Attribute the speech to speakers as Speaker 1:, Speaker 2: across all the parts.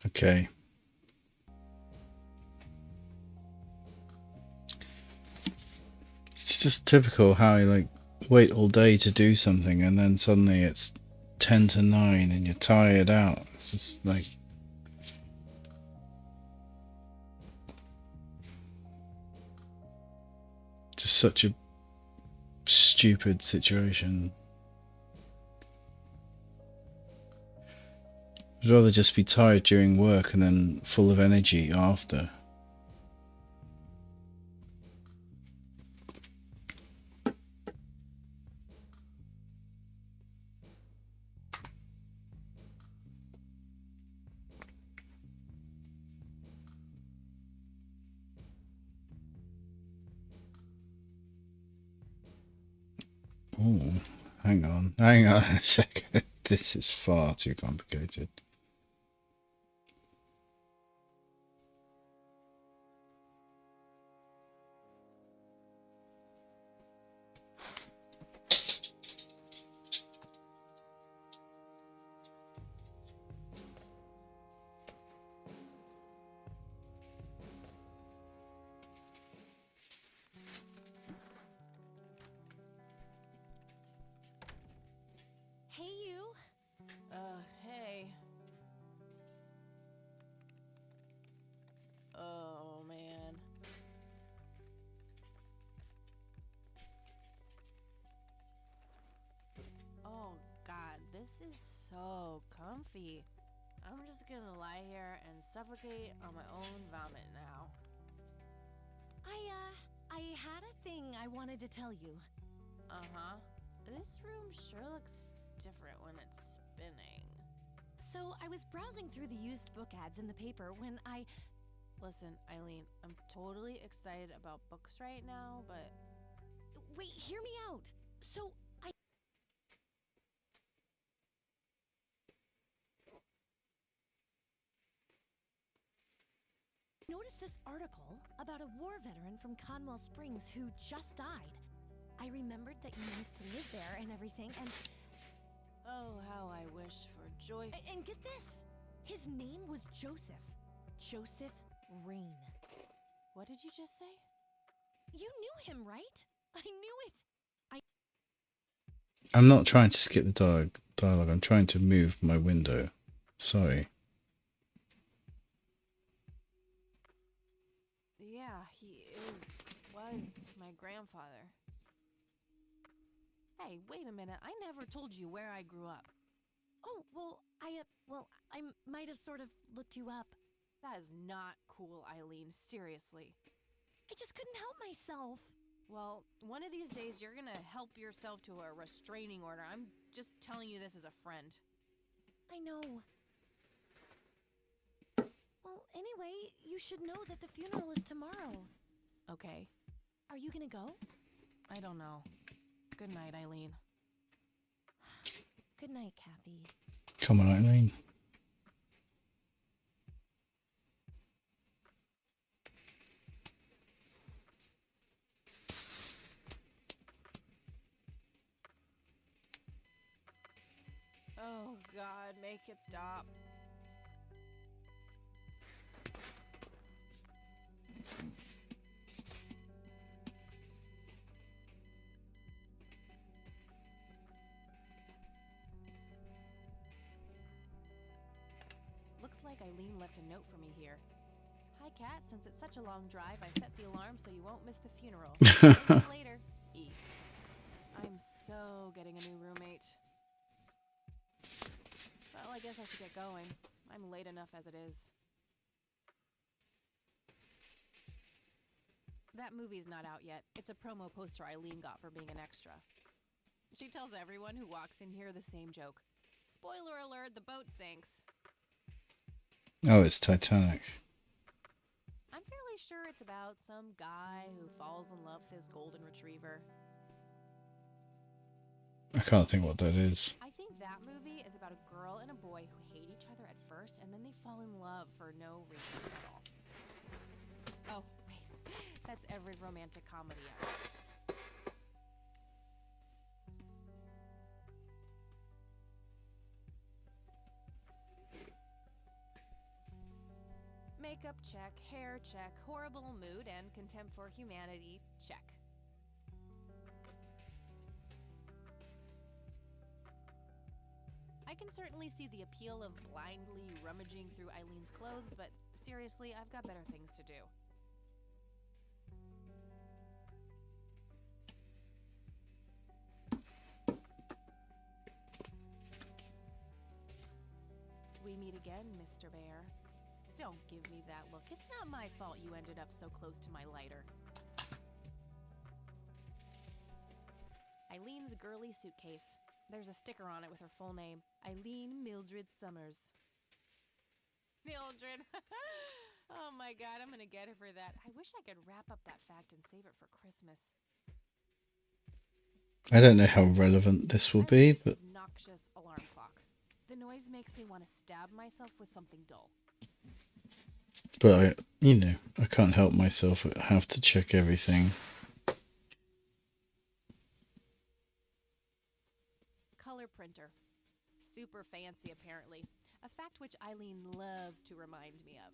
Speaker 1: Okay. It's just typical how you like wait all day to do something and then suddenly it's 10 to 9 and you're tired out. It's just like just such a stupid situation. I'd rather just be tired during work and then full of energy after. Oh, hang on a second. This is far too complicated.
Speaker 2: Hey, you. Hey. Oh, man. Oh, God, this is so comfy. I'm just gonna lie here and suffocate on my own vomit now.
Speaker 3: I had a thing I wanted to tell you.
Speaker 2: Uh-huh. This room sure looks different when it's spinning.
Speaker 3: So, I was browsing through the used book ads in the paper when I...
Speaker 2: Listen, Eileen, I'm totally excited about books right now, but...
Speaker 3: Wait, hear me out. So, I noticed this article about a war veteran from Conwell Springs who just died. I remembered that you used to live there and everything, and...
Speaker 2: Oh, how I wish for joy...
Speaker 3: And get this! His name was Joseph. Joseph Rain.
Speaker 2: What did you just say?
Speaker 3: You knew him, right? I knew it!
Speaker 1: I'm not trying to skip the dialogue. I'm trying to move my window. Sorry.
Speaker 2: Yeah, was my grandfather. Hey, wait a minute. I never told you where I grew up.
Speaker 3: Oh, I might have sort of looked you up.
Speaker 2: That is not cool, Eileen. Seriously.
Speaker 3: I just couldn't help myself.
Speaker 2: Well, one of these days you're gonna help yourself to a restraining order. I'm just telling you this as a friend.
Speaker 3: I know. Well, anyway, you should know that the funeral is tomorrow.
Speaker 2: Okay.
Speaker 3: Are you gonna go?
Speaker 2: I don't know. Good night, Eileen.
Speaker 3: Good night, Kathy.
Speaker 1: Come on, Eileen.
Speaker 2: Oh, God, make it stop. Looks like Eileen left a note for me here. Hi, Kat. Since it's such a long drive, I set the alarm so you won't miss the funeral. Maybe later. E. I'm so getting a new roommate. Well, I guess I should get going. I'm late enough as it is. That movie's not out yet. It's a promo poster Eileen got for being an extra. She tells everyone who walks in here the same joke. Spoiler alert, the boat sinks.
Speaker 1: Oh, it's Titanic.
Speaker 2: I'm fairly sure it's about some guy who falls in love with his golden retriever.
Speaker 1: I can't think what that is.
Speaker 2: I think that movie is about a girl and a boy who hate each other at first and then they fall in love for no reason at all. Oh, wait. That's every romantic comedy ever. Makeup check, hair check, horrible mood and contempt for humanity check. I can certainly see the appeal of blindly rummaging through Eileen's clothes, but seriously, I've got better things to do. We meet again, Mr. Bear. Don't give me that look. It's not my fault you ended up so close to my lighter. Eileen's girly suitcase. There's a sticker on it with her full name. Eileen Mildred Summers. Mildred! Oh my god, I'm gonna get her for that. I wish I could wrap up that fact and save it for Christmas.
Speaker 1: I don't know how relevant this will be, but
Speaker 2: Obnoxious alarm clock. The noise makes me want to stab myself with something dull.
Speaker 1: I can't help myself. I have to check everything.
Speaker 2: Color printer. Super fancy, apparently. A fact which Eileen loves to remind me of.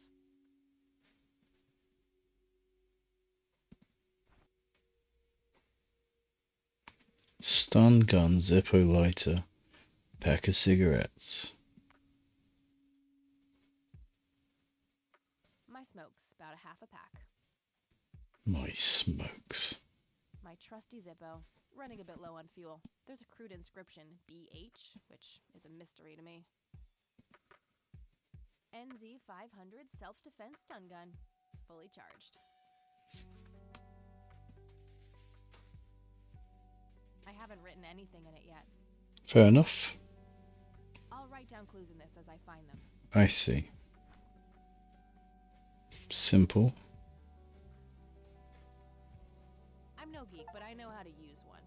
Speaker 1: Stun gun, Zippo lighter, pack of cigarettes.
Speaker 2: My smokes, about a half a pack.
Speaker 1: My smokes.
Speaker 2: My trusty Zippo, running a bit low on fuel. There's a crude inscription, BH, which is a mystery to me. NZ 500 self-defense stun gun, fully charged. I haven't written anything in it yet.
Speaker 1: Fair enough.
Speaker 2: I'll write down clues in this as I find them.
Speaker 1: I see. Simple.
Speaker 2: I'm no geek, but I know how to use one.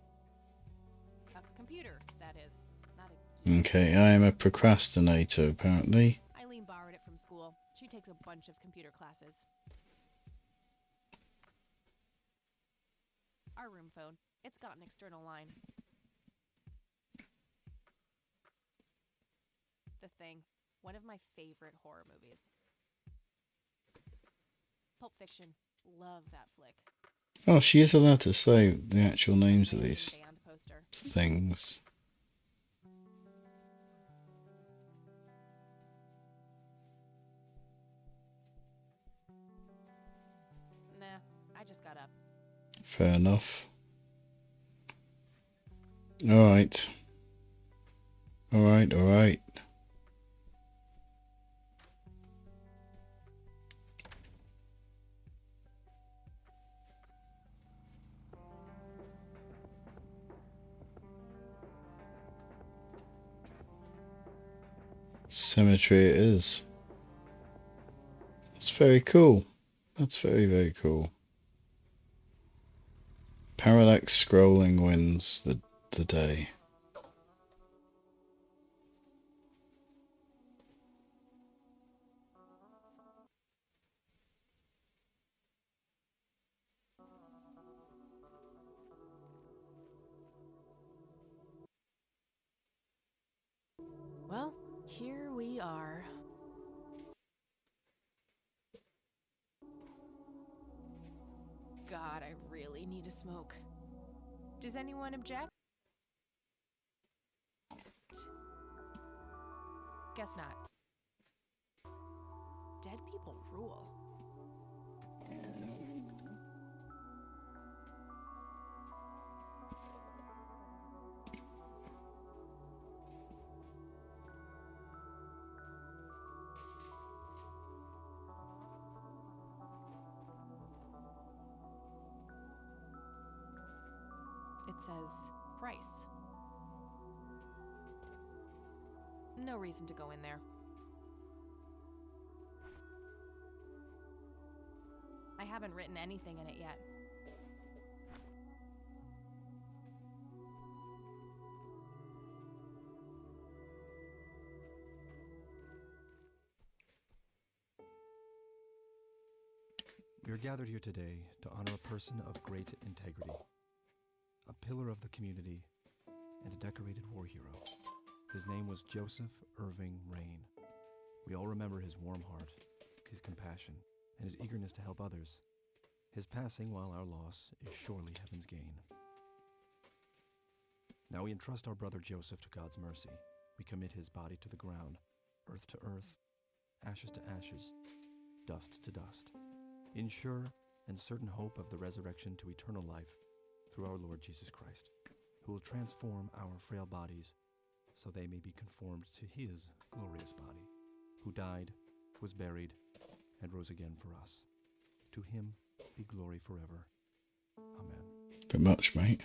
Speaker 2: A computer, that is. Not a geek.
Speaker 1: Okay, I am a procrastinator, apparently.
Speaker 2: Eileen borrowed it from school. She takes a bunch of computer classes. Our room phone. It's got an external line. The Thing. One of my favorite horror movies. Pulp Fiction. Love that flick.
Speaker 1: Oh, she is allowed to say the actual names of these
Speaker 2: Band poster.
Speaker 1: things.
Speaker 2: Nah, I just got up.
Speaker 1: Fair enough. Alright. Alright. Cemetery it is. It's very cool. That's very, very cool. Parallax scrolling wins the day.
Speaker 2: Well, here we are. God, I really need a smoke. Does anyone object? Guess not. Dead people rule. It says price. No reason to go in there. I haven't written anything in it yet.
Speaker 4: We are gathered here today to honor a person of great integrity, a pillar of the community, and a decorated war hero. His name was Joseph Irving Rain. We all remember his warm heart, his compassion, and his eagerness to help others. His passing, while our loss, is surely heaven's gain. Now we entrust our brother Joseph to God's mercy. We commit his body to the ground, earth to earth, ashes to ashes, dust to dust, in sure and certain hope of the resurrection to eternal life through our Lord Jesus Christ, who will transform our frail bodies so they may be conformed to his glorious body, who died, was buried, and rose again for us. To him be glory forever. Amen.
Speaker 1: Bit much, mate.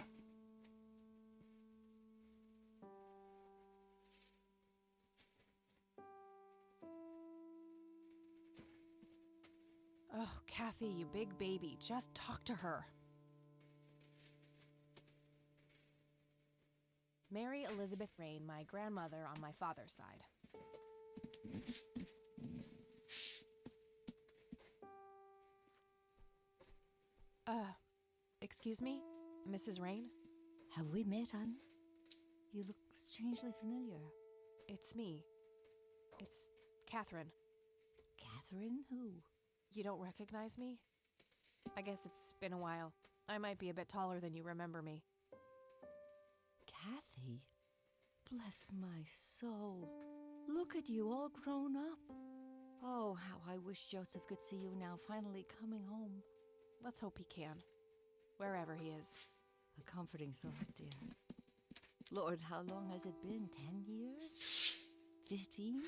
Speaker 2: Oh, Kathy, you big baby, just talk to her. Mary Elizabeth Rain, my grandmother on my father's side. Excuse me, Mrs. Rain?
Speaker 5: Have we met, hon? You look strangely familiar.
Speaker 2: It's me. It's Catherine.
Speaker 5: Catherine? Who?
Speaker 2: You don't recognize me? I guess it's been a while. I might be a bit taller than you remember me.
Speaker 5: Kathy? Bless my soul. Look at you, all grown up. Oh, how I wish Joseph could see you now, finally coming home.
Speaker 2: Let's hope he can. Wherever he is.
Speaker 5: A comforting thought, dear. Lord, how long has it been? 10 years? 15?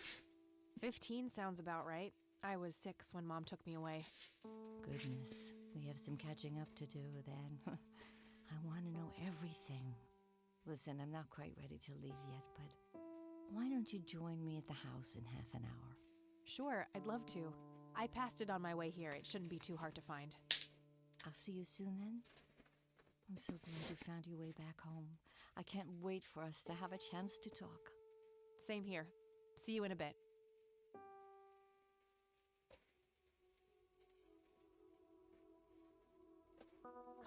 Speaker 2: 15 sounds about right. I was 6 when Mom took me away.
Speaker 5: Goodness, we have some catching up to do then. I want to know everything. Listen, I'm not quite ready to leave yet, but why don't you join me at the house in half an hour?
Speaker 2: Sure, I'd love to. I passed it on my way here. It shouldn't be too hard to find.
Speaker 5: I'll see you soon then. I'm so glad you found your way back home. I can't wait for us to have a chance to talk.
Speaker 2: Same here. See you in a bit.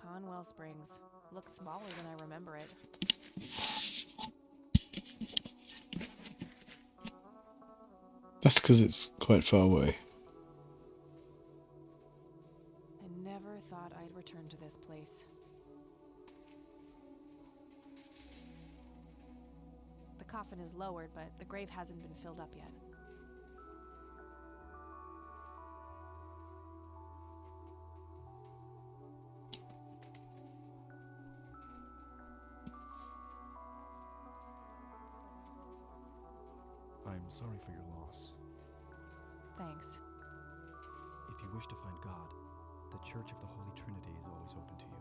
Speaker 2: Conwell Springs. Looks smaller than I remember it.
Speaker 1: That's because it's quite far away.
Speaker 2: I never thought I'd return to this place. The coffin is lowered, but the grave hasn't been filled up yet.
Speaker 4: I'm sorry for your loss.
Speaker 2: Thanks.
Speaker 4: If you wish to find God, the Church of the Holy Trinity is always open to you.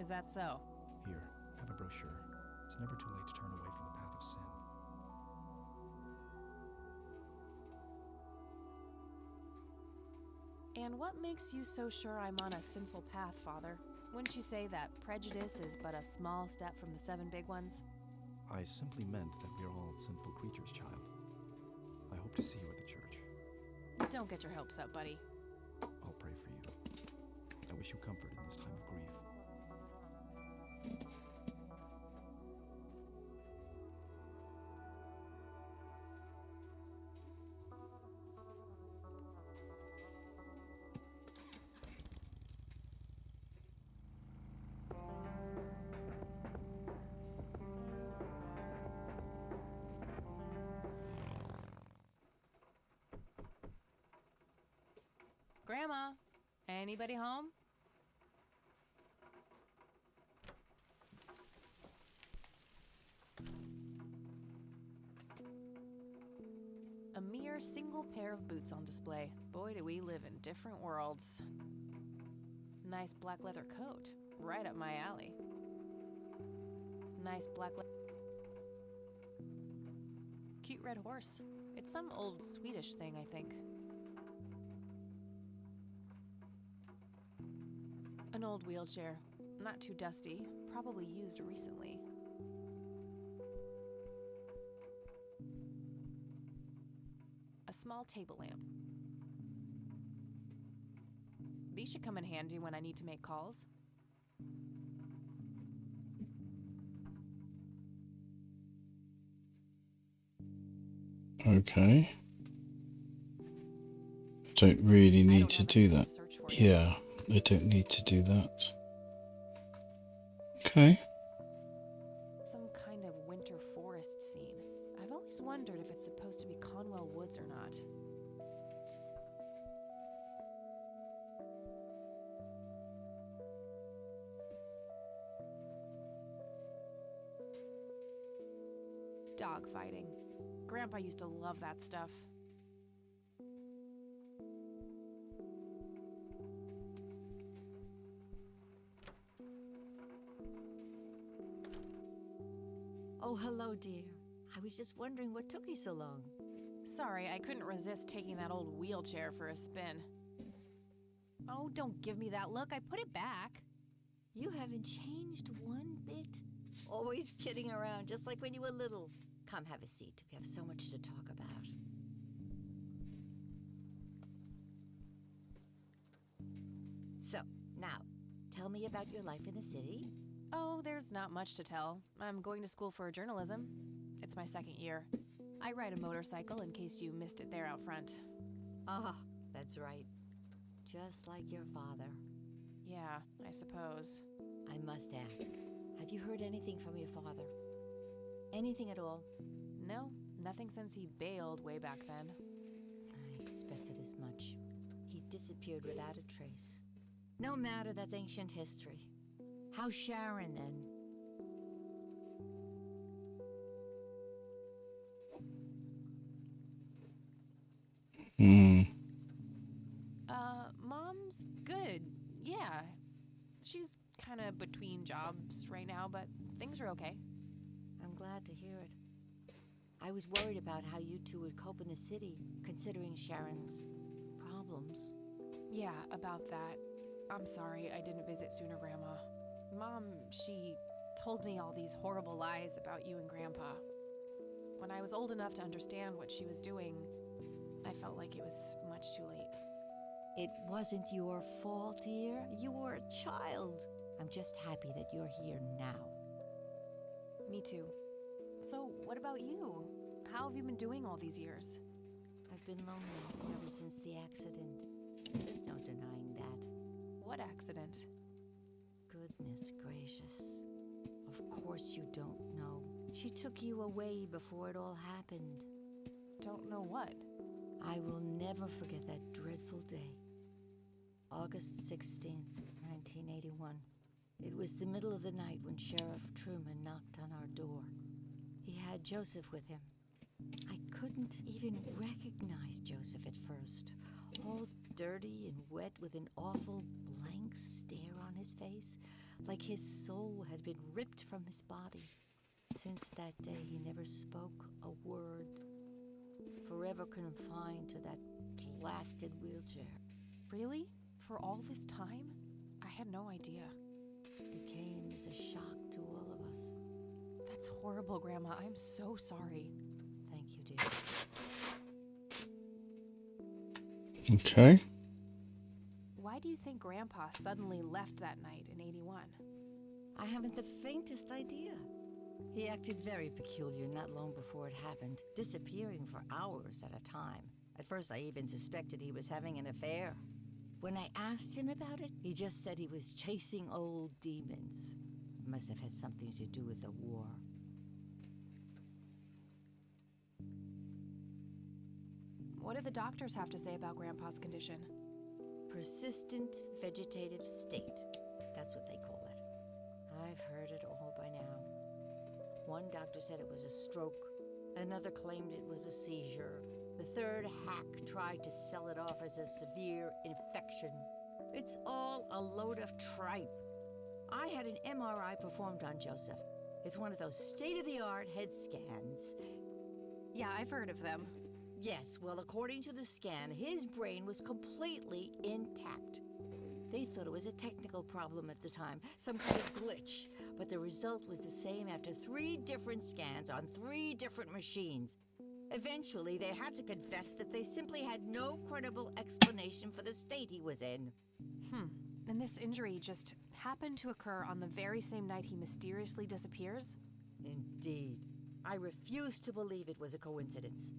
Speaker 2: Is that so?
Speaker 4: Here, have a brochure. It's never too late to turn away from the path of sin.
Speaker 2: And what makes you so sure I'm on a sinful path, Father? Wouldn't you say that prejudice is but a small step from the 7 big ones?
Speaker 4: I simply meant that we are all sinful creatures, child. I hope to see you at the church.
Speaker 2: Don't get your hopes up, buddy.
Speaker 4: I'll pray for you. I wish you comfort in this time of grief.
Speaker 2: Grandma, anybody home? A mere single pair of boots on display. Boy, do we live in different worlds. Nice black leather coat, right up my alley. Nice black cute red horse. It's some old Swedish thing, I think. An old wheelchair, not too dusty, probably used recently. A small table lamp. These should come in handy when I need to make calls.
Speaker 1: Okay. don't really
Speaker 2: I
Speaker 1: need
Speaker 2: don't
Speaker 1: to
Speaker 2: have
Speaker 1: do
Speaker 2: anything
Speaker 1: that.
Speaker 2: to search for you.
Speaker 1: Yeah, I don't need to do that. Okay.
Speaker 2: Some kind of winter forest scene. I've always wondered if it's supposed to be Conwell Woods or not. Dogfighting. Grandpa used to love that stuff.
Speaker 5: Oh, hello, dear. I was just wondering what took you so long.
Speaker 2: Sorry, I couldn't resist taking that old wheelchair for a spin. Oh, don't give me that look. I put it back.
Speaker 5: You haven't changed one bit. Always kidding around, just like when you were little. Come have a seat. We have so much to talk about. So, now, tell me about your life in the city.
Speaker 2: Oh, there's not much to tell. I'm going to school for journalism. It's my second year. I ride a motorcycle in case you missed it there out front.
Speaker 5: Ah, that's right. Just like your father.
Speaker 2: Yeah, I suppose.
Speaker 5: I must ask, have you heard anything from your father? Anything at all?
Speaker 2: No, nothing since he bailed way back then.
Speaker 5: I expected as much. He disappeared without a trace. No matter, that's ancient history. How's Sharon, then?
Speaker 1: Hmm.
Speaker 2: Mom's good. Yeah. She's kind of between jobs right now, but things are okay.
Speaker 5: I'm glad to hear it. I was worried about how you two would cope in the city, considering Sharon's problems.
Speaker 2: Yeah, about that. I'm sorry I didn't visit sooner, Grandma. Mom, she told me all these horrible lies about you and Grandpa. When I was old enough to understand what she was doing, I felt like it was much too late.
Speaker 5: It wasn't your fault, dear. You were a child. I'm just happy that you're here now.
Speaker 2: Me too. So, what about you? How have you been doing all these years?
Speaker 5: I've been lonely ever since the accident. There's no denying that.
Speaker 2: What accident?
Speaker 5: Goodness gracious. Of course you don't know. She took you away before it all happened.
Speaker 2: Don't know what.
Speaker 5: I will never forget that dreadful day. August 16th, 1981. It was the middle of the night when Sheriff Truman knocked on our door. He had Joseph with him. I couldn't even recognize Joseph at first. All dirty and wet with an awful blank stare on his face, like his soul had been ripped from his body. Since that day, he never spoke a word. Forever confined to that blasted wheelchair.
Speaker 2: Really? For all this time? I had no idea.
Speaker 5: It came as a shock to all of us.
Speaker 2: That's horrible, Grandma. I'm so sorry.
Speaker 5: Thank you, dear.
Speaker 1: Okay.
Speaker 2: Why do you think Grandpa suddenly left that night in 81?
Speaker 5: I haven't the faintest idea. He acted very peculiar not long before it happened, disappearing for hours at a time. At first, I even suspected he was having an affair. When I asked him about it, he just said he was chasing old demons. It must have had something to do with the war.
Speaker 2: What do the doctors have to say about Grandpa's condition?
Speaker 5: Persistent vegetative state. That's what they call it. I've heard it all by now. One doctor said it was a stroke. Another claimed it was a seizure. The third hack tried to sell it off as a severe infection. It's all a load of tripe. I had an MRI performed on Joseph. It's one of those state-of-the-art head scans.
Speaker 2: Yeah, I've heard of them.
Speaker 5: Yes, well, according to the scan, his brain was completely intact. They thought it was a technical problem at the time, some kind of glitch, but the result was the same after 3 different scans on 3 different machines. Eventually, they had to confess that they simply had no credible explanation for the state he was in.
Speaker 2: And this injury just happened to occur on the very same night he mysteriously disappears?
Speaker 5: Indeed. I refuse to believe it was a coincidence.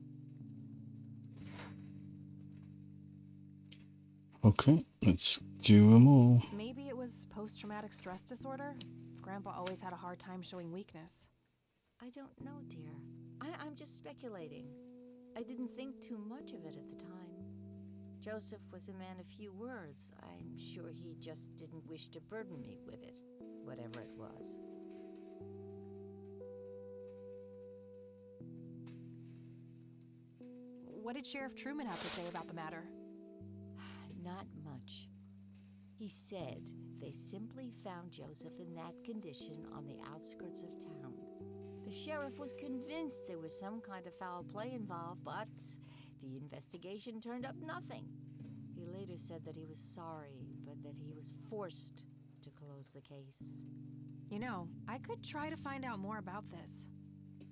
Speaker 1: Okay, let's do them all.
Speaker 2: Maybe it was post-traumatic stress disorder? Grandpa always had a hard time showing weakness.
Speaker 5: I don't know, dear. I'm just speculating. I didn't think too much of it at the time. Joseph was a man of few words. I'm sure he just didn't wish to burden me with it, whatever it was.
Speaker 2: What did Sheriff Truman have to say about the matter?
Speaker 5: Not much. He said they simply found Joseph in that condition on the outskirts of town. The sheriff was convinced there was some kind of foul play involved, but the investigation turned up nothing. He later said that he was sorry, but that he was forced to close the case.
Speaker 2: You know, I could try to find out more about this.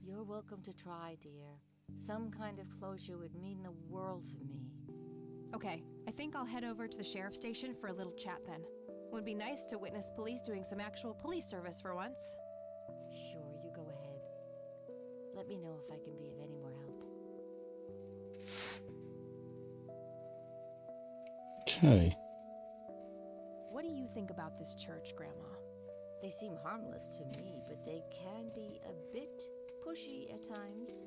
Speaker 5: You're welcome to try, dear. Some kind of closure would mean the world to me.
Speaker 2: Okay, I think I'll head over to the sheriff's station for a little chat then. Would be nice to witness police doing some actual police service for once.
Speaker 5: Sure, you go ahead. Let me know if I can be of any more help.
Speaker 1: Okay.
Speaker 2: What do you think about this church, Grandma?
Speaker 5: They seem harmless to me, but they can be a bit pushy at times.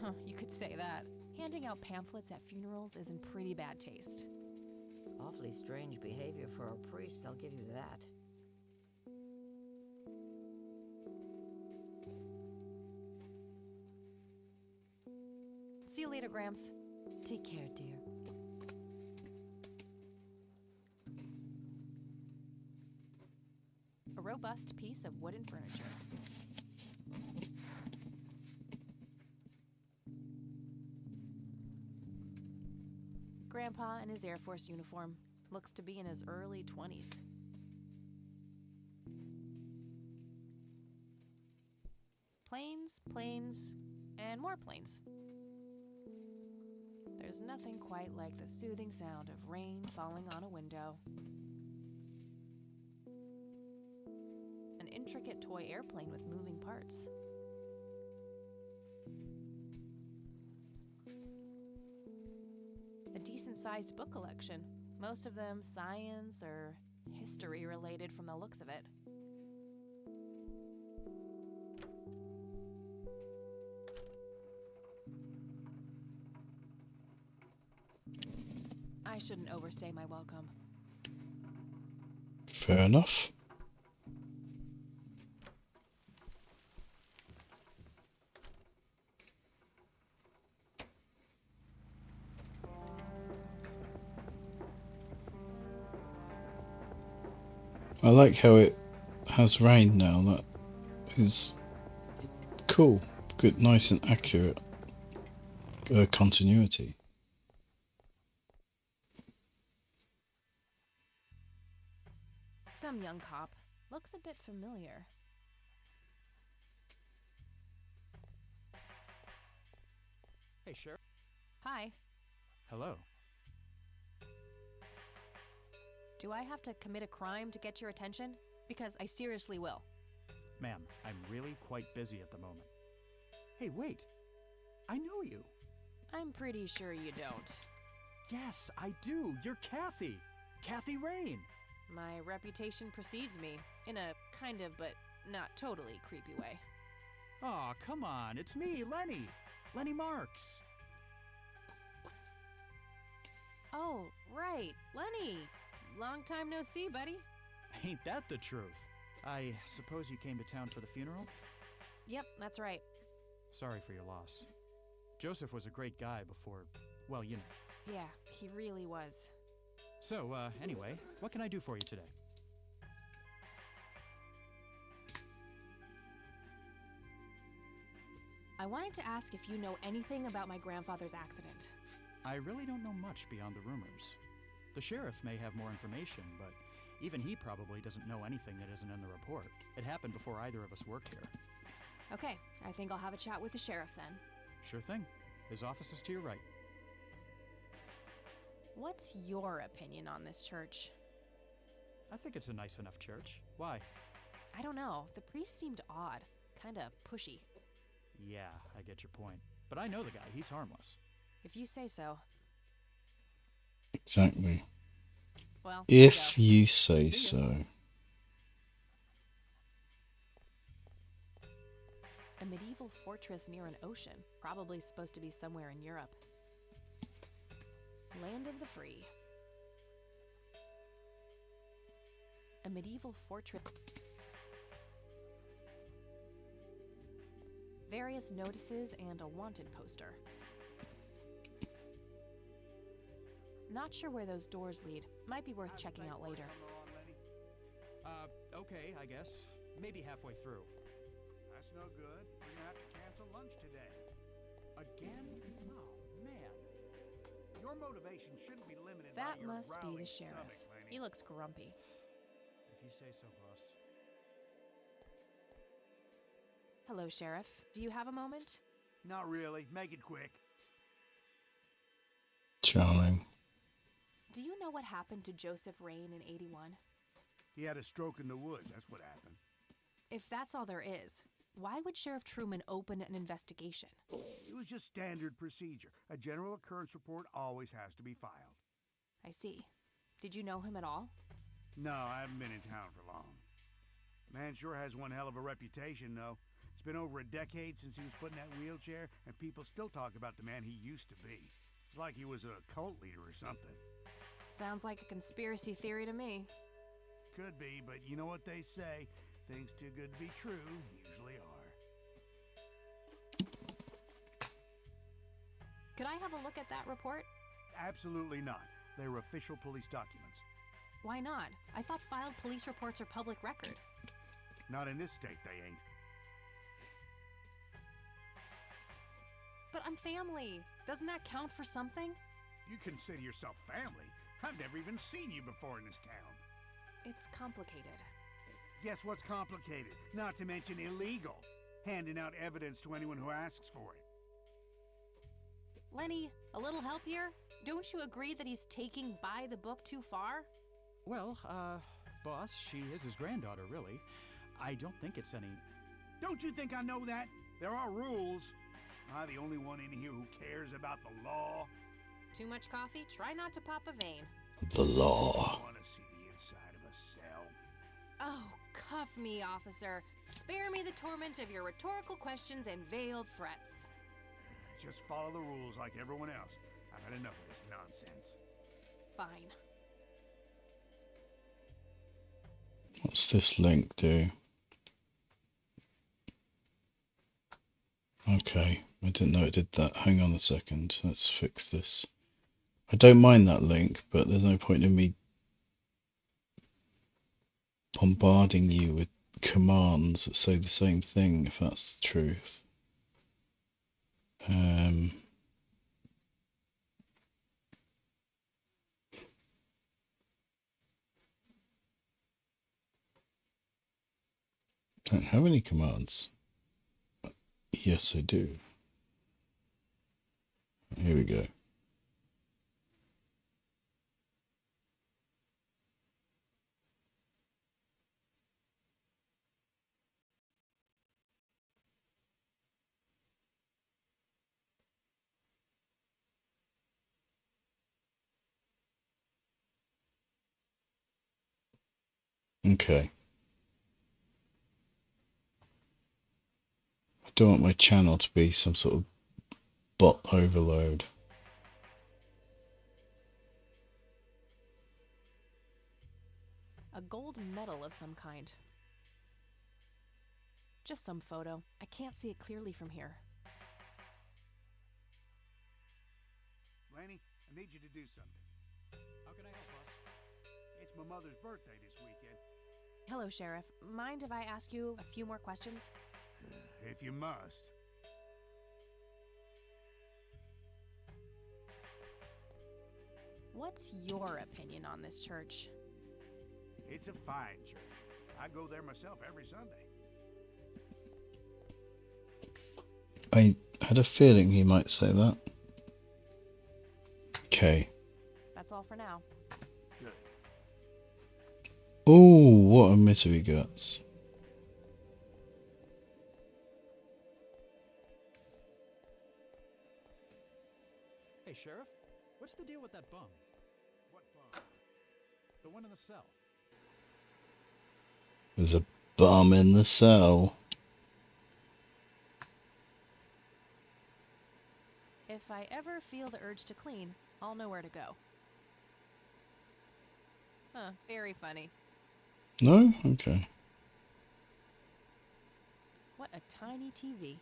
Speaker 2: Huh, you could say that. Handing out pamphlets at funerals is in pretty bad taste.
Speaker 5: Awfully strange behavior for a priest, I'll give you that.
Speaker 2: See you later, Gramps.
Speaker 5: Take care, dear.
Speaker 2: A robust piece of wooden furniture. Grandpa in his Air Force uniform. Looks to be in his early 20s. Planes, planes, and more planes. There's nothing quite like the soothing sound of rain falling on a window. An intricate toy airplane with moving parts. A decent-sized book collection, most of them science or history related from the looks of it. I shouldn't overstay my welcome.
Speaker 1: Fair enough. I like how it has rain now. That is cool. Good, nice and accurate continuity.
Speaker 2: Some young cop. Looks a bit familiar.
Speaker 4: Hey, Sheriff.
Speaker 2: Hi.
Speaker 4: Hello.
Speaker 2: Do I have to commit a crime to get your attention? Because I seriously will.
Speaker 6: Ma'am, I'm really quite busy at the moment. Hey, wait. I know you.
Speaker 2: I'm pretty sure you don't.
Speaker 6: Yes, I do. You're Kathy. Kathy Rain.
Speaker 2: My reputation precedes me, in a kind of but not totally creepy way.
Speaker 6: Aw, come on. It's me, Lenny. Lenny Marks.
Speaker 2: Oh, right. Lenny. Long time no see, buddy.
Speaker 6: Ain't that the truth? I suppose you came to town for the funeral?
Speaker 2: Yep, that's right.
Speaker 6: Sorry for your loss. Joseph was a great guy before, well, you know.
Speaker 2: Yeah, he really was.
Speaker 6: So, anyway, what can I do for you today?
Speaker 2: I wanted to ask if you know anything about my grandfather's accident.
Speaker 6: I really don't know much beyond the rumors. The sheriff may have more information, but even he probably doesn't know anything that isn't in the report. It happened before either of us worked here.
Speaker 2: Okay, I think I'll have a chat with the sheriff then.
Speaker 6: Sure thing. His office is to your right.
Speaker 2: What's your opinion on this church?
Speaker 6: I think it's a nice enough church. Why?
Speaker 2: I don't know. The priest seemed odd. Kinda pushy.
Speaker 6: Yeah, I get your point. But I know the guy. He's harmless.
Speaker 2: If you say so.
Speaker 1: Exactly.
Speaker 2: Well,
Speaker 1: If
Speaker 2: go.
Speaker 1: you say
Speaker 6: See ya.
Speaker 1: so.
Speaker 2: A medieval fortress near an ocean, probably supposed to be somewhere in Europe. Land of the free. A medieval fortress. Various notices and a wanted poster. Not sure where those doors lead. Might be worth checking out later.
Speaker 6: Okay, I guess. Maybe halfway through.
Speaker 7: That's no good. We're gonna have to cancel lunch today.
Speaker 6: Again? Oh, man.
Speaker 7: Your motivation shouldn't be limited
Speaker 2: That
Speaker 7: by your
Speaker 2: must be
Speaker 7: growling
Speaker 2: the sheriff.
Speaker 7: stomach, Lenny.
Speaker 2: He looks grumpy.
Speaker 6: If you say so, boss.
Speaker 2: Hello, Sheriff. Do you have a moment?
Speaker 7: Not really. Make it quick.
Speaker 1: Charming.
Speaker 2: Do you know what happened to Joseph Rain in 81?
Speaker 7: He had a stroke in the woods. That's what happened.
Speaker 2: If that's all there is, why would Sheriff Truman open an investigation?
Speaker 7: It was just standard procedure. A general occurrence report always has to be filed.
Speaker 2: I see. Did you know him at all?
Speaker 7: No, I haven't been in town for long. Man sure has one hell of a reputation, though. It's been over a decade since he was put in that wheelchair, and people still talk about the man he used to be. It's like he was a cult leader or something.
Speaker 2: Sounds like a conspiracy theory to me.
Speaker 7: Could be, but you know what they say. Things too good to be true usually are.
Speaker 2: Could I have a look at that report?
Speaker 7: Absolutely not. They were official police documents.
Speaker 2: Why not? I thought filed police reports are public record.
Speaker 7: Not in this state, they ain't.
Speaker 2: But I'm family. Doesn't that count for something?
Speaker 7: You consider yourself family? I've never even seen you before in this town.
Speaker 2: It's complicated.
Speaker 7: Guess what's complicated? Not to mention illegal. Handing out evidence to anyone who asks for it.
Speaker 2: Lenny, a little help here? Don't you agree that he's taking by the book too far?
Speaker 6: Well, boss, she is his granddaughter, really. I don't think it's any...
Speaker 7: Don't you think I know that? There are rules. Am I the only one in here who cares about the law?
Speaker 2: Too much coffee? Try not to pop a vein.
Speaker 1: The law.
Speaker 7: I want to see the inside of a cell.
Speaker 2: Oh, cuff me, officer. Spare me the torment of your rhetorical questions and veiled threats.
Speaker 7: Just follow the rules like everyone else. I've had enough of this nonsense.
Speaker 2: Fine.
Speaker 1: What's this link do? Okay, I didn't know it did that. Hang on a second. Let's fix this. I don't mind that link, but there's no point in me bombarding you with commands that say the same thing, if that's the truth. Don't have any commands. Yes, I do. Here we go. Okay. I don't want my channel to be some sort of bot overload.
Speaker 2: A gold medal of some kind. Just some photo. I can't see it clearly from here.
Speaker 7: Lanny, I need you to do something.
Speaker 6: How can I help, boss?
Speaker 7: It's my mother's birthday this weekend.
Speaker 2: Hello, Sheriff. Mind if I ask you a few more questions?
Speaker 7: If you must.
Speaker 2: What's your opinion on this church?
Speaker 7: It's a fine church. I go there myself every Sunday.
Speaker 1: I had a feeling he might say that. Okay.
Speaker 2: That's all for now.
Speaker 7: Good.
Speaker 1: Oh, what a misery guts.
Speaker 6: Hey, Sheriff, what's the deal with that bum?
Speaker 7: What bum?
Speaker 6: The one in the cell.
Speaker 1: There's a bum in the cell.
Speaker 2: If I ever feel the urge to clean, I'll know where to go. Huh, very funny.
Speaker 1: No? Okay.
Speaker 2: What a tiny TV.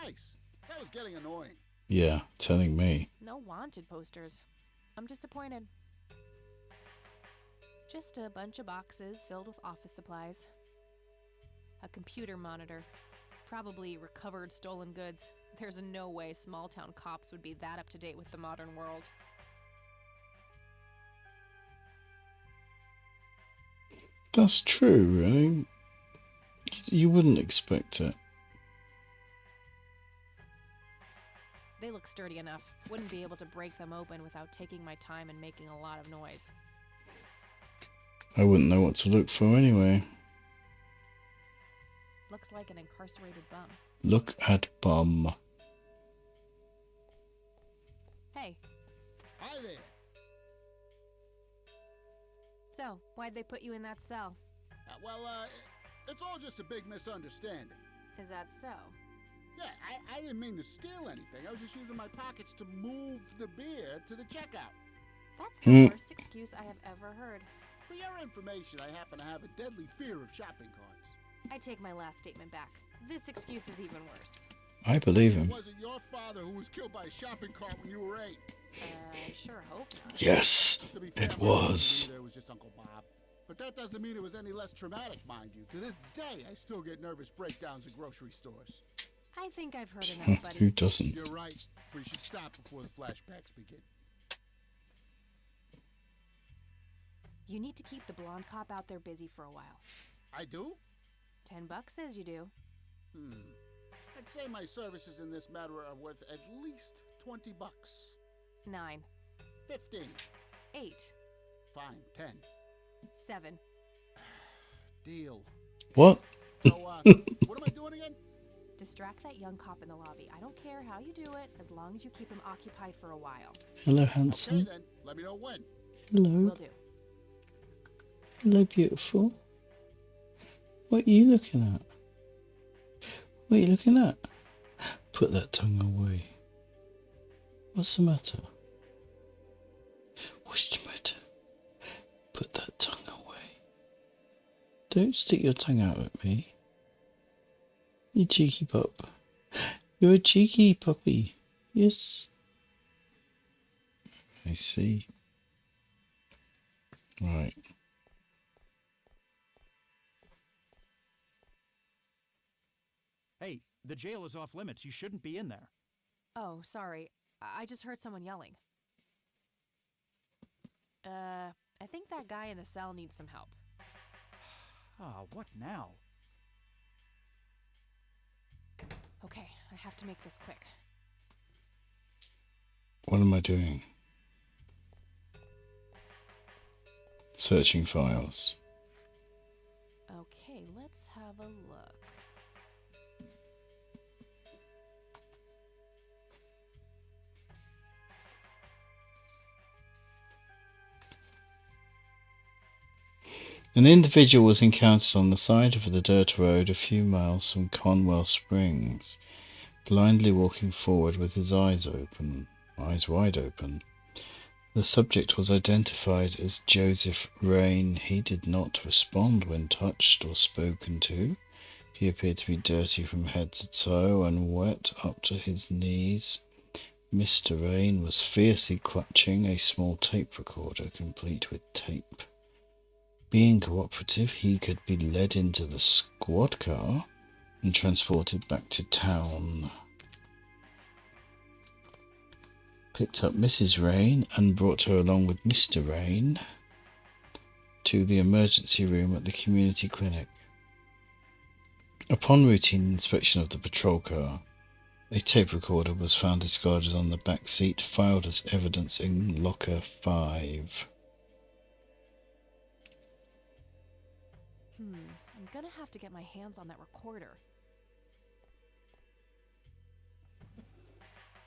Speaker 8: Nice. That was getting annoying.
Speaker 1: Yeah, telling me.
Speaker 2: No wanted posters. I'm disappointed. Just a bunch of boxes filled with office supplies. A computer monitor. Probably recovered stolen goods. There's no way small-town cops would be that up-to-date with the modern world.
Speaker 1: That's true, really. You wouldn't expect it.
Speaker 2: They look sturdy enough. Wouldn't be able to break them open without taking my time and making a lot of noise.
Speaker 1: I wouldn't know what to look for anyway.
Speaker 2: Looks like an incarcerated bum.
Speaker 1: Look at bum.
Speaker 2: Hey,
Speaker 8: Hi there.
Speaker 2: so why'd they put you in that cell?
Speaker 8: It's all just a big misunderstanding.
Speaker 2: Is that so?
Speaker 8: Yeah, I didn't mean to steal anything. I was just using my pockets to move the beer to the checkout.
Speaker 2: That's the worst excuse I have ever heard.
Speaker 8: For your information, I happen to have a deadly fear of shopping carts.
Speaker 2: I take my last statement back. This excuse is even worse.
Speaker 1: I believe
Speaker 8: It
Speaker 1: him.
Speaker 8: wasn't your father who was killed by a shopping cart when you were 8.
Speaker 2: I sure hope not.
Speaker 1: Yes,
Speaker 8: To be fair,
Speaker 1: it
Speaker 8: my reason
Speaker 1: was.
Speaker 8: either was just Uncle Bob. But that doesn't mean it was any less traumatic, mind you. To this day, I still get nervous breakdowns at grocery stores.
Speaker 2: I think I've heard enough, buddy.
Speaker 1: Who doesn't?
Speaker 8: You're right. We should stop before the flashbacks begin.
Speaker 2: You need to keep the blonde cop out there busy for a while.
Speaker 8: I do?
Speaker 2: $10 says you do.
Speaker 8: I'd say my services in this matter are worth at least $20.
Speaker 2: 9,
Speaker 8: 15.
Speaker 2: 8,
Speaker 8: Fine, 10.
Speaker 2: 7.
Speaker 8: Deal.
Speaker 1: What?
Speaker 8: So, what am I doing again?
Speaker 2: Distract that young cop in the lobby. I don't care how you do it, as long as you keep him occupied for a while.
Speaker 1: Hello,
Speaker 8: Okay
Speaker 1: handsome.
Speaker 8: then, let me know when.
Speaker 1: Hello.
Speaker 2: Will do.
Speaker 1: Hello, beautiful. What are you looking at? What are you looking at? Put that tongue away. What's the matter? What's the matter? Put that tongue away. Don't stick your tongue out at me. You cheeky pup. You're a cheeky puppy. Yes. I see. Right.
Speaker 6: Hey, the jail is off limits. You shouldn't be in there.
Speaker 2: Oh, sorry. I just heard someone yelling. I think that guy in the cell needs some help.
Speaker 6: Ah, what now?
Speaker 2: Okay, I have to make this quick.
Speaker 1: What am I doing? Searching files.
Speaker 2: Okay, let's have a look.
Speaker 1: An individual was encountered on the side of the dirt road a few miles from Conwell Springs, blindly walking forward with his eyes wide open. The subject was identified as Joseph Rain. He did not respond when touched or spoken to. He appeared to be dirty from head to toe and wet up to his knees. Mr. Rain was fiercely clutching a small tape recorder complete with tape. Being cooperative, he could be led into the squad car and transported back to town. Picked up Mrs. Rain and brought her along with Mr. Rain to the emergency room at the community clinic. Upon routine inspection of the patrol car, a tape recorder was found discarded on the back seat, filed as evidence in locker 5.
Speaker 2: I'm gonna have to get my hands on that recorder.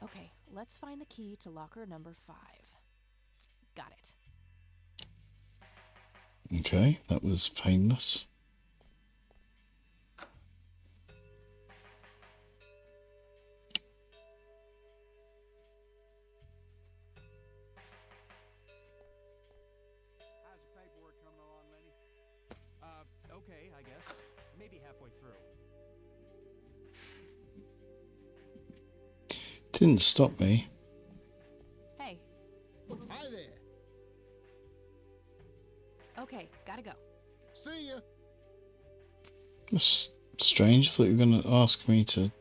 Speaker 2: Okay, let's find the key to locker number 5. Got it.
Speaker 1: Okay, that was painless.
Speaker 7: How's the paperwork coming along, Lenny?
Speaker 6: Okay, I guess. Maybe halfway through.
Speaker 1: Didn't stop me.
Speaker 2: Hey,
Speaker 8: Hi there.
Speaker 2: okay, gotta go.
Speaker 8: See ya.
Speaker 1: That's strange. I thought you were going to ask me to...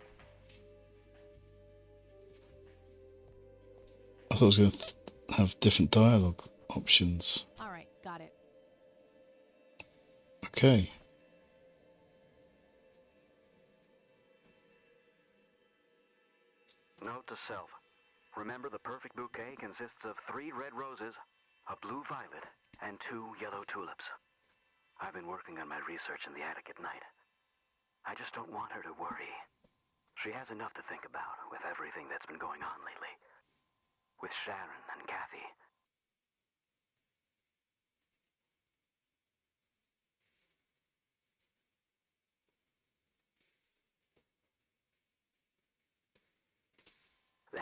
Speaker 1: I thought I was going to have different dialogue options.
Speaker 2: Alright, got it.
Speaker 1: Okay.
Speaker 9: Note to self. Remember, the perfect bouquet consists of 3 red roses, a blue violet, and 2 yellow tulips. I've been working on my research in the attic at night. I just don't want her to worry. She has enough to think about with everything that's been going on lately. With Sharon and Kathy.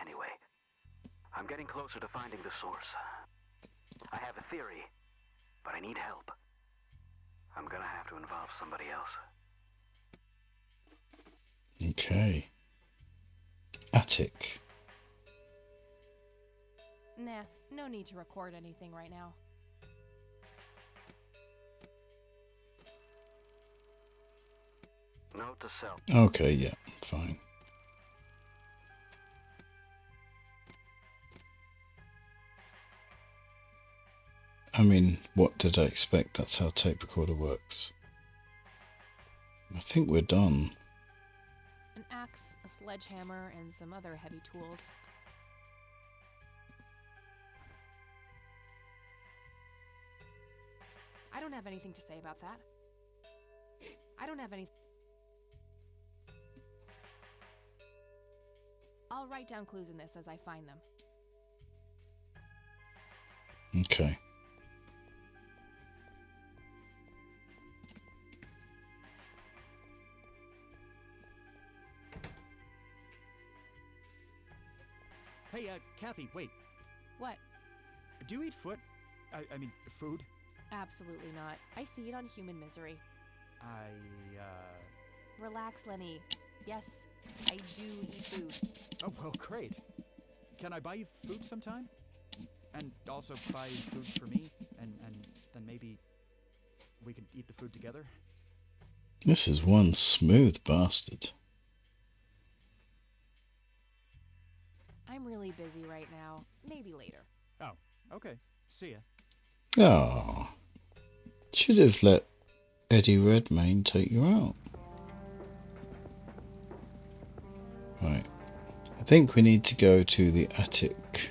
Speaker 9: Anyway, I'm getting closer to finding the source. I have a theory, but I need help. I'm gonna have to involve somebody else.
Speaker 1: Okay. Attic.
Speaker 2: Nah, no need to record anything right now.
Speaker 9: Note to self.
Speaker 1: Okay, yeah, fine. I mean, what did I expect? That's how tape recorder works. I think we're done.
Speaker 2: An axe, a sledgehammer, and some other heavy tools. I don't have anything to say about that. I don't have anything. I'll write down clues in this as I find them.
Speaker 1: Okay.
Speaker 6: Hey, Kathy, wait.
Speaker 2: What?
Speaker 6: Do you eat foot? I mean, food?
Speaker 2: Absolutely not. I feed on human misery. Relax, Lenny. Yes, I do eat food.
Speaker 6: Oh, well, great. Can I buy you food sometime? And also buy food for me? And then maybe we can eat the food together?
Speaker 1: This is one smooth bastard.
Speaker 2: I'm really busy right now. Maybe later.
Speaker 6: Oh, okay. See ya.
Speaker 1: Oh. Should have let Eddie Redmayne take you out. Right. I think we need to go to the attic.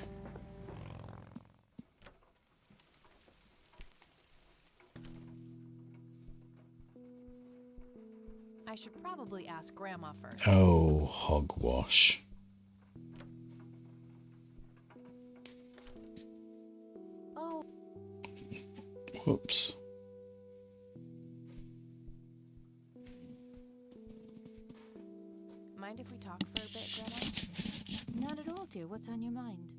Speaker 2: I should probably ask Grandma first.
Speaker 1: Oh, hogwash.
Speaker 2: Oh,
Speaker 1: Whoops.
Speaker 2: mind if we talk for a bit, Grandma?
Speaker 5: Not at all, dear. What's on your mind?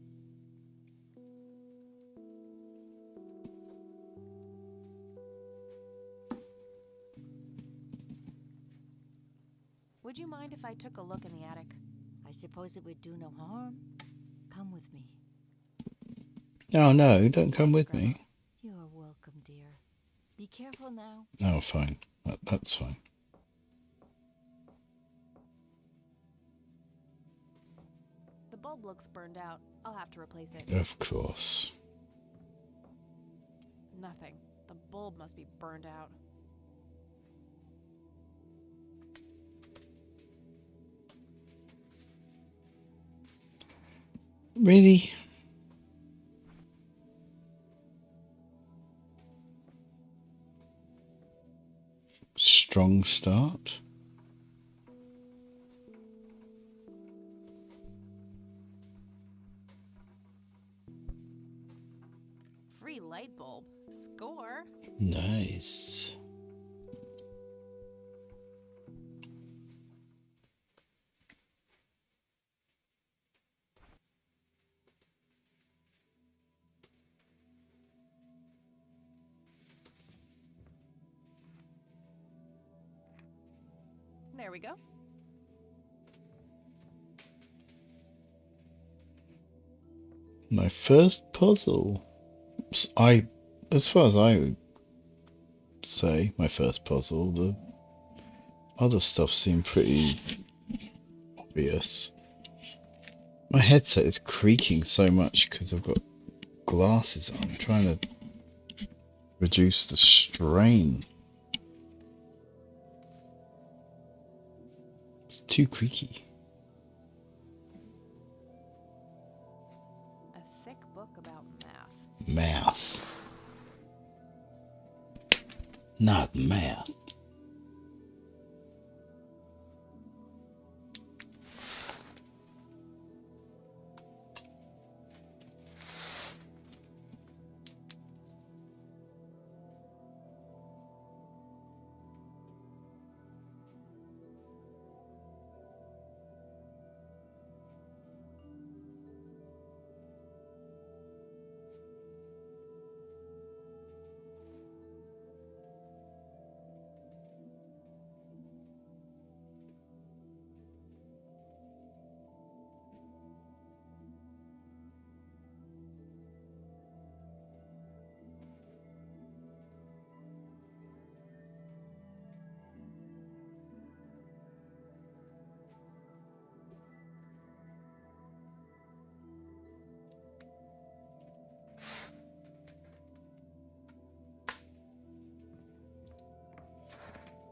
Speaker 2: Would you mind if I took a look in the attic?
Speaker 5: I suppose it would do no harm. Come with me.
Speaker 1: Oh, no, don't come
Speaker 2: Thanks,
Speaker 1: with
Speaker 2: Grandma.
Speaker 1: me.
Speaker 5: You're welcome, dear. Be careful now.
Speaker 1: Oh, fine. That's fine.
Speaker 2: The bulb looks burned out. I'll have to replace it.
Speaker 1: Of course.
Speaker 2: Nothing. The bulb must be burned out.
Speaker 1: Really? Strong start.
Speaker 2: Score?
Speaker 1: Nice.
Speaker 2: There we go.
Speaker 1: My first puzzle. As far as I would say, my first puzzle, the other stuff seemed pretty obvious. My headset is creaking so much because I've got glasses on. I'm trying to reduce the strain. It's too creaky.
Speaker 2: A thick book about math.
Speaker 1: Math. Not math.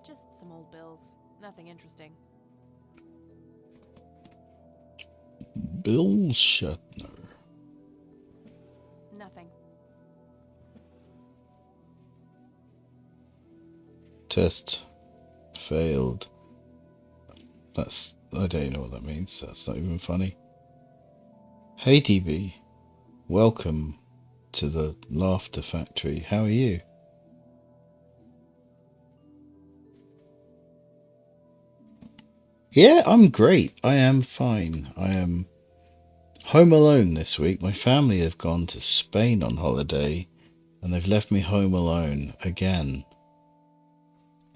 Speaker 2: Just some old bills. Nothing interesting.
Speaker 1: Bill Shatner.
Speaker 2: Nothing.
Speaker 1: Test failed. I don't even know what that means. That's not even funny. Hey DB, welcome to the Laughter Factory. How are you? Yeah, I'm great. I am fine. I am home alone this week. My family have gone to Spain on holiday and they've left me home alone again.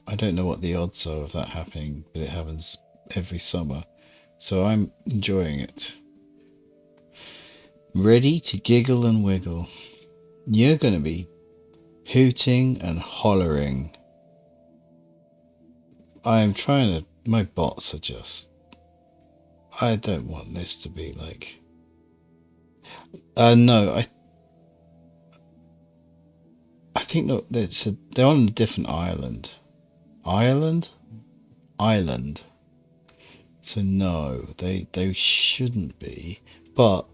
Speaker 1: I don't know what the odds are of that happening, but it happens every summer. So I'm enjoying it. Ready to giggle and wiggle. You're going to be hooting and hollering. I am trying to... My bots are just... I don't want this to be like... No, I think that they're on a different island. Island. So no, they shouldn't be. But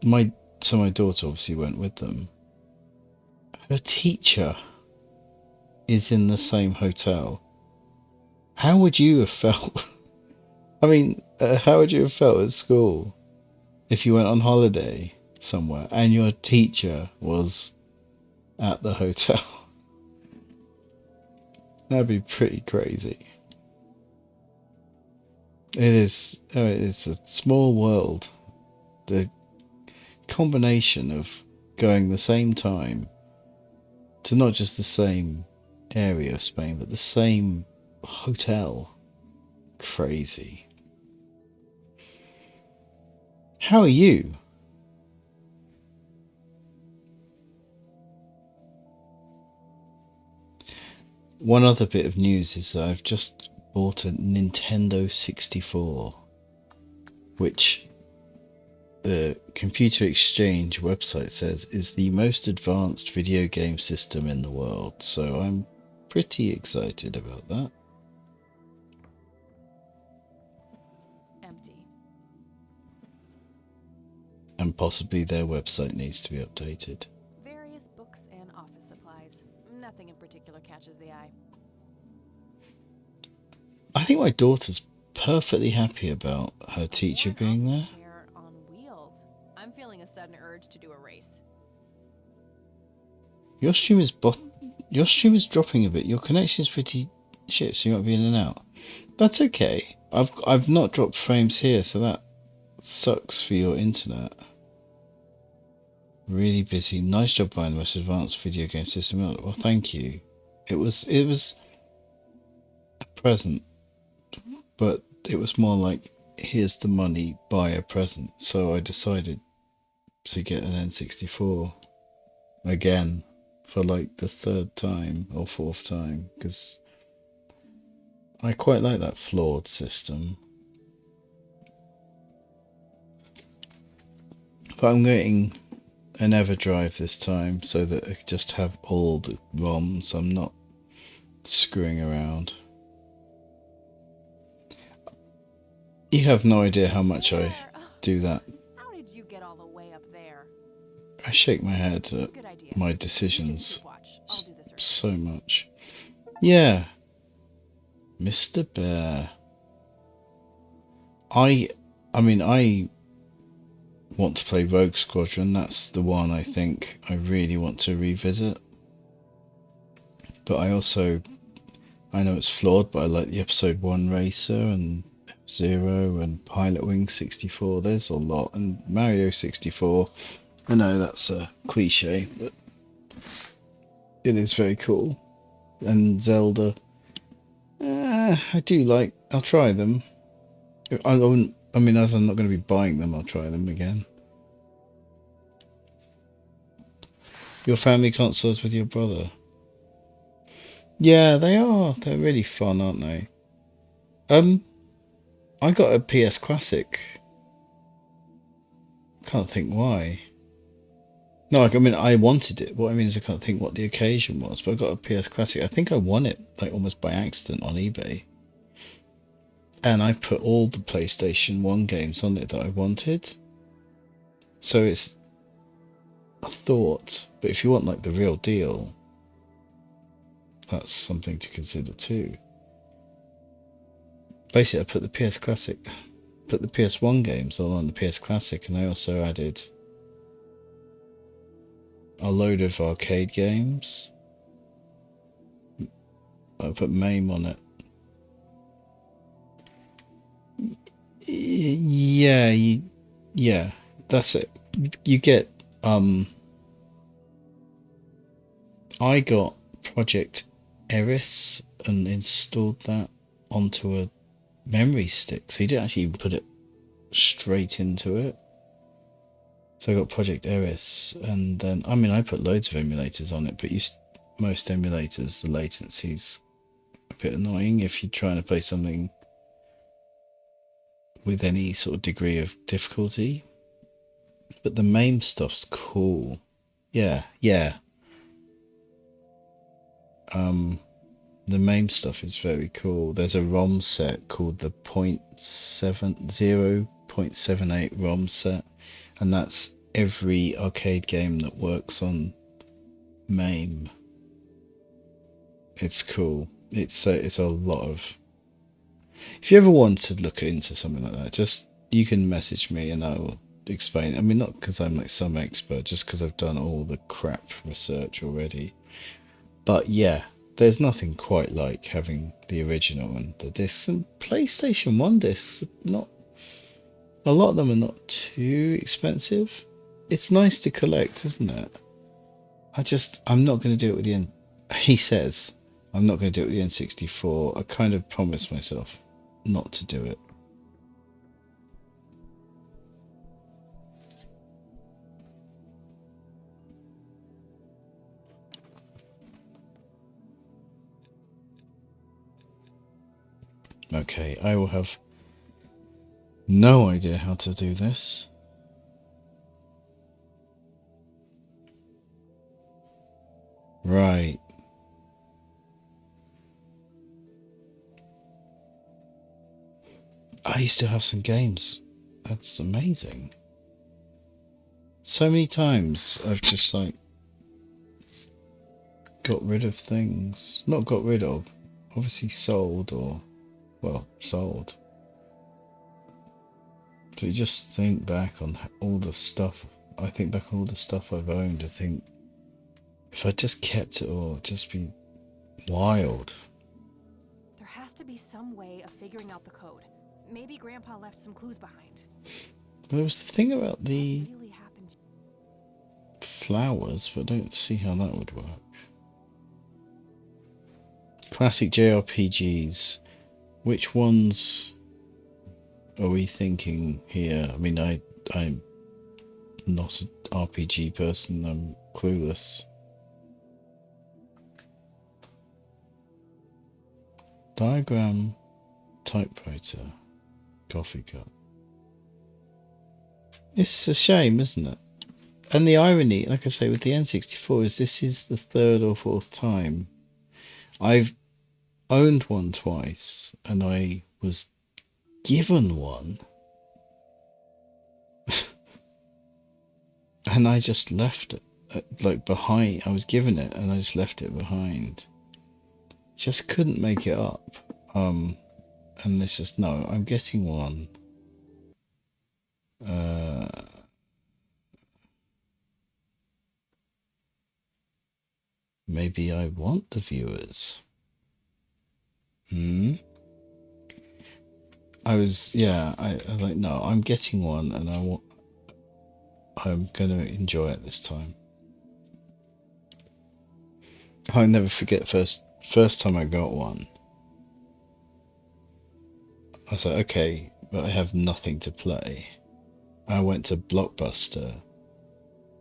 Speaker 1: my daughter obviously went with them. Her teacher is in the same hotel. How would you have felt? I mean, how would you have felt at school if you went on holiday somewhere and your teacher was at the hotel? That'd be pretty crazy. It's a small world. The combination of going the same time to not just the same area of Spain, but the same hotel. Crazy. How are you? One other bit of news is that I've just bought a Nintendo 64, which the Computer Exchange website says is the most advanced video game system in the world. So I'm pretty excited about that.
Speaker 2: Empty.
Speaker 1: And possibly their website needs to be updated.
Speaker 2: Various books and office supplies. Nothing in particular catches the eye.
Speaker 1: I think my daughter's perfectly happy about her teacher being there.
Speaker 2: Chair on wheels. I'm feeling a sudden urge to do a race.
Speaker 1: Your stream is dropping a bit. Your connection is pretty shit, so you might be in and out. That's okay. I've not dropped frames here, so that sucks for your internet. Really busy. Nice job buying the most advanced video game system. Well, thank you. It was a present, but it was more like, here's the money, buy a present. So I decided to get an N64 again for like the third time or fourth time, because I quite like that flawed system. But I'm getting an EverDrive this time so that I just have all the ROMs. I'm not screwing around. You have no idea how much I do that.
Speaker 2: How did you get all the way up there?
Speaker 1: I shake my head at
Speaker 2: Good idea.
Speaker 1: my
Speaker 2: You just
Speaker 1: decisions
Speaker 2: keep watch. I'll do the search.
Speaker 1: so much. Yeah. Mr. Bear. I mean, I want to play Rogue Squadron. That's the one I think I really want to revisit. But I know it's flawed, but I like the Episode 1 Racer and F-Zero and Pilot Wing 64. There's a lot. And Mario 64. I know that's a cliche, but it is very cool. And Zelda. I do like. I'll try them. As I'm not going to be buying them, I'll try them again. Your family consoles with your brother. Yeah, they are. They're really fun, aren't they? I got a PS Classic. Can't think why. No, I wanted it. What I mean is I can't think what the occasion was, but I got a PS Classic. I think I won it like almost by accident on eBay. And I put all the PlayStation 1 games on it that I wanted. So it's a thought. But if you want like the real deal, that's something to consider too. Basically, I put the PS1 games all on the PS Classic, and I also added a load of arcade games. I put MAME on it. Yeah, that's it. You get, I got Project Eris and installed that onto a memory stick, so you didn't actually put it straight into it. So I got Project Eris, and then I put loads of emulators on it, but most emulators, the latency's a bit annoying if you're trying to play something with any sort of degree of difficulty. But the MAME stuff's cool. Yeah. The MAME stuff is very cool. There's a ROM set called the 0.78 ROM set, and that's every arcade game that works on MAME. It's cool. It's a lot of. If you ever want to look into something like that, you can message me and I'll explain. Not because I'm like some expert, just because I've done all the crap research already. But yeah, there's nothing quite like having the original and the discs. And PlayStation 1 discs, a lot of them are not too expensive. It's nice to collect, isn't it? I'm not going to do it with the he says, I'm not going to do it with the N64. I kind of promised myself not to do it. Okay, I will have no idea how to do this. Right. I used to have some games. That's amazing. So many times I've just got rid of things. Not got rid of, obviously sold. So you just think back on all the stuff. I think back on all the stuff I've owned. I think If I just kept it all, it'd just be wild.
Speaker 2: There has to be some way of figuring out the code. Maybe Grandpa left some clues behind.
Speaker 1: There was the thing about the
Speaker 2: What really happened?
Speaker 1: flowers, but I don't see how that would work. Classic JRPGs. Which ones are we thinking here? I mean, I'm not an RPG person. I'm clueless. Diagram, typewriter, coffee cup. It's a shame, isn't it? And the irony, like I say, with the N64 is this is the third or fourth time I've owned one twice, and I was given one, and I just left it behind. I was given it, and I just left it behind. Just couldn't make it up. And this just no. I'm getting one. Maybe I want the viewers. I was like no. I'm getting one, and I'm gonna enjoy it this time. I'll never forget first time I got one. I was like, okay, but I have nothing to play. I went to Blockbuster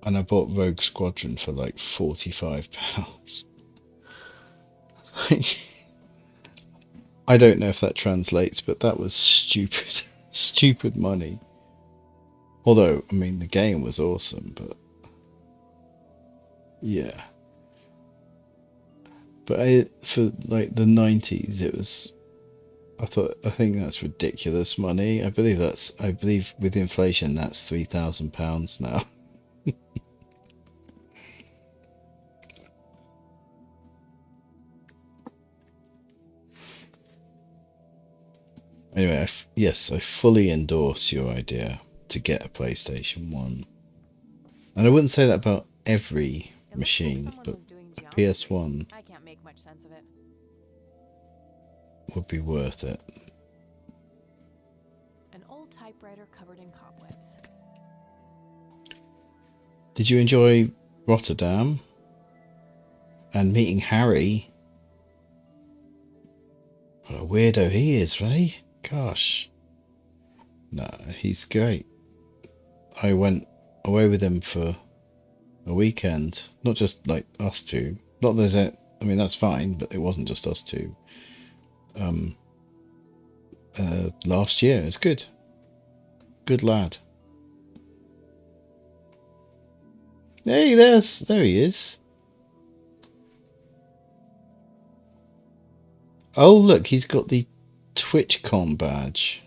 Speaker 1: and I bought Rogue Squadron for like £45. I don't know if that translates, but that was stupid, stupid money. Although, I mean, the game was awesome, but yeah. But for like the 90s, it was. I think that's ridiculous money. I believe with inflation that's £3,000 now. Anyway, yes, I fully endorse your idea to get a PlayStation 1. And I wouldn't say that about every machine, but PS1
Speaker 2: I can't make much sense of it.
Speaker 1: Would be worth it.
Speaker 2: An old typewriter covered in cobwebs.
Speaker 1: Did you enjoy Rotterdam? And meeting Harry? What a weirdo he is, right? Gosh. No, he's great. I went away with him for a weekend. Not just like us two. Not there's I mean, that's fine, but it wasn't just us two. Last year. It's good. Good lad. Hey, there he is. Oh, look, he's got the TwitchCon badge.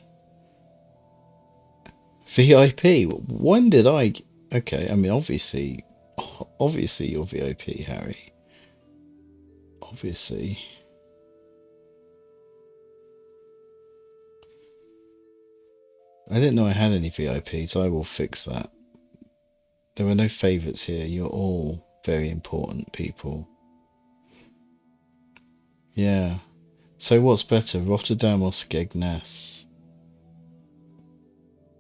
Speaker 1: VIP. When did I? Okay, I mean, obviously you're VIP, Harry. Obviously. I didn't know I had any VIPs. I will fix that. There are no favourites here. You're all very important people. Yeah. So what's better, Rotterdam or Skegness?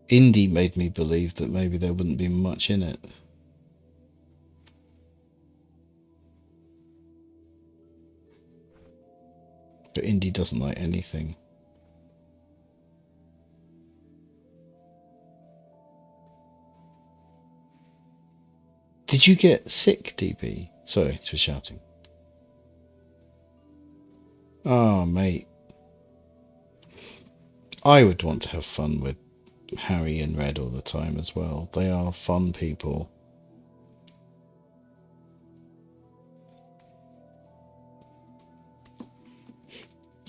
Speaker 1: Indy made me believe that maybe there wouldn't be much in it. But Indy doesn't like anything. Did you get sick, DB? Sorry for shouting. Oh, mate. I would want to have fun with Harry and Red all the time as well. They are fun people.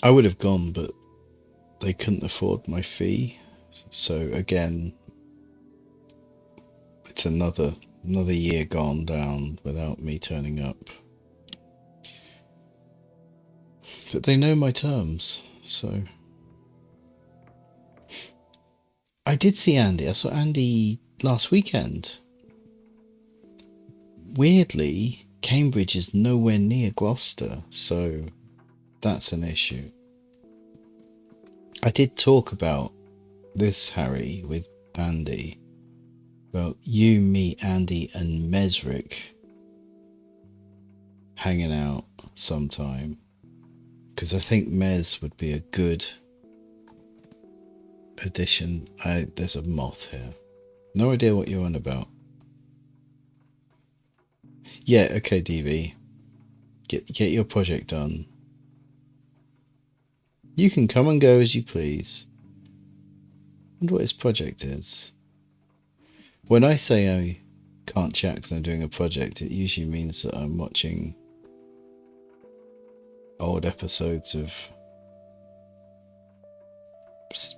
Speaker 1: I would have gone, but they couldn't afford my fee. So again, it's another year gone down without me turning up. But they know my terms, so. I did see Andy. I saw Andy last weekend. Weirdly, Cambridge is nowhere near Gloucester, so that's an issue. I did talk about this, Harry, with Andy. Well, you, me, Andy, and Mesrick hanging out sometime. Because I think Mez would be a good addition. There's a moth here. No idea what you're on about. Yeah, okay, DV. Get your project done. You can come and go as you please. I wonder what his project is. When I say I can't chat because I'm doing a project, it usually means that I'm watching old episodes of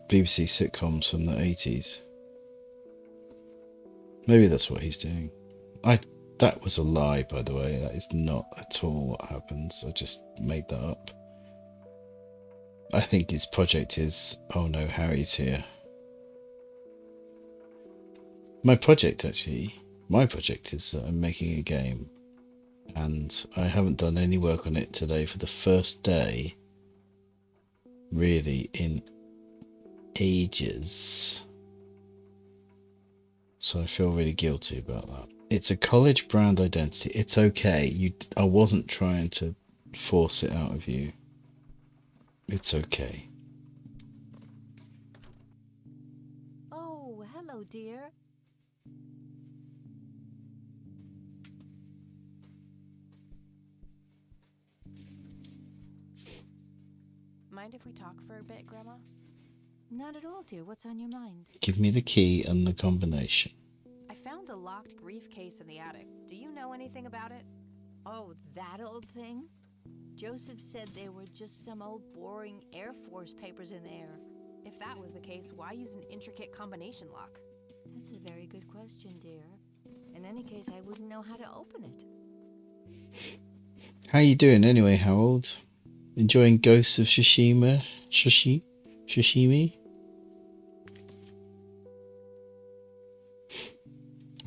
Speaker 1: BBC sitcoms from the 80s. Maybe that's what he's doing. That was a lie, by the way. That is not at all what happens. I just made that up. I think his project is... Oh no, Harry's here. My project is that I'm making a game. And I haven't done any work on it today for the first day. Really, in ages. So I feel really guilty about that. It's a college brand identity. It's okay. I wasn't trying to force it out of you. It's okay.
Speaker 5: Oh, hello, dear.
Speaker 2: Mind if we talk for a bit, Grandma?
Speaker 5: Not at all, dear. What's on your mind?
Speaker 1: Give me the key and the combination.
Speaker 2: I found a locked briefcase in the attic. Do you know anything about it?
Speaker 5: Oh, that old thing? Joseph said there were just some old boring Air Force papers in there.
Speaker 2: If that was the case, why use an intricate combination lock?
Speaker 5: That's a very good question, dear. In any case, I wouldn't know how to open it.
Speaker 1: How you doing anyway, Harold? Enjoying Ghosts of Tsushima? Tsushima?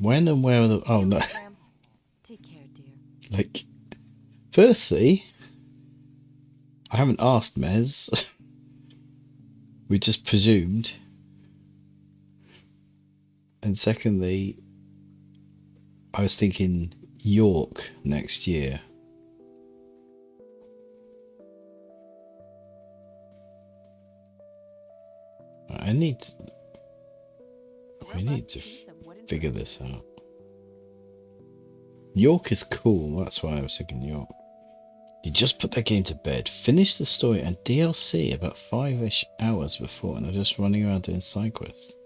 Speaker 1: When and where are the... Oh, no.
Speaker 5: Take care, dear.
Speaker 1: Like, firstly, I haven't asked Mez. We just presumed. And secondly, I was thinking York next year. We need to figure this out. York is cool, that's why I was thinking York. You just put that game to bed, finished the story and DLC about 5-ish hours before, and I'm just running around doing side quests.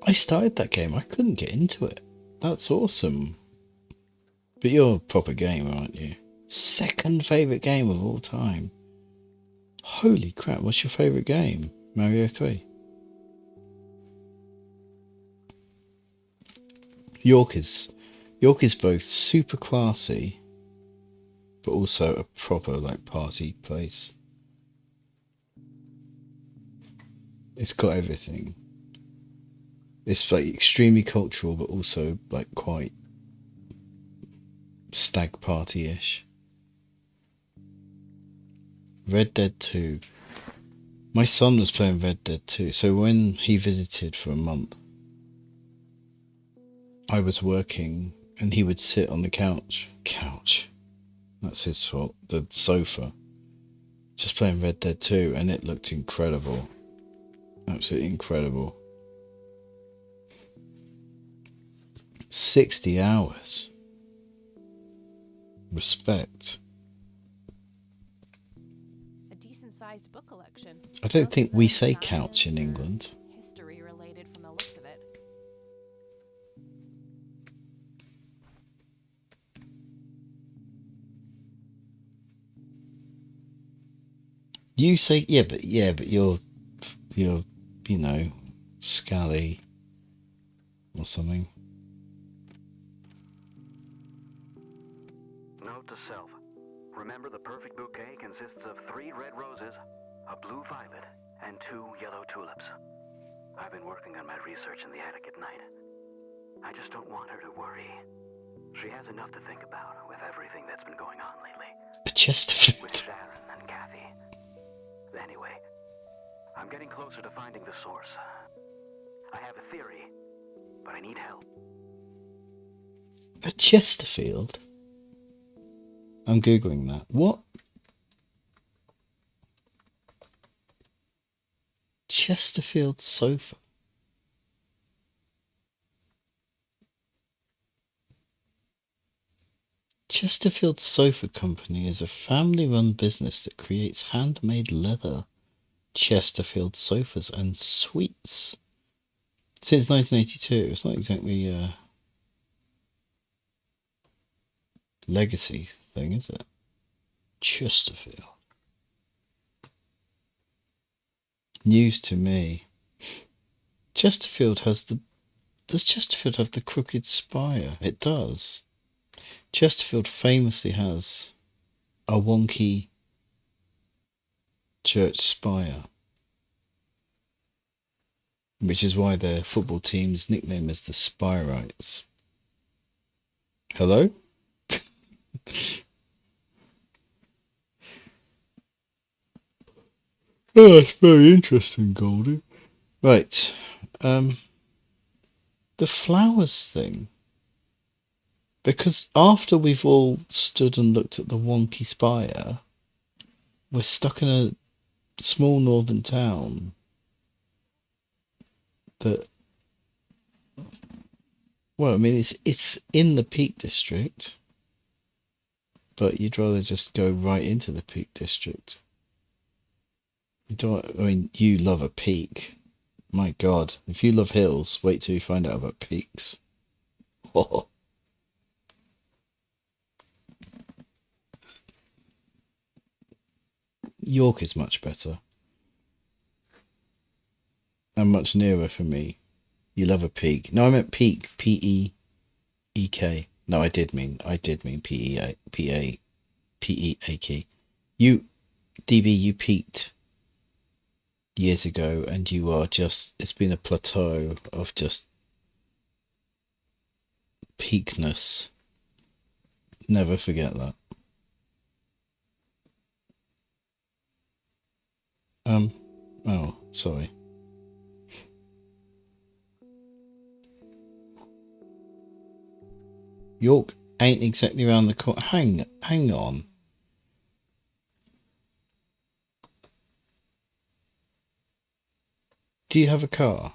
Speaker 1: I started that game, I couldn't get into it. That's awesome. But you're a proper gamer, aren't you? Second favourite game of all time. Holy crap, what's your favourite game? Mario 3. York is both super classy, but also a proper like party place. It's got everything. It's like extremely cultural, but also like quite stag party-ish. Red Dead 2. My son was playing Red Dead 2, so when he visited for a month, I was working and he would sit on the couch. That's his fault. The sofa. Just playing Red Dead 2 and it looked incredible. Absolutely incredible. 60 hours. Respect.
Speaker 2: A decent-sized book collection.
Speaker 1: I don't think we say
Speaker 2: Science
Speaker 1: couch in
Speaker 2: or
Speaker 1: England.
Speaker 2: History related from the looks of it.
Speaker 1: You say but you're you know, scally or something.
Speaker 9: Note to self. Remember, the perfect bouquet consists of 3 red roses, a blue violet, and 2 yellow tulips. I've been working on my research in the attic at night. I just don't want her to worry. She has enough to think about with everything that's been going on lately.
Speaker 1: A Chesterfield.
Speaker 9: With Sharon and Kathy. Anyway, I'm getting closer to finding the source. I have a theory, but I need help.
Speaker 1: A Chesterfield? I'm Googling that. What? Chesterfield sofa? Chesterfield Sofa Company is a family-run business that creates handmade leather Chesterfield sofas and suites. Since 1982, it's not exactly a legacy thing, is it? Chesterfield. News to me. Chesterfield has the... Does Chesterfield have the crooked spire? It does. Chesterfield famously has a wonky church spire, which is why their football team's nickname is the Spirites. Hello? Oh, that's very interesting, Goldie. Right. The flowers thing. Because after we've all stood and looked at the wonky spire, we're stuck in a small northern town that, well, I mean, it's in the Peak District, but you'd rather just go right into the Peak District. You don't, I mean, you love a peak. My God, if you love hills, wait till you find out about peaks. Oh. York is much better. And much nearer for me. You love a peak. No, I meant peak. P-E-E-K. No, I did mean P-E-A-K. You, DB, you peaked years ago, and you are just, it's been a plateau of just peakness. Never forget that. Oh, sorry. York ain't exactly around the corner. Hang on. Do you have a car?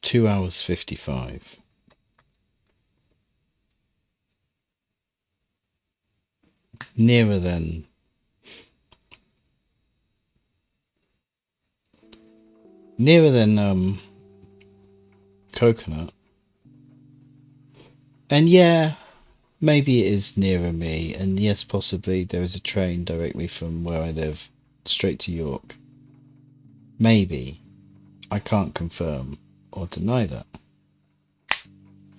Speaker 1: Two hours 55. Nearer than Coconut. And yeah, maybe it is nearer me, and yes, possibly there is a train directly from where I live straight to York. Maybe. I can't confirm or deny that.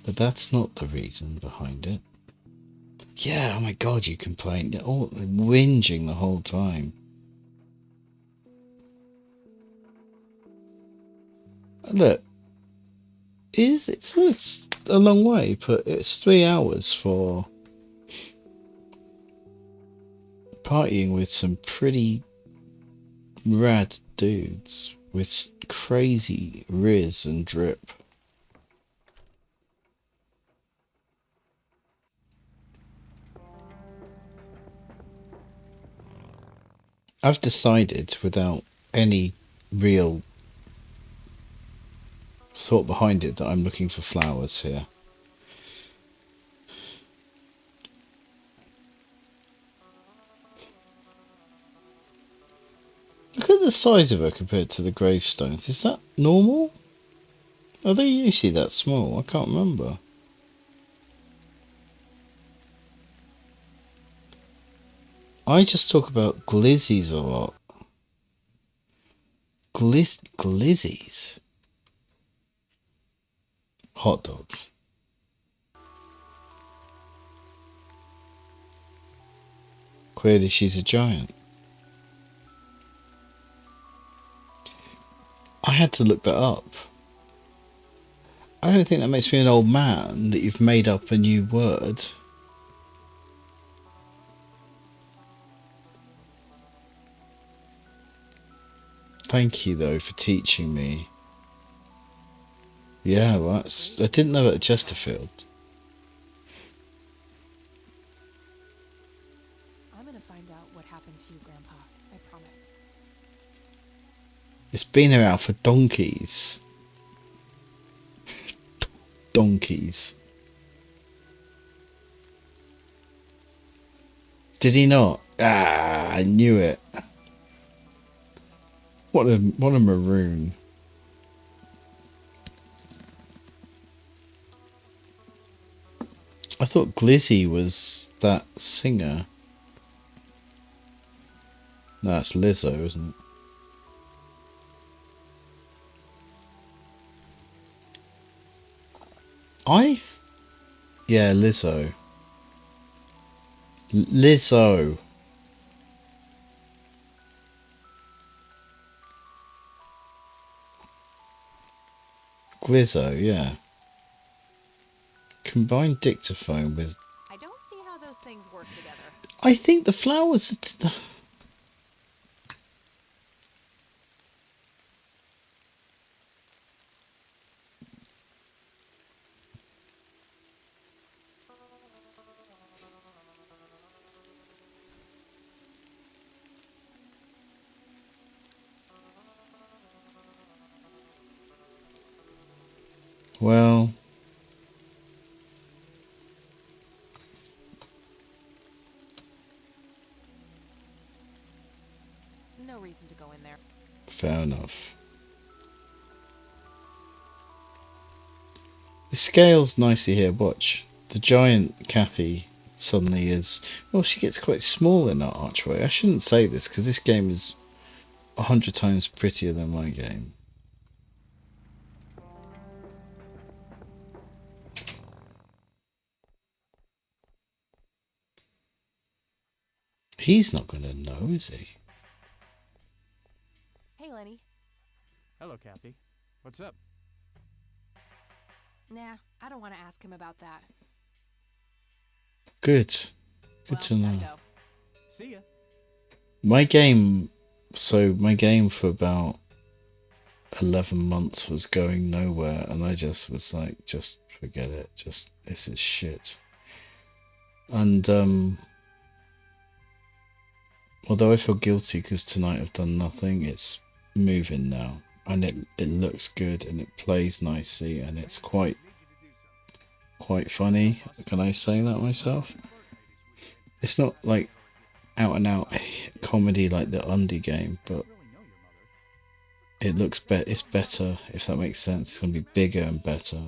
Speaker 1: But that's not the reason behind it. Yeah, oh my God, you complain. You're all whinging the whole time. Look, it's a long way, but it's 3 hours for partying with some pretty rad dudes with crazy riz and drip. I've decided, without any real thought behind it, that I'm looking for flowers here. Look at the size of her compared to the gravestones. Is that normal? Are they usually that small? I can't remember. I just talk about glizzies a lot. Glizzies? Hot dogs. Clearly she's a giant. I had to look that up. I don't think that makes me an old man, that you've made up a new word. Thank you, though, for teaching me. Yeah, well, I didn't know at Chesterfield.
Speaker 2: I'm gonna find out what happened to you, Grandpa. I promise.
Speaker 1: It's been around for donkeys. Donkeys. Did he not? Ah, I knew it. What a maroon. I thought Glizzy was that singer. No, that's Lizzo, isn't it? Yeah, Lizzo. Lizzo. Glizzo, yeah. Combine dictaphone with...
Speaker 2: I don't see how those things work together.
Speaker 1: I think the flowers... Well...
Speaker 2: No reason to go in there.
Speaker 1: Fair enough. The scale's nicely here, watch. The giant Kathy suddenly is... Well, she gets quite small in that archway. I shouldn't say this, because this game is 100 times prettier than my game. He's not going to know, is he?
Speaker 2: Hey, Lenny.
Speaker 6: Hello, Kathy. What's up?
Speaker 2: Nah, I don't want to ask him about that.
Speaker 1: Good. Good
Speaker 2: Well,
Speaker 1: to know.
Speaker 2: gotta go.
Speaker 6: See ya.
Speaker 1: My game for about 11 months was going nowhere, and I just was like, just forget it. Just, this is shit. And, although I feel guilty because tonight I've done nothing, it's moving now. And it looks good, and it plays nicely, and it's quite funny. Can I say that myself? It's not like out and out comedy like the Undy game, but it looks it's better, if that makes sense. It's going to be bigger and better.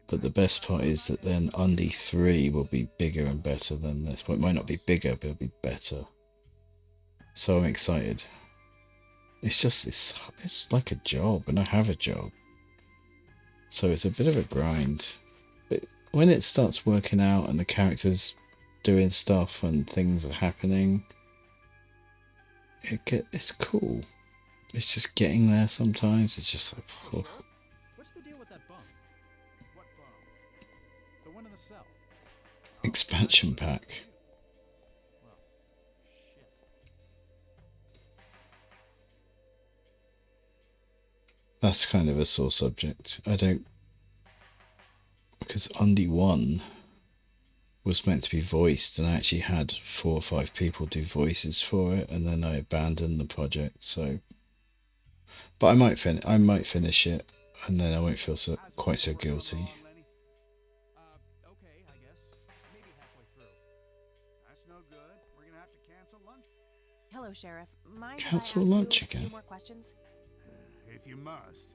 Speaker 1: But the best part is that then Undy 3 will be bigger and better than this. Well, it might not be bigger, but it'll be better. So I'm excited. It's just, it's like a job, and I have a job. So it's a bit of a grind. But when it starts working out and the characters doing stuff and things are happening, it's cool. It's just getting there sometimes. It's just like, oh.
Speaker 6: What's the deal with that bum? What bum? The one in the cell.
Speaker 1: Expansion pack.
Speaker 6: Well, shit.
Speaker 1: That's kind of a sore subject. Because Undy 1 was meant to be voiced, and I actually had 4 or 5 people do voices for it, and then I abandoned the project. So, but I might finish it, and then I won't feel quite so guilty.
Speaker 6: Okay, I guess. Maybe halfway through.
Speaker 7: That's no good. We're gonna have to cancel lunch.
Speaker 2: Hello, Sheriff. Mind if I
Speaker 1: Cancel
Speaker 2: ask
Speaker 1: lunch
Speaker 2: you a few
Speaker 1: again?
Speaker 2: more questions?
Speaker 7: If you must.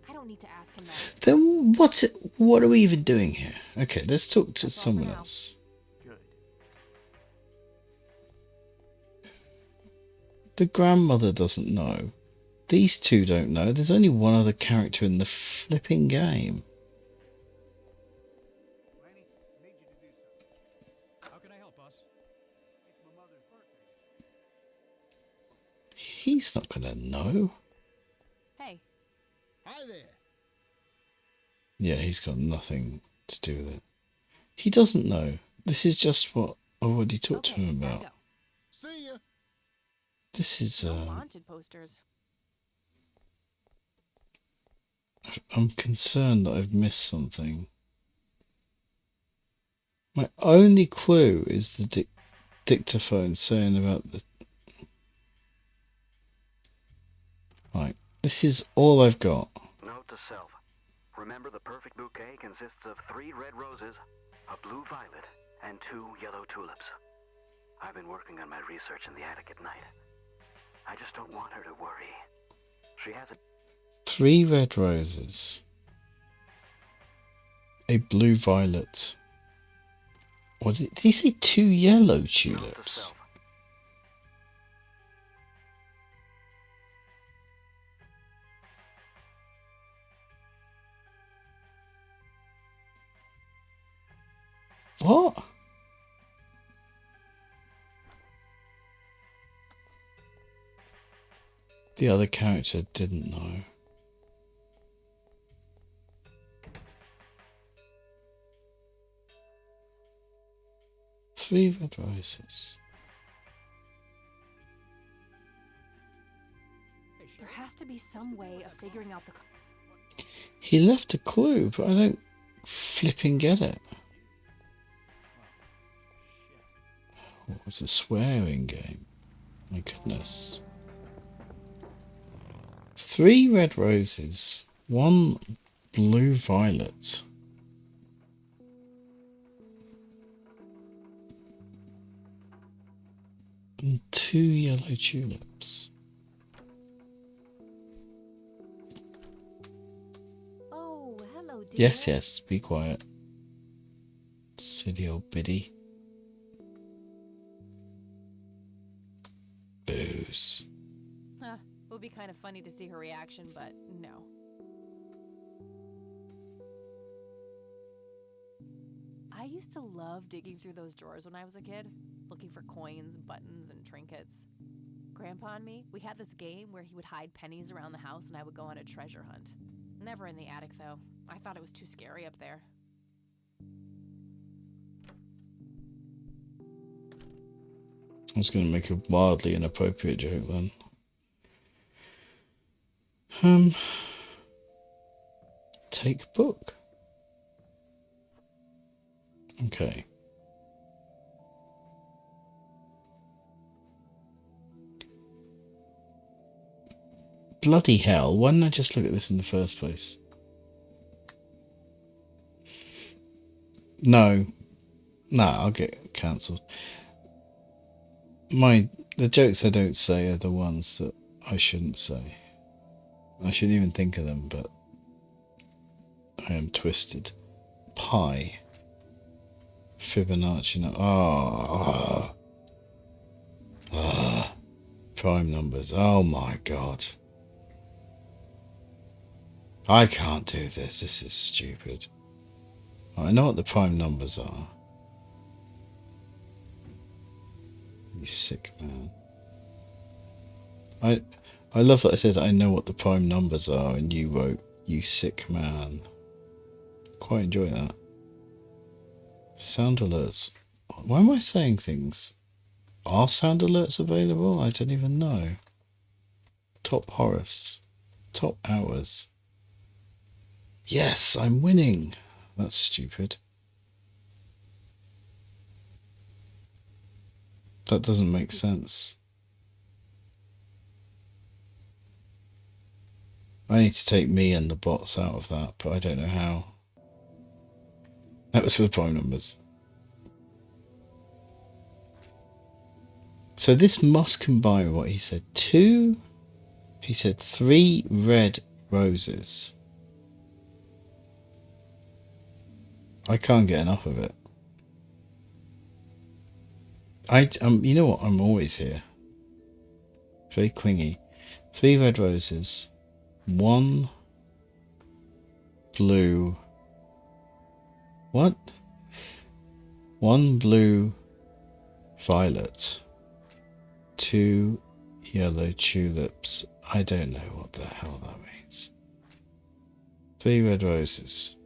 Speaker 2: I don't need to ask him that.
Speaker 1: Then what are we even doing here? Okay, let's talk to
Speaker 2: That's all for
Speaker 1: someone
Speaker 2: now.
Speaker 1: else.
Speaker 7: Good.
Speaker 1: The grandmother doesn't know. These two don't know. There's only one other character in the flipping game.
Speaker 7: Lenny, I need you to do something.
Speaker 1: He's not gonna know.
Speaker 2: Hey,
Speaker 8: Hi there.
Speaker 1: Yeah, he's got nothing to do with it. He doesn't know. This is just what I've already talked to
Speaker 2: okay,
Speaker 1: him
Speaker 2: gotta
Speaker 1: about.
Speaker 2: go.
Speaker 8: See ya.
Speaker 1: This is,
Speaker 2: No wanted posters.
Speaker 1: I'm concerned that I've missed something. My only clue is the dictaphone saying about the... Right, this is all I've got.
Speaker 9: Note to self. Remember, the perfect bouquet consists of 3 red roses, a blue violet, and 2 yellow tulips. I've been working on my research in the attic at night. I just don't want her to worry. She has a
Speaker 1: 3 red roses. A blue violet. What did he say? 2 yellow
Speaker 9: note to
Speaker 1: tulips.
Speaker 9: self.
Speaker 1: What? The other character didn't know. Three red roses.
Speaker 2: There has to be some way of figuring out the.
Speaker 1: He left a clue, but I don't flipping get it. What was a swearing game? My goodness. 3 red roses, 1 blue violet. And 2 yellow tulips.
Speaker 3: Oh, hello, dear.
Speaker 1: Yes, yes, be quiet. Silly old biddy. Booze.
Speaker 2: Huh, it would be kind of funny to see her reaction, but no. I used to love digging through those drawers when I was a kid, looking for coins, buttons, and trinkets. Grandpa and me, we had this game where he would hide pennies around the house and I would go on a treasure hunt. Never in the attic, though. I thought it was too scary up there.
Speaker 1: I was going to make a wildly inappropriate joke then. Take book. Okay. Bloody hell, why didn't I just look at this in the first place? No. Nah, I'll get cancelled. The jokes I don't say are the ones that I shouldn't say. I shouldn't even think of them, but I am twisted. Pi. Fibonacci. Prime numbers. Oh my god. I can't do this. This is stupid. I know what the prime numbers are. You sick man. I love that I said I know what the prime numbers are and you wrote you sick man. Quite enjoy that. Sound alerts. Why am I saying things? Are sound alerts available? I don't even know. Top Horace. Top hours. Yes, I'm winning. That's stupid. That doesn't make sense. I need to take me and the bots out of that, but I don't know how. That was for the prime numbers. So this must combine with what he said. He said 3 red roses. I can't get enough of it. You know what? I'm always here. Very clingy. 3 red roses, 1 blue. What? 1 blue violet, 2 yellow tulips. I don't know what the hell that means. 3 red roses.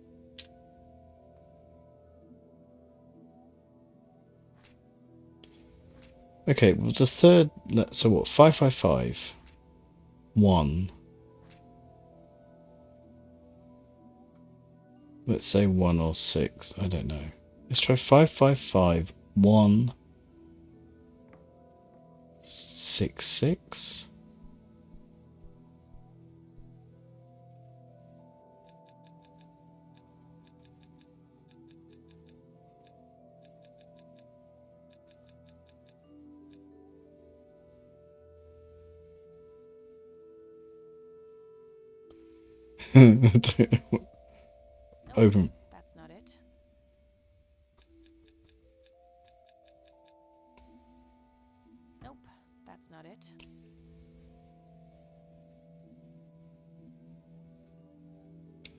Speaker 1: Okay, well the third, so what, 555, 1. Let's say 1 or 6, I don't know. Let's try 555, 1, 6, 6. Open.
Speaker 2: That's not it. Nope, that's not it.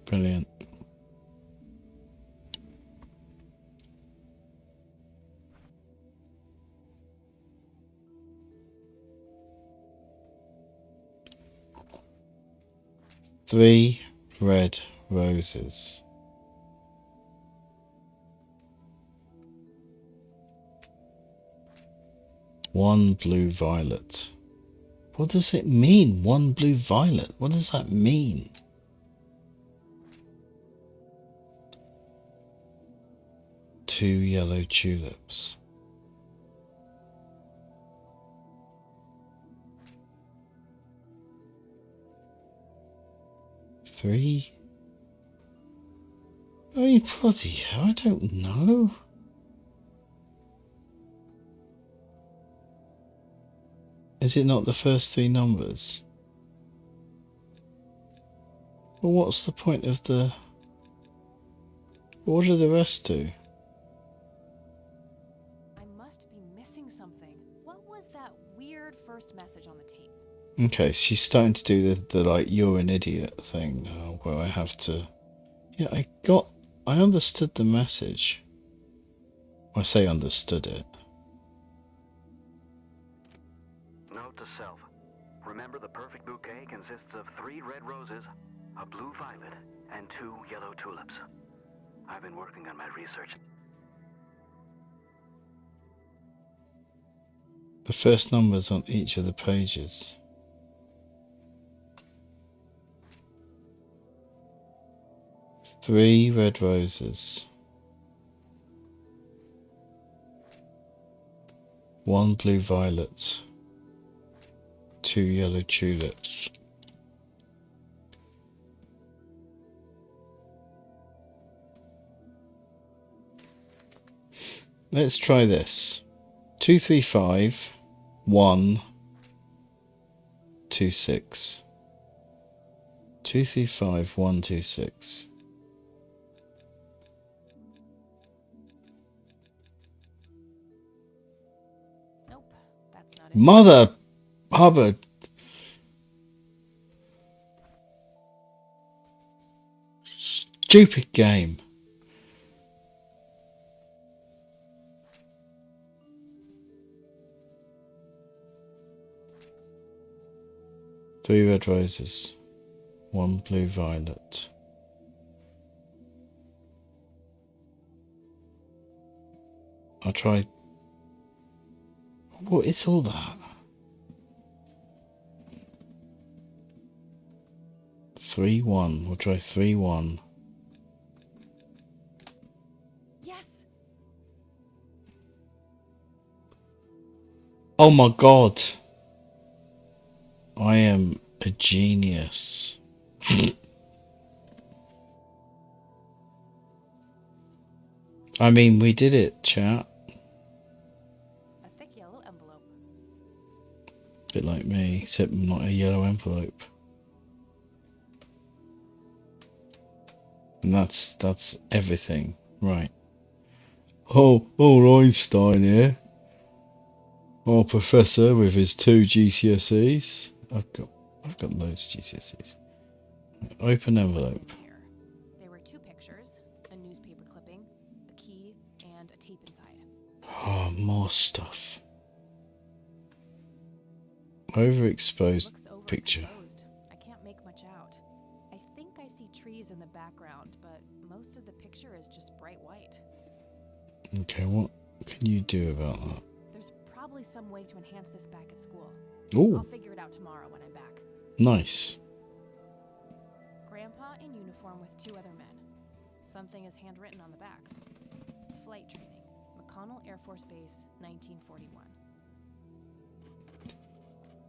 Speaker 1: Brilliant. Three red roses. One blue violet. What does it mean? One blue violet. What does that mean? Two yellow tulips. Three. Oh, bloody hell, I don't know. Is it not the first 3 numbers? Well, what's the point of the... What do the rest do?
Speaker 2: I must be missing something. What was that weird first message on the tape?
Speaker 1: Okay, she's starting to do the like, you're an idiot thing, where I have to... Yeah, I understood the message. I say understood it.
Speaker 9: Note to self. Remember, the perfect bouquet consists of 3 red roses, a blue violet, and 2 yellow tulips. I've been working on my research.
Speaker 1: The first numbers on each of the pages. Three red roses. 1 blue violet. 2 yellow tulips. Let's try this. 235, 1, 2, 6. 235, 1, 2, 6.
Speaker 2: Nope, that's not it.
Speaker 1: Mother Hubbard. Stupid game. Three red roses, 1 blue violet. I'll try. What is all that? 3, 1. We'll try 3, 1.
Speaker 2: Yes!
Speaker 1: Oh my god. I am a genius. I mean, we did it, chat.
Speaker 2: A thick yellow envelope.
Speaker 1: Bit like me, except not a yellow envelope. And that's everything, right? Oh, Einstein here. Our professor with his 2 GCSEs. I've got loads of GCSEs. Open
Speaker 2: So
Speaker 1: envelope.
Speaker 2: what's in here? There were 2 pictures, a newspaper clipping, a key, and a tape inside.
Speaker 1: Oh, more stuff. Overexposed
Speaker 2: Looks
Speaker 1: picture.
Speaker 2: overexposed. I can't make much out. I think I see trees in the background, but most of the picture is just bright white.
Speaker 1: Okay, what can you do about that?
Speaker 2: There's probably some way to enhance this back at school.
Speaker 1: Ooh,
Speaker 2: I'll figure it out tomorrow when I'm back.
Speaker 1: nice.
Speaker 2: Grandpa in uniform with two other men. Something is handwritten on the back. Flight training. McConnell Air Force Base, 1941.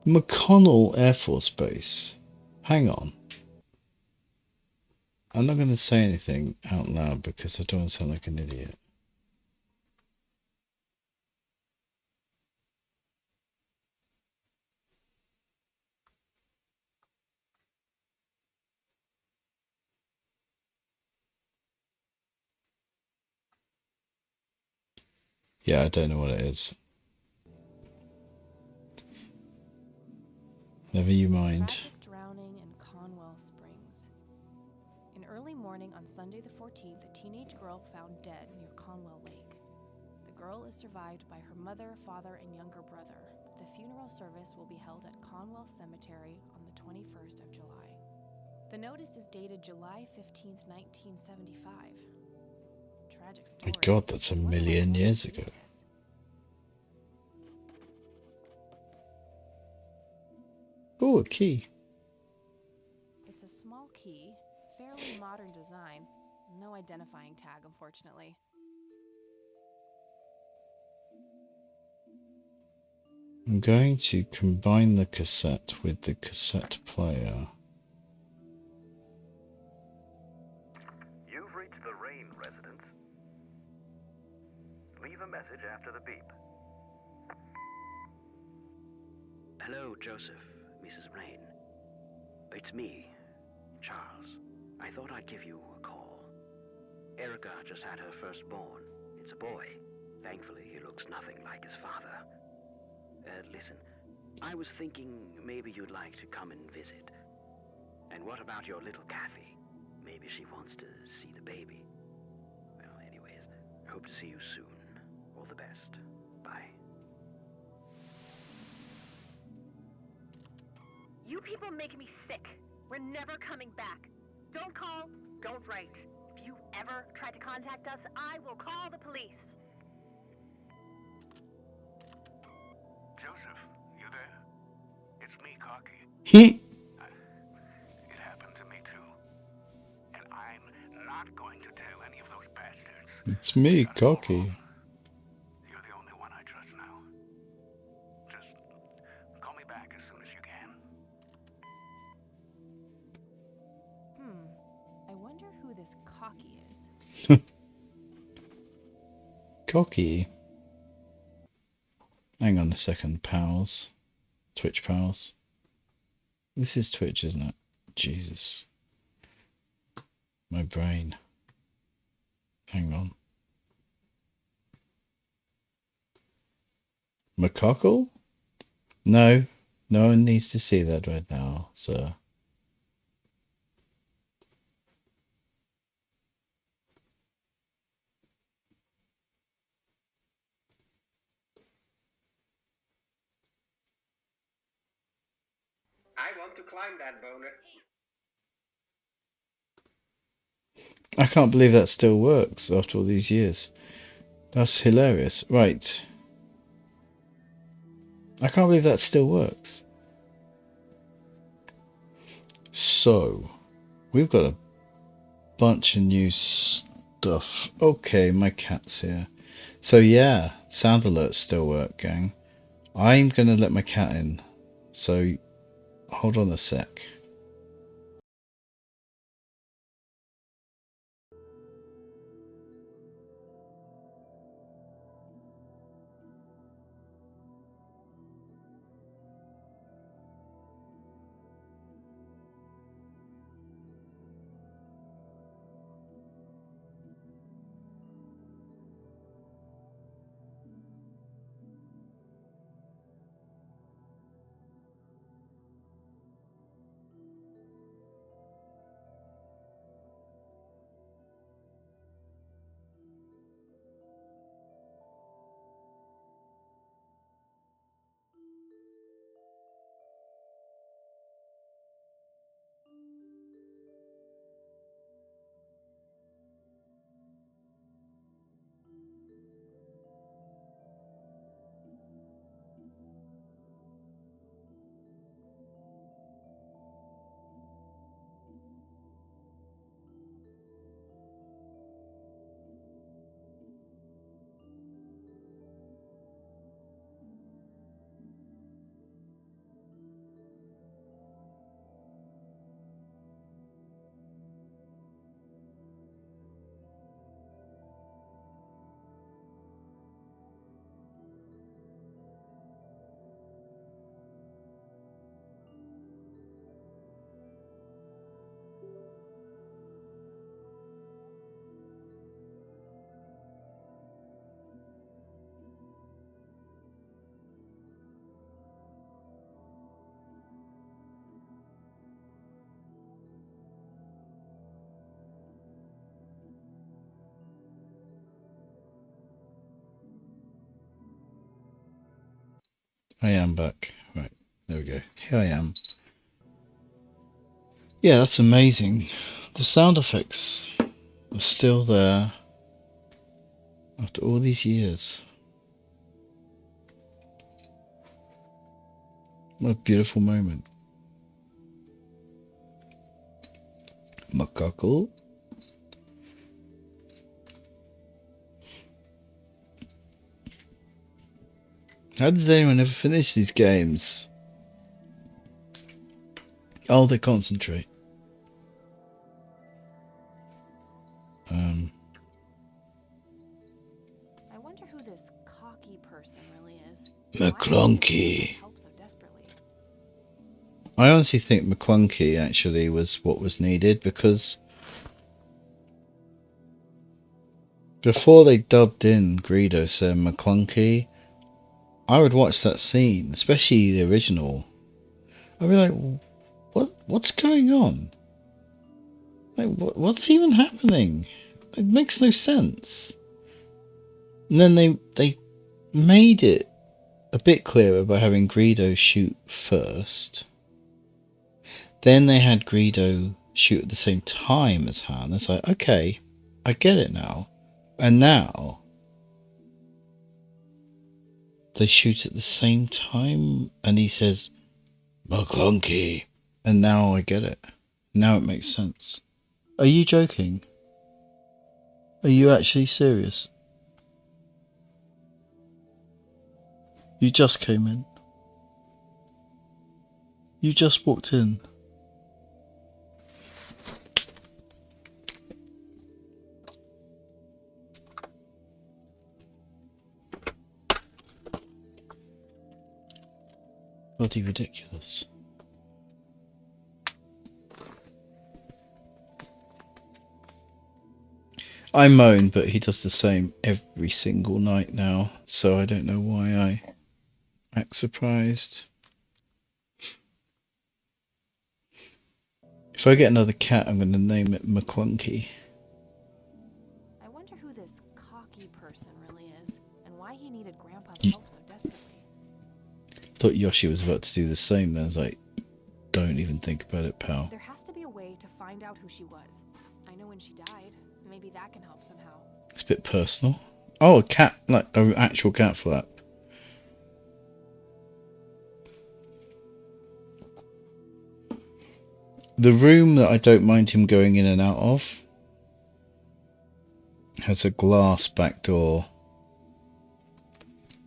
Speaker 1: McConnell Air Force Base. Hang on. I'm not going to say anything out loud because I don't want to sound like an idiot. Yeah, I don't know what it is. Never you mind.
Speaker 2: Tragic drowning in Conwell Springs. In early morning on Sunday the 14th, a teenage girl found dead near Conwell Lake. The girl is survived by her mother, father, and younger brother. The funeral service will be held at Conwell Cemetery on the 21st of July. The notice is dated July 15th, 1975. Tragic story.
Speaker 1: My God, that's a
Speaker 2: I wonder what
Speaker 1: million
Speaker 2: Grandma
Speaker 1: years
Speaker 2: received
Speaker 1: ago.
Speaker 2: this.
Speaker 1: Oh, a key.
Speaker 2: It's a small key, fairly modern design. No identifying tag, unfortunately.
Speaker 1: I'm going to combine the cassette with the cassette player.
Speaker 9: You've reached the Rain residence. Leave a message after the beep. Hello, Joseph, Mrs. Rain. It's me, Charles. I thought I'd give you a call. Erica just had her firstborn. It's a boy. Thankfully, he looks nothing like his father. Listen, I was thinking maybe you'd like to come and visit. And what about your little Kathy? Maybe she wants to see the baby. Well, anyways, I hope to see you soon. All the best. Bye.
Speaker 10: You people make me sick. We're never coming back. Don't call, don't write. If you ever try to contact us, I will call the police.
Speaker 7: Joseph, you there? It's me, Cocky.
Speaker 1: He.
Speaker 7: It happened to me too. And I'm not going to tell any of those bastards.
Speaker 1: It's me,
Speaker 7: Gotta hold
Speaker 1: Cocky.
Speaker 7: on. You're the only one I trust now. Just call me back as soon as you can.
Speaker 2: I wonder who this Cocky is.
Speaker 1: Cocky. Hang on a second, pals. Twitch pals. This is Twitch, isn't it? Jesus. My brain. Hang on. McCockle? No. No one needs to see that right now, sir.
Speaker 11: I want to climb that boner.
Speaker 1: I can't believe that still works after all these years. That's hilarious. Right. I can't believe that still works. So, we've got a bunch of new stuff. Okay, my cat's here. So yeah, sound alerts still work, gang. I'm gonna let my cat in. So, hold on a sec. I am back. Right, there we go. Here I am. Yeah, that's amazing. The sound effects are still there after all these years. What a beautiful moment. Macaco. How does anyone ever finish these games? Oh, they concentrate.
Speaker 2: I wonder who this cocky person really is.
Speaker 1: McClunky. I honestly think McClunky actually was what was needed, because before they dubbed in Greedo saying McClunky, I would watch that scene, especially the original. I'd be like, what's going on? Like, what's even happening? It makes no sense. And then they made it a bit clearer by having Greedo shoot first. Then they had Greedo shoot at the same time as Han. It's like, okay, I get it now. And now they shoot at the same time and he says, McClunky. And now I get it. Now it makes sense. Are you joking? Are you actually serious? You just came in. You just walked in. Bloody ridiculous. I moan, but he does the same every single night now, so I don't know why I act surprised. If I get another cat, I'm going to name it McClunky.
Speaker 2: I wonder who this cocky person really is, and why he needed Grandpa's help so desperately.
Speaker 1: Thought Yoshi was about to do the same, then I was like, don't even think about it, pal.
Speaker 2: There has to be a way to find out who she was. I know when she died. Maybe that can help somehow.
Speaker 1: It's a bit personal. Oh, a cat, like an actual cat flap. The room that I don't mind him going in and out of has a glass back door.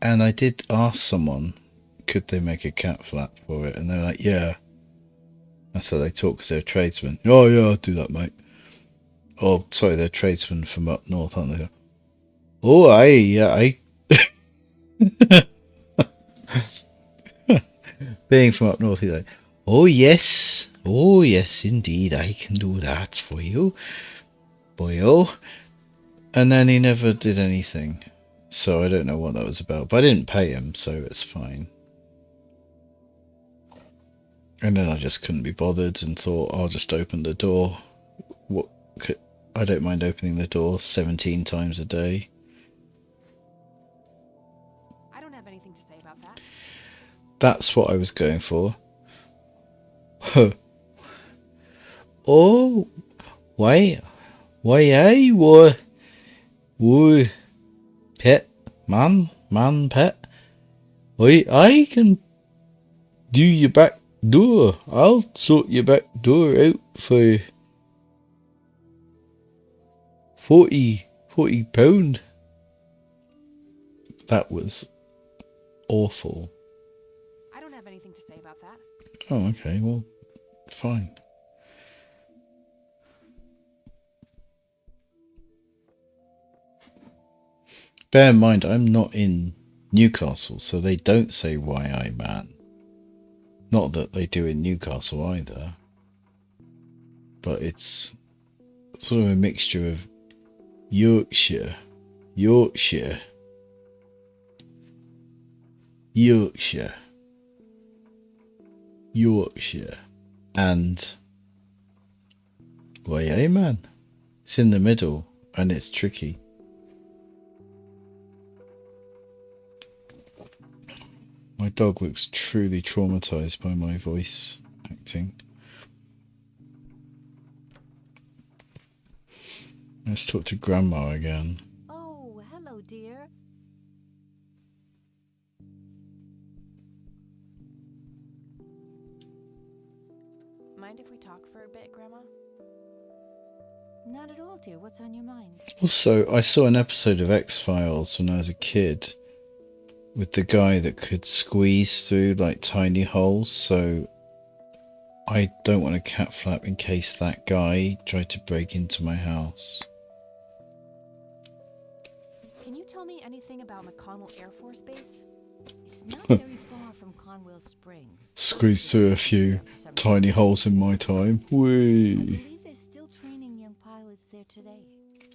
Speaker 1: And I did ask someone, could they make a cat flap for it? And they're like, yeah. That's how they talk, because they're a tradesman. Oh yeah, I'll do that, mate. Oh, sorry, they're tradesmen from up north, aren't they? Oh, aye, yeah, aye. Being from up north, he's like, oh yes, indeed, I can do that for you, boyo. And then he never did anything, so I don't know what that was about. But I didn't pay him, so it's fine. And then I just couldn't be bothered and thought, I'll just open the door. What? I don't mind opening the door 17 times a day.
Speaker 2: I don't have anything to say about that.
Speaker 1: That's what I was going for. Oh, why, pet, man, pet. Why, I can do your back door. I'll sort your back door out for £40. That was awful.
Speaker 2: I don't have anything to say about that.
Speaker 1: Oh, okay, well, fine. Bear in mind, I'm not in Newcastle, so they don't say why I man. Not that they do in Newcastle either. But it's sort of a mixture of Yorkshire, and why I man. It's in the middle and it's tricky. My dog looks truly traumatized by my voice acting. Let's talk to Grandma again.
Speaker 5: Oh, hello, dear.
Speaker 2: Mind if we talk for a bit, Grandma?
Speaker 5: Not at all, dear. What's on your mind?
Speaker 1: Also, I saw an episode of X-Files when I was a kid with the guy that could squeeze through like tiny holes, so I don't want a cat flap in case that guy tried to break into my house.
Speaker 2: Can you tell me anything about McConnell Air Force Base?
Speaker 5: It's not very far from Conwell Springs.
Speaker 1: Squeeze through a few tiny holes in my time.
Speaker 5: I
Speaker 1: Whee!
Speaker 5: believe they're still training young pilots there today.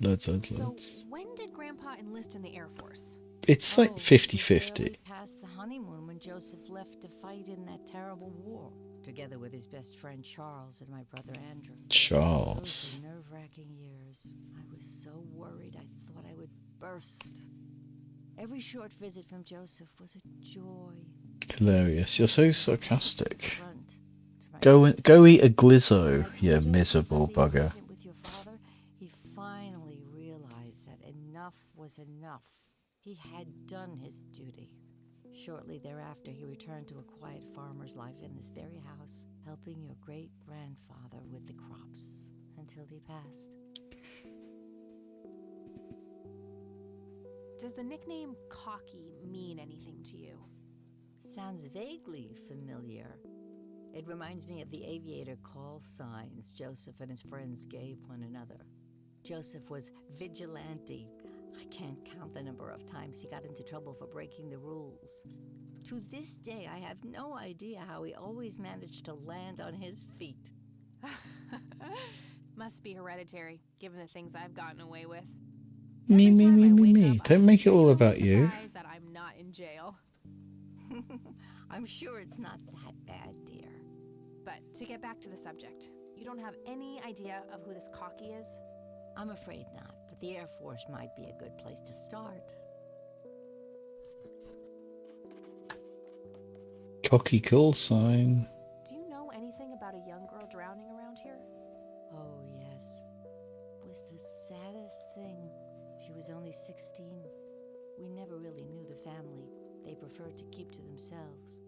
Speaker 1: Let's.
Speaker 2: So, when did Grandpa enlist in the Air Force?
Speaker 1: It's like 50-50.
Speaker 5: Past the honeymoon when Joseph left to fight in that terrible war, together with his best friend Charles and my brother Andrew.
Speaker 1: Charles.
Speaker 5: Those were nerve-wracking years. I was so worried I thought I would burst. Every short visit from Joseph was a joy.
Speaker 1: Hilarious. You're so sarcastic. Go eat a glizzo, you miserable bugger.
Speaker 5: With your father, he finally realized that enough was enough. He had done his duty. Shortly thereafter, he returned to a quiet farmer's life in this very house, helping your great-grandfather with the crops until he passed.
Speaker 2: Does the nickname Cocky mean anything to you?
Speaker 5: Sounds vaguely familiar. It reminds me of the aviator call signs Joseph and his friends gave one another. Joseph was vigilante. I can't count the number of times he got into trouble for breaking the rules. To this day, I have no idea how he always managed to land on his feet.
Speaker 2: Must be hereditary, given the things I've gotten away with.
Speaker 1: Me. Don't make it all about you.
Speaker 2: That I'm not in jail.
Speaker 5: I'm sure it's not that bad, dear.
Speaker 2: But to get back to the subject, you don't have any idea of who this Cocky is?
Speaker 5: I'm afraid not, but the Air Force might be a good place to start.
Speaker 1: Cocky call sign.
Speaker 2: Do you know anything about a young girl drowning around here?
Speaker 5: Oh, yes. It was the saddest thing. She was only 16. We never really knew the family. They preferred to keep to themselves.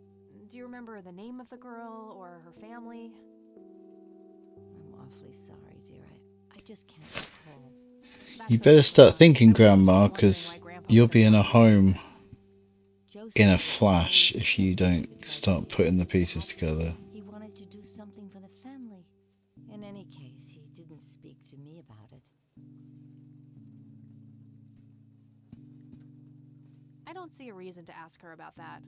Speaker 2: Do you remember the name of the girl or her family?
Speaker 5: I'm awfully sorry, dear. I just can't recall.
Speaker 1: You better start thinking, Grandma, because you'll be in a home in a flash if you don't start putting the pieces together.
Speaker 5: He wanted to do something for the family. In any case, he didn't speak to me about it.
Speaker 2: I don't see a reason to ask her about that.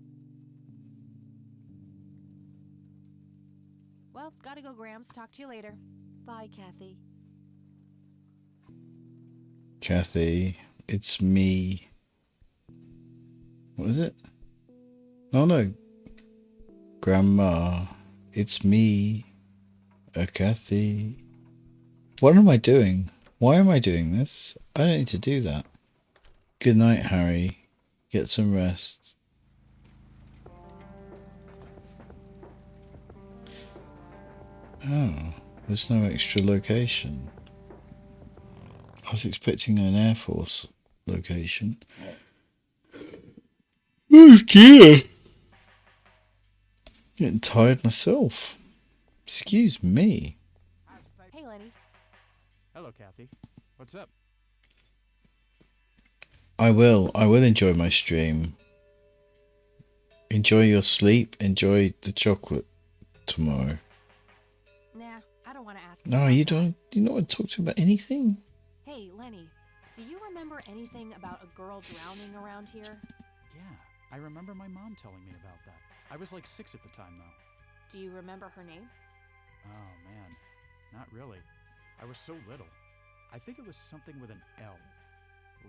Speaker 2: Well, gotta go, Grams. Talk to you later.
Speaker 5: Bye, Kathy.
Speaker 1: Kathy, it's me. What is it? Oh no. Grandma, it's me. Kathy. What am I doing? Why am I doing this? I don't need to do that. Good night, Harry. Get some rest. Oh, there's no extra location. I was expecting an Air Force location. Oh dear! Getting tired myself. Excuse me.
Speaker 2: Hey, Lenny.
Speaker 6: Hello, Kathy. What's up?
Speaker 1: I will enjoy my stream. Enjoy your sleep. Enjoy the chocolate tomorrow.
Speaker 2: Nah, I don't want to ask.
Speaker 1: No, you don't. You don't want to talk to me about anything.
Speaker 2: Hey, Lenny. Do you remember anything about a girl drowning around here?
Speaker 6: Yeah, I remember my mom telling me about that. I was like 6 at the time, though.
Speaker 2: Do you remember her name?
Speaker 6: Oh, man. Not really. I was so little. I think it was something with an L.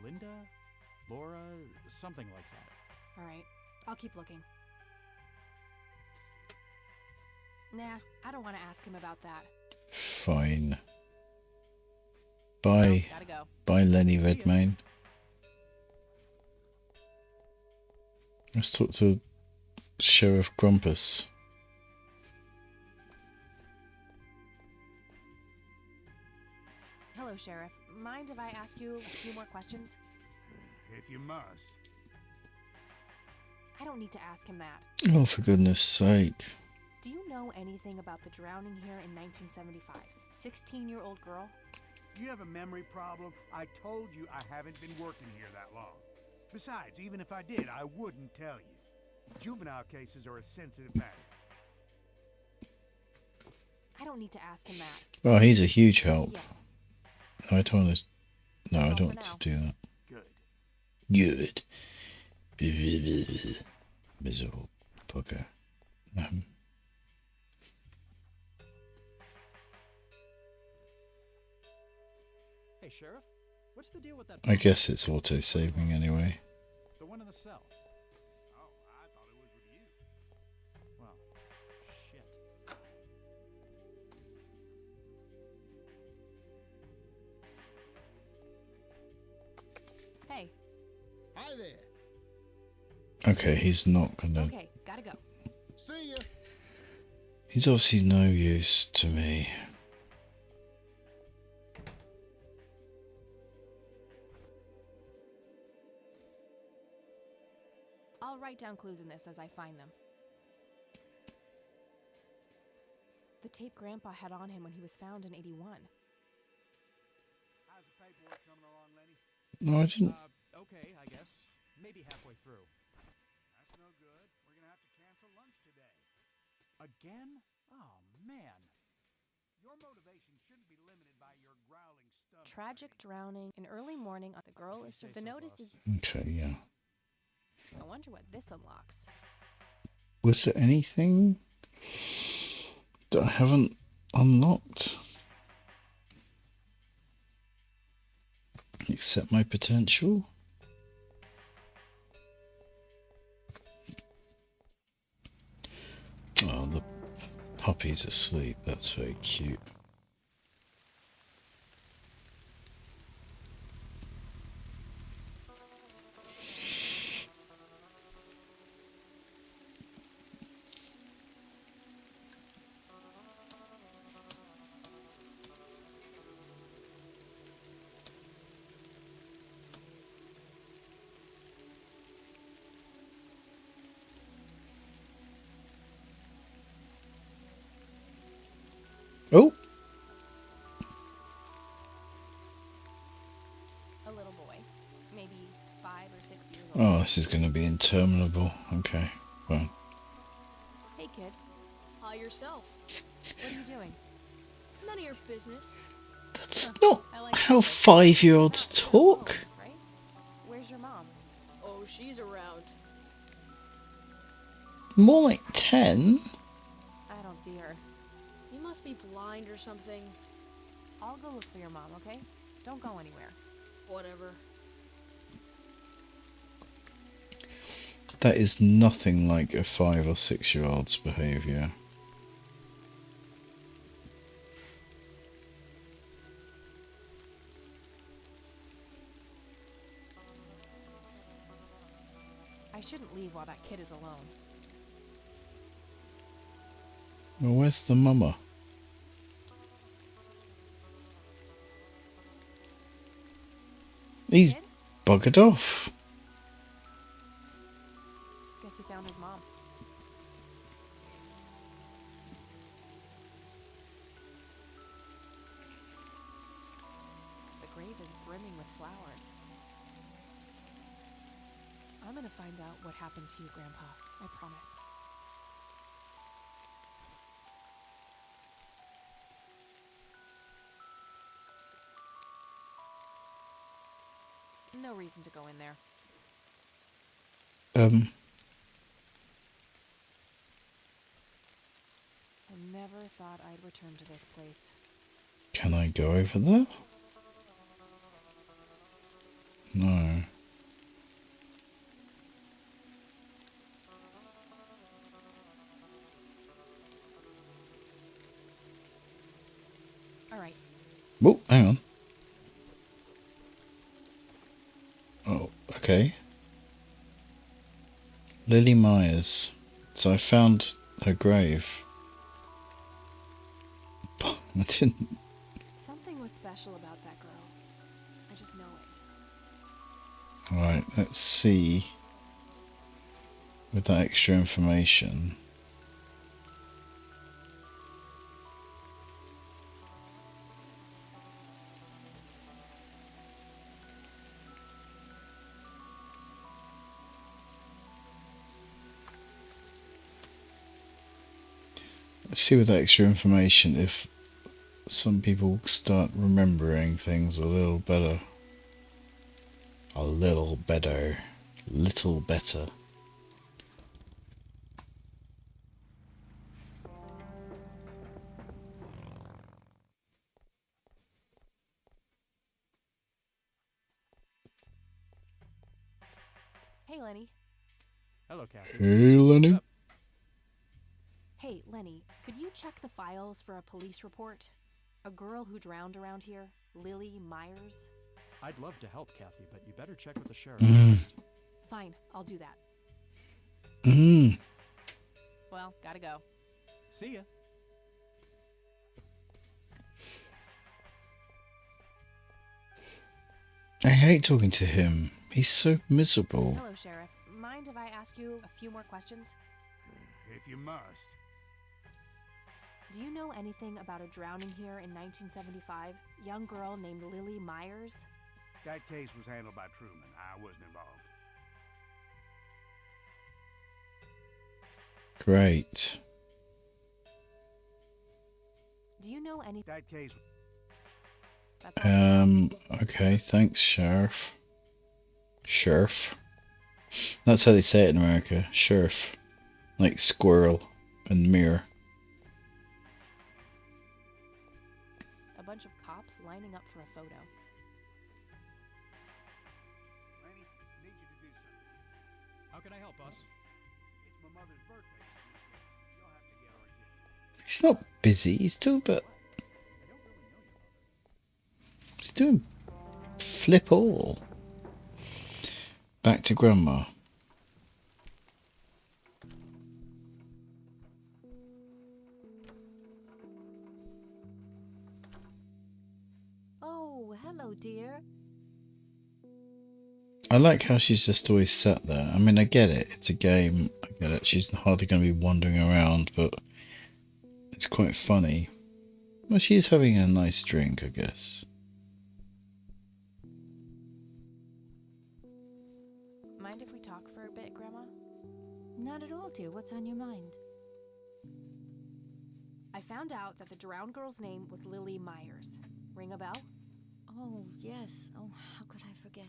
Speaker 6: Linda? Laura? Something like that.
Speaker 2: All right, I'll keep looking. Nah, I don't want to ask him about that.
Speaker 1: Fine. Bye.
Speaker 2: Gotta go.
Speaker 1: Bye, Lenny Redmayne. Let's talk to Sheriff Grumpus.
Speaker 2: Hello, Sheriff. Mind if I ask you a few more questions?
Speaker 7: If you must.
Speaker 2: I don't need to ask him that.
Speaker 1: Oh, for goodness sake.
Speaker 2: Do you know anything about the drowning here in 1975? 16-year-old girl?
Speaker 7: You have a memory problem? I told you I haven't been working here that long. Besides, even if I did, I wouldn't tell you. Juvenile cases are a sensitive matter.
Speaker 2: I don't need to ask him that.
Speaker 1: Well, he's a huge help.
Speaker 2: Yeah.
Speaker 1: No, I don't want to. No,
Speaker 2: That's
Speaker 1: I
Speaker 2: all
Speaker 1: don't
Speaker 2: for
Speaker 1: want to
Speaker 2: now.
Speaker 1: do that.
Speaker 7: Good.
Speaker 1: Good. Miserable bugger.
Speaker 6: Hey, Sheriff, what's the deal with that?
Speaker 1: I guess it's auto-saving anyway.
Speaker 6: The one in the cell.
Speaker 7: Oh, I thought it was with you.
Speaker 6: Well, shit.
Speaker 2: Hey.
Speaker 8: Hi there.
Speaker 1: Okay, he's not gonna.
Speaker 2: Okay, gotta go.
Speaker 8: See ya.
Speaker 1: He's obviously no use to me.
Speaker 2: I'll write down clues in this as I find them. The tape Grandpa had on him when he was found in 81.
Speaker 7: How's the paperwork coming along, Lenny?
Speaker 1: No, I didn't.
Speaker 6: Okay, I guess. Maybe halfway through.
Speaker 7: That's no good. We're gonna have to cancel lunch today.
Speaker 6: Again? Oh, man.
Speaker 7: Your motivation shouldn't be limited by your growling stomach.
Speaker 2: Tragic drowning in early morning. The girl is served. The notice is.
Speaker 1: Okay, yeah.
Speaker 2: I wonder what this unlocks.
Speaker 1: Was there anything that I haven't unlocked? Except my potential? Oh, the puppy's asleep. That's very cute. Oh!
Speaker 2: A little boy, maybe 5 or 6 years old.
Speaker 1: Oh, this is going to be interminable. Okay, fine.
Speaker 2: Hey, kid.
Speaker 11: Hi yourself.
Speaker 2: What are you doing?
Speaker 11: None of your business.
Speaker 1: That's not
Speaker 2: I like
Speaker 1: how
Speaker 2: that.
Speaker 1: 5-year-olds talk.
Speaker 2: Right? Where's your mom?
Speaker 11: Oh, she's around.
Speaker 1: More like 10.
Speaker 2: I don't see her.
Speaker 11: You must be blind or something.
Speaker 2: I'll go look for your mom, okay? Don't go anywhere.
Speaker 11: Whatever.
Speaker 1: That is nothing like a 5 or 6-year-old's behaviour.
Speaker 2: I shouldn't leave while that kid is alone.
Speaker 1: Well, where's the mama? He's
Speaker 2: Kid?
Speaker 1: buggered off.
Speaker 2: Guess he found his mom. The grave is brimming with flowers. I'm gonna find out what happened to you, Grandpa. I promise. No reason to go in there. I never thought I'd return to this place.
Speaker 1: Can I go over there? No.
Speaker 2: All right.
Speaker 1: Oh, hang on. Oh, okay. Lily Myers. So I found her grave. But I didn't.
Speaker 2: Something was special about that girl. I just know it.
Speaker 1: Alright, let's see. With that extra information. Let's see with that extra information if some people start remembering things a little better. A little better. Little better.
Speaker 2: Hey, Lenny.
Speaker 6: Hello, Kathy.
Speaker 1: Hey, Lenny.
Speaker 6: What's up?
Speaker 2: Hey, Lenny, could you check the files for a police report? A girl who drowned around here, Lily Myers?
Speaker 6: I'd love to help, Kathy, but you better check with the sheriff
Speaker 1: Mm.
Speaker 6: first.
Speaker 2: Fine, I'll do that.
Speaker 1: Mm.
Speaker 2: Well, gotta go.
Speaker 6: See ya.
Speaker 1: I hate talking to him. He's so miserable.
Speaker 2: Hello, Sheriff. Mind if I ask you a few more questions?
Speaker 7: If you must.
Speaker 2: Do you know anything about a drowning here in 1975? Young girl named Lily Myers?
Speaker 7: That case was handled by Truman. I wasn't involved.
Speaker 1: Great.
Speaker 2: Do you know any?
Speaker 7: That case.
Speaker 2: That's all.
Speaker 1: Okay, thanks, Sheriff. Sheriff. That's how they say it in America. Sheriff. Like squirrel and mirror.
Speaker 2: A bunch of cops lining up for a photo.
Speaker 7: Lenny, I need you to do something.
Speaker 6: How can I help, boss?
Speaker 7: It's my mother's birthday this weekend. You'll have to get her a gift.
Speaker 1: He's not busy. He's doing, but he's doing flip all. Back to Grandma.
Speaker 5: Oh, hello, dear.
Speaker 1: I like how she's just always sat there. I mean, I get it. It's a game. I get it. She's hardly going to be wandering around, but it's quite funny. Well, she's having a nice drink, I guess.
Speaker 2: Mind if we talk for a bit, Grandma?
Speaker 5: Not at all, dear. What's on your mind?
Speaker 2: I found out that the drowned girl's name was Lily Myers. Ring a bell?
Speaker 5: Oh, yes. Oh, how could I forget?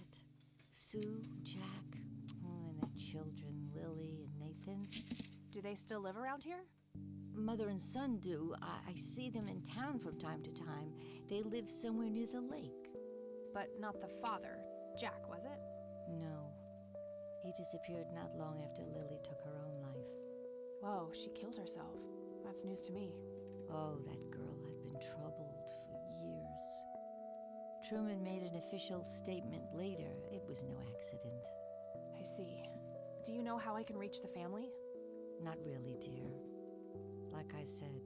Speaker 5: Sue, Jack, and their children, Lily and Nathan.
Speaker 2: Do they still live around here?
Speaker 5: Mother and son do. I see them in town from time to time. They live somewhere near the lake.
Speaker 2: But not the father. Jack, was it?
Speaker 5: No. He disappeared not long after Lily took her own life.
Speaker 2: Whoa, she killed herself. That's news to me.
Speaker 5: Oh, that girl had been troubled for years. Truman made an official statement later. It was no accident.
Speaker 2: I see. Do you know how I can reach the family?
Speaker 5: Not really, dear. Like I said,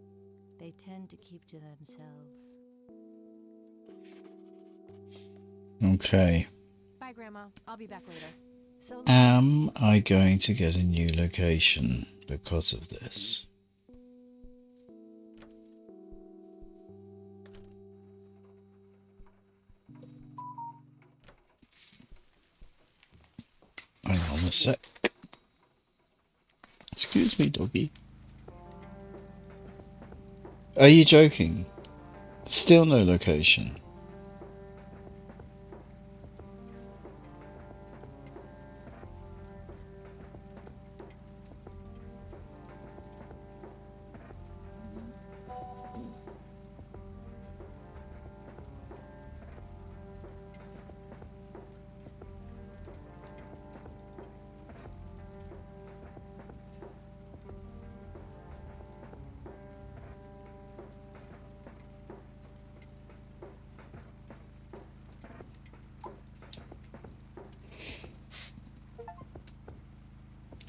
Speaker 5: they tend to keep to themselves.
Speaker 1: Okay.
Speaker 2: Bye, Grandma. I'll be back later.
Speaker 5: So
Speaker 1: Am I going to get a new location because of this? Hang on a sec. Excuse me, doggy. Are you joking? Still no location.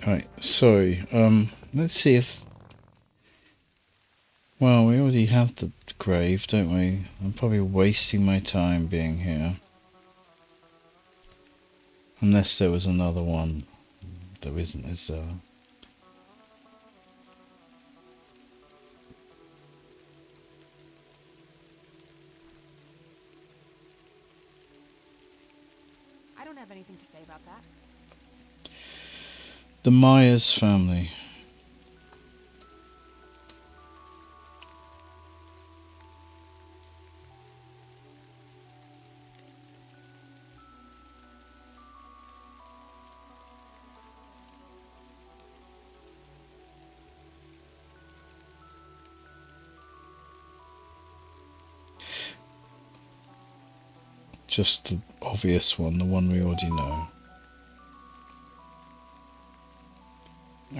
Speaker 1: Right, sorry, Let's see if... Well, we already have the grave, don't we? I'm probably wasting my time being here. Unless there was another one. There isn't, is there?
Speaker 2: I don't have anything to say about that.
Speaker 1: The Myers family. Just the obvious one, the one we already know.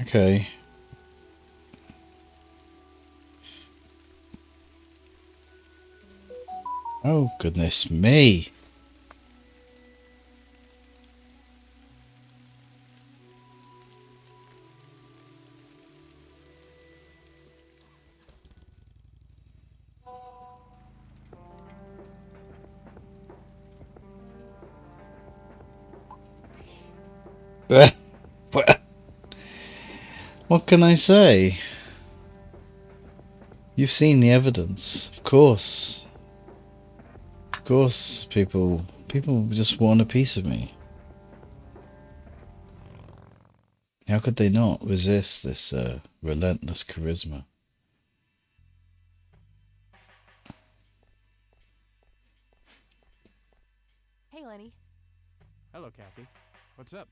Speaker 1: Okay. Oh, goodness me. What can I say? You've seen the evidence, of course. Of course, people just want a piece of me. How could they not resist this relentless charisma?
Speaker 2: Hey, Lenny.
Speaker 6: Hello, Kathy. What's up?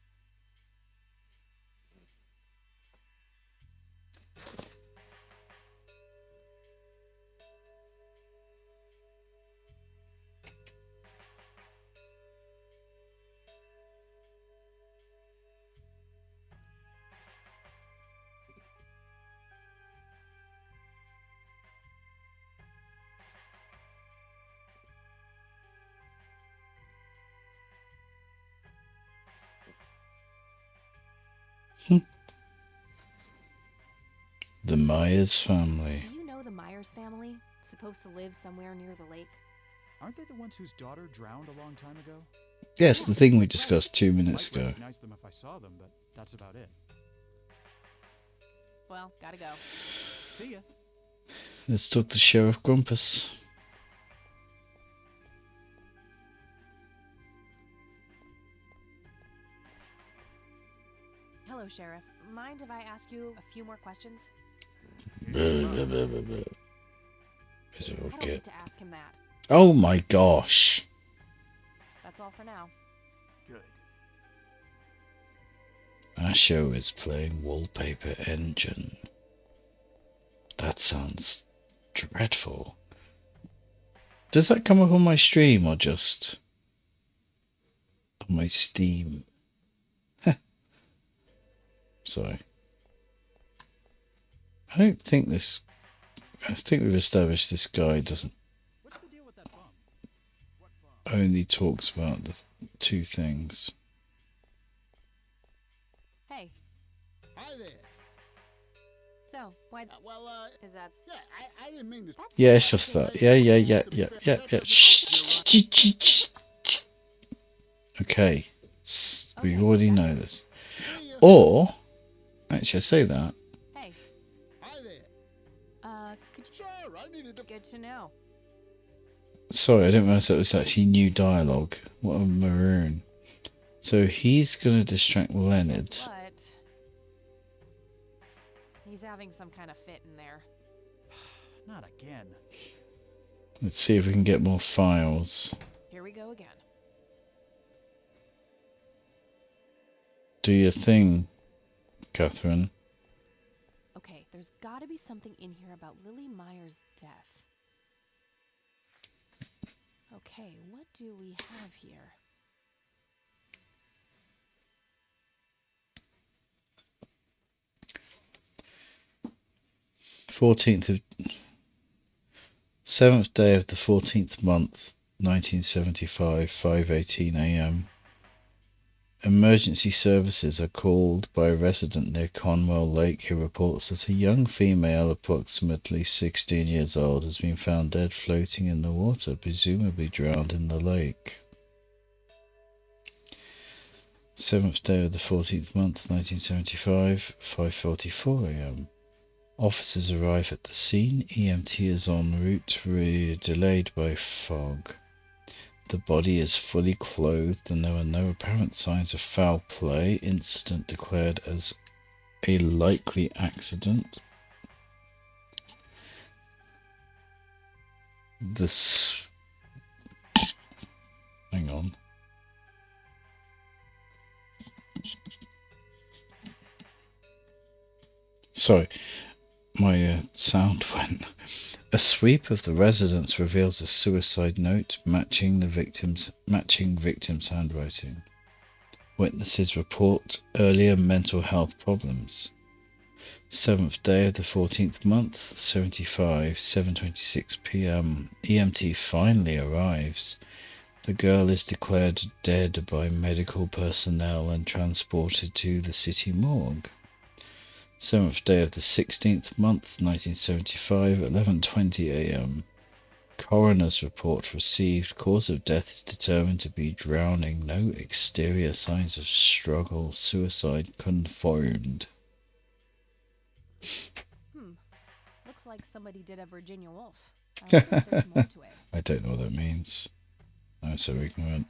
Speaker 1: The Myers family.
Speaker 2: Do you know the Myers family? Supposed to live somewhere near the lake?
Speaker 6: Aren't they the ones whose daughter drowned a long time ago?
Speaker 1: Yes, the thing we discussed 2 minutes
Speaker 6: Might
Speaker 1: ago.
Speaker 6: recognize them if I saw them, but that's about it.
Speaker 2: Well, gotta go.
Speaker 6: See ya.
Speaker 1: Let's talk to Sheriff Grumpus.
Speaker 2: Hello, Sheriff. Mind if I ask you a few more questions?
Speaker 1: Is it
Speaker 2: I don't
Speaker 1: okay?
Speaker 2: need to ask him that.
Speaker 1: Oh my gosh.
Speaker 2: That's all for now.
Speaker 7: Good.
Speaker 1: Asho is playing Wallpaper Engine. That sounds dreadful. Does that come up on my stream or just on my Steam? Sorry. I think we've established this guy doesn't
Speaker 6: What's the deal with that bum?
Speaker 7: What bum?
Speaker 1: only talks about the two things.
Speaker 2: Hey,
Speaker 8: Hi there.
Speaker 2: so, why...
Speaker 8: Is that... Yeah, I didn't mean to...
Speaker 1: Yeah, it's just that. Yeah. Shh. Okay. We already know this. Or, actually I say that.
Speaker 2: Hey.
Speaker 8: Hi there.
Speaker 2: Could you...
Speaker 8: Sure, I needed to...
Speaker 2: Good to know.
Speaker 1: Sorry, I didn't realize that was actually new dialogue. What a maroon. So he's going to distract Leonard.
Speaker 2: Guess what? He's having some kind of fit in there.
Speaker 6: Not again.
Speaker 1: Let's see if we can get more files.
Speaker 2: Here we go again.
Speaker 1: Do your thing, Catherine.
Speaker 2: Okay, there's gotta be something in here about Lily Myers' death. Okay, what do we have here?
Speaker 1: Seventh day of the 14th month, 1975, 5:18 a.m. Emergency services are called by a resident near Conwell Lake who reports that a young female, approximately 16 years old, has been found dead floating in the water, presumably drowned in the lake. 7th day of the 14th month, 1975, 5:44 a.m. Officers arrive at the scene. EMT is en route, delayed by fog. The body is fully clothed and there are no apparent signs of foul play. Incident declared as a likely accident. Hang on. Sorry, my sound went. A sweep of the residence reveals a suicide note matching victim's handwriting. Witnesses report earlier mental health problems. 7th day of the 14th month, 75, 7:26 p.m. EMT finally arrives. The girl is declared dead by medical personnel and transported to the city morgue. 7th day of the 16th month, 1975, 11:20 a.m. Coroner's report received. Cause of death is determined to be drowning. No exterior signs of struggle. Suicide confirmed.
Speaker 2: Looks like somebody did a Virginia Woolf. I wonder if there's more to it.
Speaker 1: I don't know what that means. I'm so ignorant.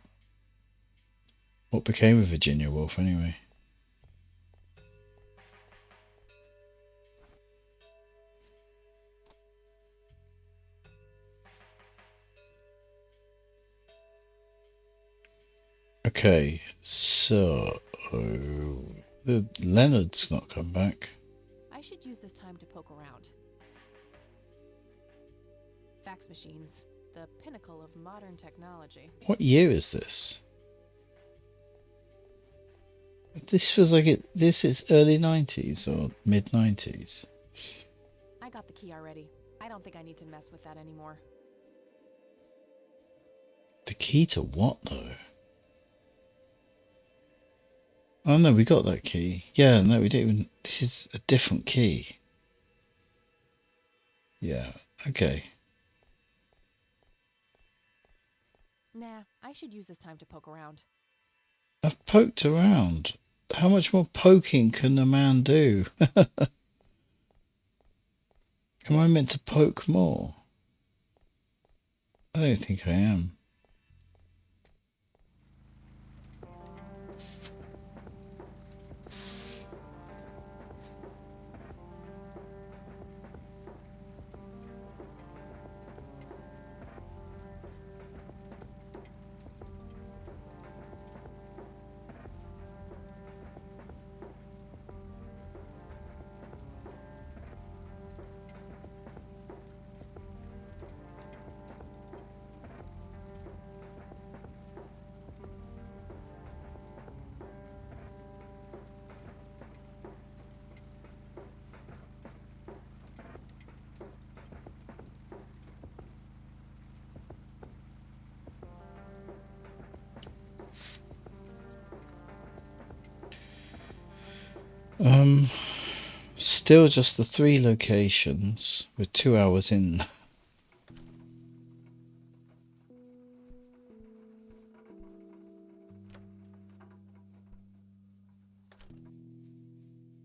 Speaker 1: What became of Virginia Woolf anyway? Okay, so Leonard's not come back.
Speaker 2: I should use this time to poke around. Fax machines, the pinnacle of modern technology.
Speaker 1: What year is this? This feels like this is early 90s or mid 90s.
Speaker 2: I got the key already. I don't think I need to mess with that anymore.
Speaker 1: The key to what though? Oh no, we got that key. Yeah, no, we didn't even. This is a different key. Yeah, okay.
Speaker 2: Nah, I should use this time to poke around.
Speaker 1: I've poked around. How much more poking can a man do? Am I meant to poke more? I don't think I am. Still just the 3 locations. We're 2 hours in.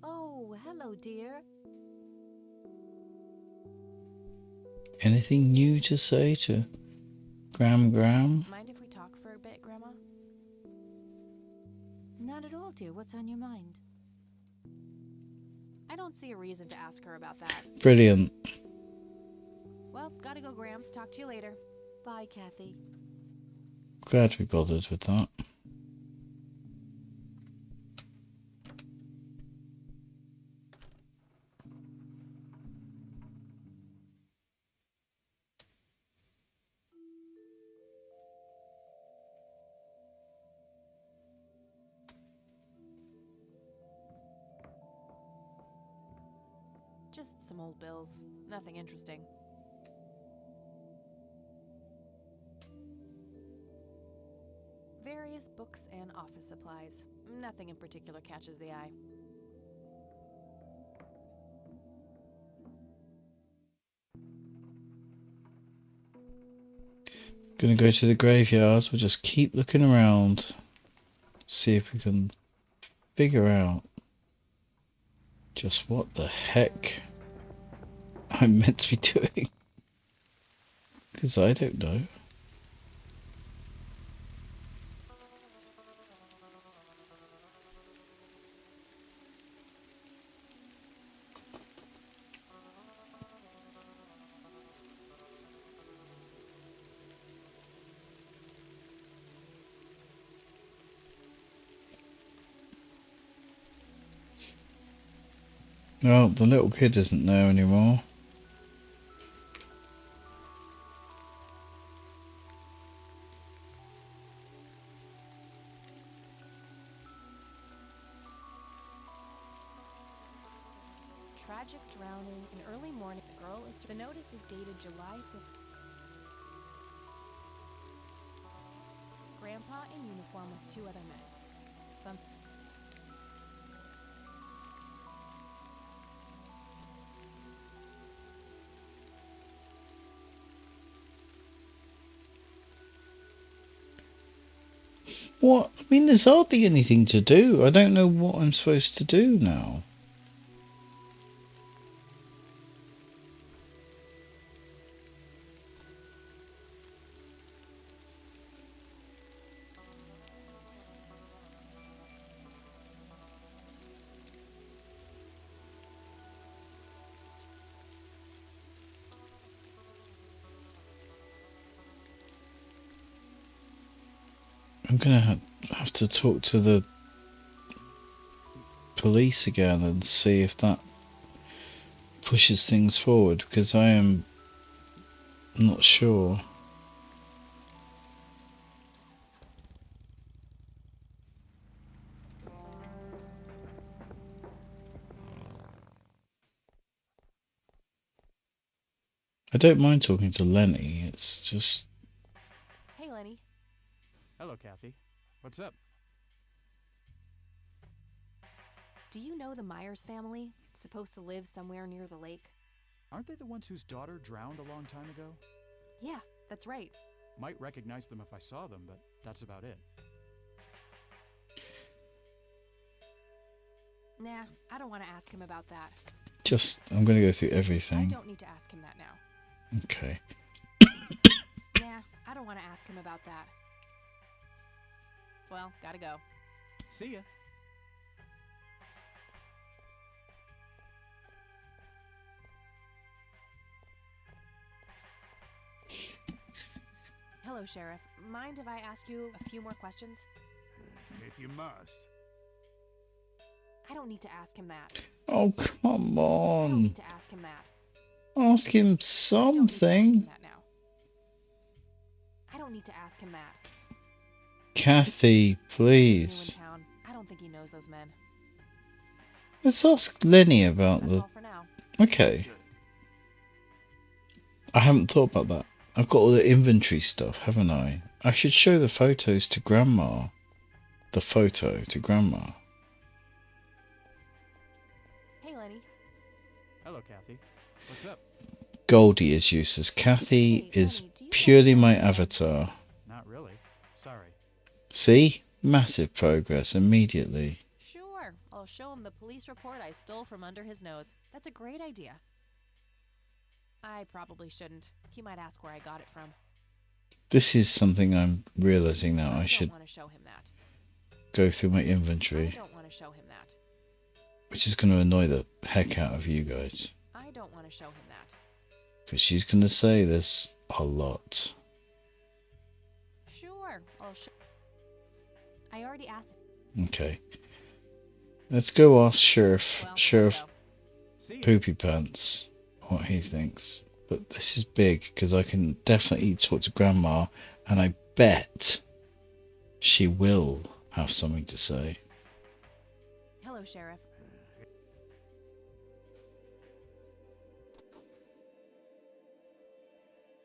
Speaker 5: Oh, hello, dear.
Speaker 1: Anything new to say to Graham?
Speaker 2: Mind if we talk for a bit, Grandma?
Speaker 5: Not at all, dear. What's on your mind?
Speaker 2: I don't see a reason to ask her about that.
Speaker 1: Brilliant.
Speaker 2: Well, gotta go, Grams. Talk to you later.
Speaker 5: Bye, Kathy.
Speaker 1: Glad we bothered with that.
Speaker 2: Just some old bills. Nothing interesting. Various books and office supplies. Nothing in particular catches the eye.
Speaker 1: Gonna go to the graveyard. We'll just keep looking around. See if we can figure out just what the heck I'm meant to be doing. Because I don't know. Well, the little kid isn't there anymore.
Speaker 2: Tragic drowning in early morning. The girl is. The notice is dated July 5th. Grandpa in uniform with 2 other men. Some.
Speaker 1: What? I mean, there's hardly anything to do. I don't know what I'm supposed to do now. I'm gonna have to talk to the police again and see if that pushes things forward, because I am not sure. I don't mind talking to Lenny, it's just...
Speaker 2: Hey, Lenny.
Speaker 6: Hello, Kathy. What's up?
Speaker 2: Do you know the Myers family? Supposed to live somewhere near the lake?
Speaker 6: Aren't they the ones whose daughter drowned a long time ago?
Speaker 2: Yeah, that's right.
Speaker 6: Might recognize them if I saw them, but that's about it.
Speaker 2: Nah, I don't want to ask him about that.
Speaker 1: I'm gonna go through
Speaker 2: I
Speaker 1: everything.
Speaker 2: don't need to ask him that now.
Speaker 1: Okay.
Speaker 2: Nah, I don't want to ask him about that. Well, gotta go.
Speaker 6: See ya.
Speaker 2: Hello, Sheriff. Mind if I ask you a few more questions?
Speaker 7: If you must.
Speaker 2: I don't need to ask him that.
Speaker 1: Oh, come
Speaker 2: I don't
Speaker 1: on.
Speaker 2: need to ask him that.
Speaker 1: Ask him
Speaker 2: I don't need to ask him
Speaker 1: something.
Speaker 2: that now. I don't need to ask him that.
Speaker 1: Kathy,
Speaker 2: He's
Speaker 1: please.
Speaker 2: new in town. I don't think he knows those men.
Speaker 1: Let's ask Lenny about
Speaker 2: That's
Speaker 1: the...
Speaker 2: all for now.
Speaker 1: Okay. I haven't thought about that. I've got all the inventory stuff, haven't I? I should show the photos to Grandma. The photo to Grandma.
Speaker 2: Hey, Lenny.
Speaker 6: Hello, Kathy. What's up?
Speaker 1: Goldie is useless. Kathy
Speaker 2: Hey,
Speaker 1: is
Speaker 2: Lenny, do you
Speaker 1: purely my
Speaker 2: recognize him?
Speaker 1: avatar.
Speaker 6: Not really. Sorry.
Speaker 1: See? Massive progress immediately.
Speaker 2: Sure. I'll show him the police report I stole from under his nose. That's a great idea. I probably shouldn't. He might ask where I got it from.
Speaker 1: This is something I'm realizing now. I
Speaker 2: don't
Speaker 1: should
Speaker 2: want to show him that.
Speaker 1: go through my
Speaker 2: I
Speaker 1: inventory,
Speaker 2: don't want to show him that.
Speaker 1: which is going to annoy the heck out of you guys.
Speaker 2: I don't want to show him that.
Speaker 1: Because she's going to say there's a lot.
Speaker 2: Sure. I'll show. I already asked him.
Speaker 1: Okay. Let's go ask Sheriff,
Speaker 2: Well,
Speaker 1: Sheriff
Speaker 2: go.
Speaker 6: See ya.
Speaker 1: Poopy Pants what he thinks. But this is big because I can definitely talk to Grandma, and I bet she will have something to say.
Speaker 2: Hello, Sheriff.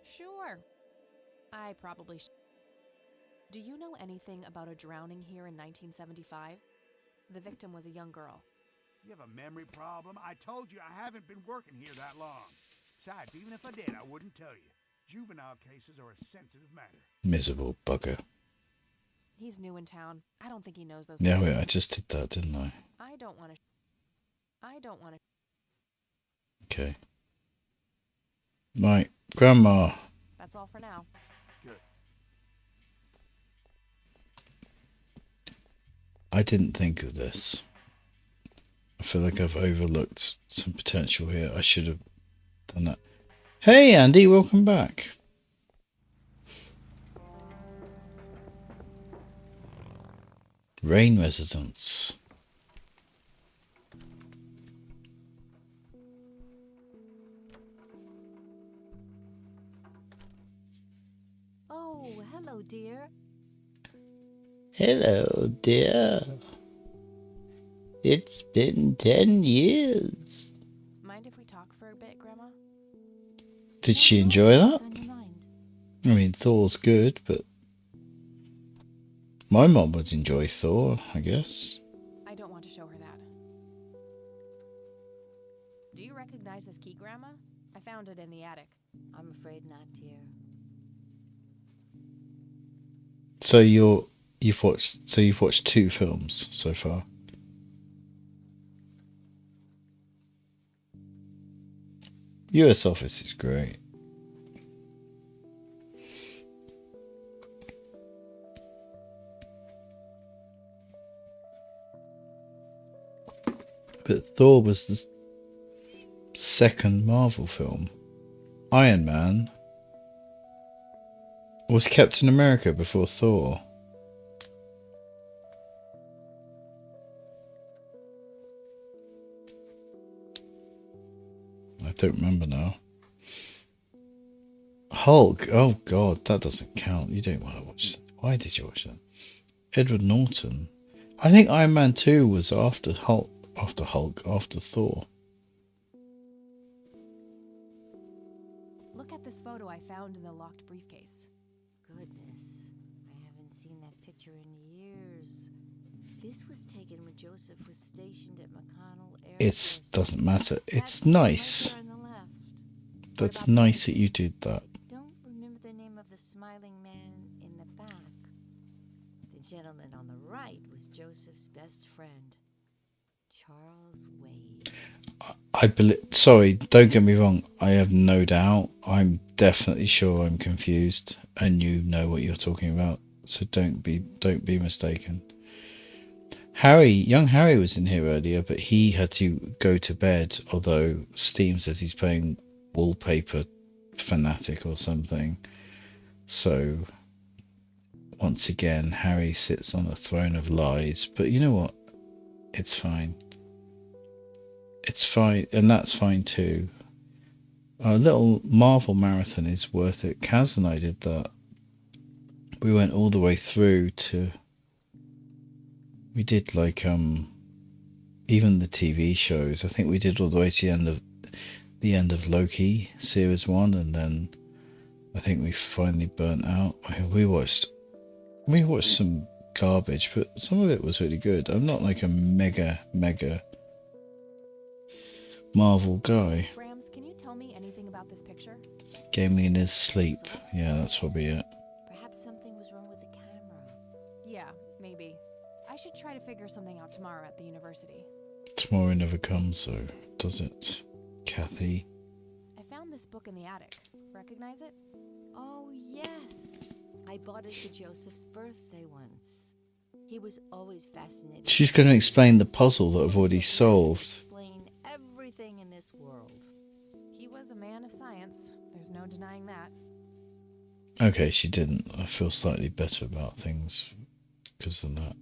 Speaker 2: Sure. I probably Do you know anything about a drowning here in 1975? The victim was a young girl.
Speaker 7: You have a memory problem? I told you I haven't been working here that long. Besides, even if I did, I wouldn't tell you. Juvenile cases are a sensitive matter.
Speaker 1: Miserable bugger.
Speaker 2: He's new in town. I don't think he knows those.
Speaker 1: Yeah,
Speaker 2: people.
Speaker 1: wait, I just did that, didn't I?
Speaker 2: I don't want to.
Speaker 1: Okay. Right, Grandma.
Speaker 2: That's all for now.
Speaker 7: Good.
Speaker 1: I didn't think of this. I feel like I've overlooked some potential here. I should have done that. Hey, Andy, welcome back. Rain residence.
Speaker 5: Oh, hello, dear.
Speaker 1: Hello, dear. It's been 10 years.
Speaker 2: Mind if we talk for a bit, Grandma?
Speaker 1: Did she enjoy that?
Speaker 5: What's on your mind?
Speaker 1: I mean, Thor's good, but my mom would enjoy Thor, I guess.
Speaker 2: I don't want to show her that. Do you recognize this key, Grandma? I found it in the attic.
Speaker 5: I'm afraid not, dear.
Speaker 1: So you've watched 2 films so far. US Office is great. But Thor was the second Marvel film. Iron Man was Captain America before Thor. I don't remember now. Hulk. Oh God, that doesn't count. You don't want to watch that. Why did you watch that? Edward Norton. I think Iron Man 2 was after Hulk, after Thor.
Speaker 2: Look at this photo I found in the locked briefcase.
Speaker 5: Goodness, I haven't seen that picture in years. This was taken when Joseph was stationed at McConnell Air
Speaker 1: It
Speaker 5: Force.
Speaker 1: doesn't matter. It's
Speaker 5: That's the one
Speaker 1: nice.
Speaker 5: right there on the left.
Speaker 1: That's nice that you did that.
Speaker 5: Don't remember the name of the smiling man in the back. The gentleman on the right was Joseph's best friend, Charles Wade.
Speaker 1: I believe. Sorry, don't get me wrong. I have no doubt. I'm definitely sure I'm confused, and you know what you're talking about. So don't be mistaken. Young Harry was in here earlier, but he had to go to bed. Although Steam says he's playing Wallpaper Fanatic or something. So once again, Harry sits on a throne of lies. But you know what? It's fine. It's fine, and that's fine too. A little Marvel marathon is worth it. Kaz and I did that. We went all the way through to. We did like even the TV shows. I think we did all the way to the end of Loki series 1, and then I think we finally burnt out. We watched some garbage, but some of it was really good. I'm not like a mega Marvel guy.
Speaker 2: Grams, can you tell me anything about this picture?
Speaker 1: Gaming in his sleep. Yeah, that's probably it.
Speaker 5: Perhaps something was wrong with the camera.
Speaker 2: Yeah, maybe. I should try to figure something out tomorrow at the university.
Speaker 1: Tomorrow never comes, though, does it, Kathy?
Speaker 2: I found this book in the attic. Recognize it?
Speaker 5: Oh, yes. I bought it for Joseph's birthday once. He was always fascinated.
Speaker 1: She's going to explain the puzzle that I've already solved.
Speaker 5: Explain everything in this world.
Speaker 2: He was a man of science. There's no denying that.
Speaker 1: Okay, she didn't. I feel slightly better about things because of that.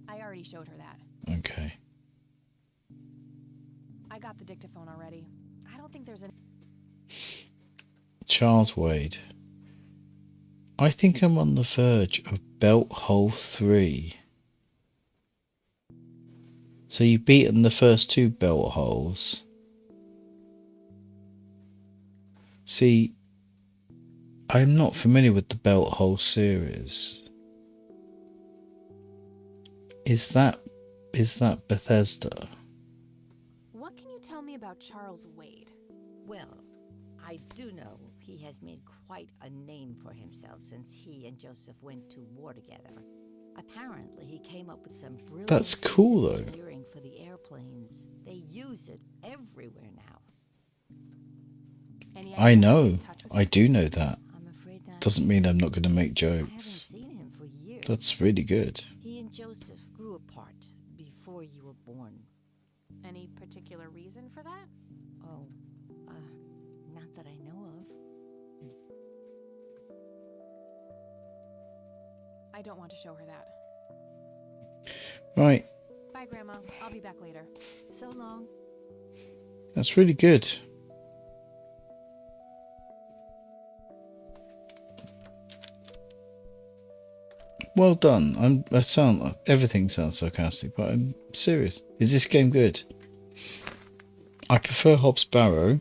Speaker 2: I already showed her that.
Speaker 1: Okay.
Speaker 2: I got the dictaphone already. I don't think there's any...
Speaker 1: Charles Wade. I think I'm on the verge of Belt Hole 3. So you've beaten the first 2 belt holes. See, I'm not familiar with the belt hole series. Is that Bethesda?
Speaker 2: What can you tell me about Charles Wade?
Speaker 5: Well, I do know he has made quite a name for himself since he and Joseph went to war together. Apparently, he came up with some brilliant
Speaker 1: That's cool, though.
Speaker 5: engineering for the airplanes. They use it everywhere now.
Speaker 2: Any
Speaker 1: I
Speaker 2: idea how to
Speaker 1: know.
Speaker 2: get in touch with
Speaker 1: I
Speaker 2: him?
Speaker 1: do know that.
Speaker 5: I'm afraid not.
Speaker 1: Doesn't mean I'm not going to make
Speaker 5: I haven't
Speaker 1: jokes.
Speaker 5: seen him for years.
Speaker 1: That's really good.
Speaker 5: He and Joseph grew apart before you were born.
Speaker 2: Any particular reason for that?
Speaker 5: Oh, not that I know of.
Speaker 2: I don't want to show her that.
Speaker 1: Right.
Speaker 2: Bye, Grandma. I'll be back later.
Speaker 5: So long.
Speaker 1: That's really good. Well done. Everything sounds sarcastic, but I'm serious. Is this game good? I prefer Hobbs Barrow.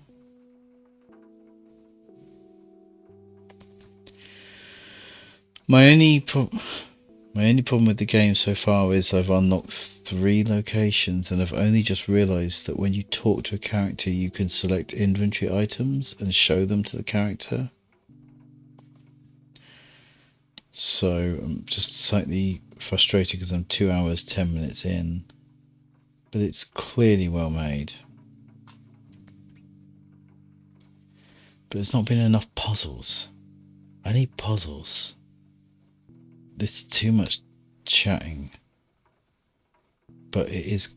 Speaker 1: My only problem with the game so far is I've unlocked 3 locations and I've only just realised that when you talk to a character you can select inventory items and show them to the character. So I'm just slightly frustrated because I'm 2 hours 10 minutes in, but it's clearly well made. But there's not been enough puzzles. I need puzzles. There's too much chatting. But it is,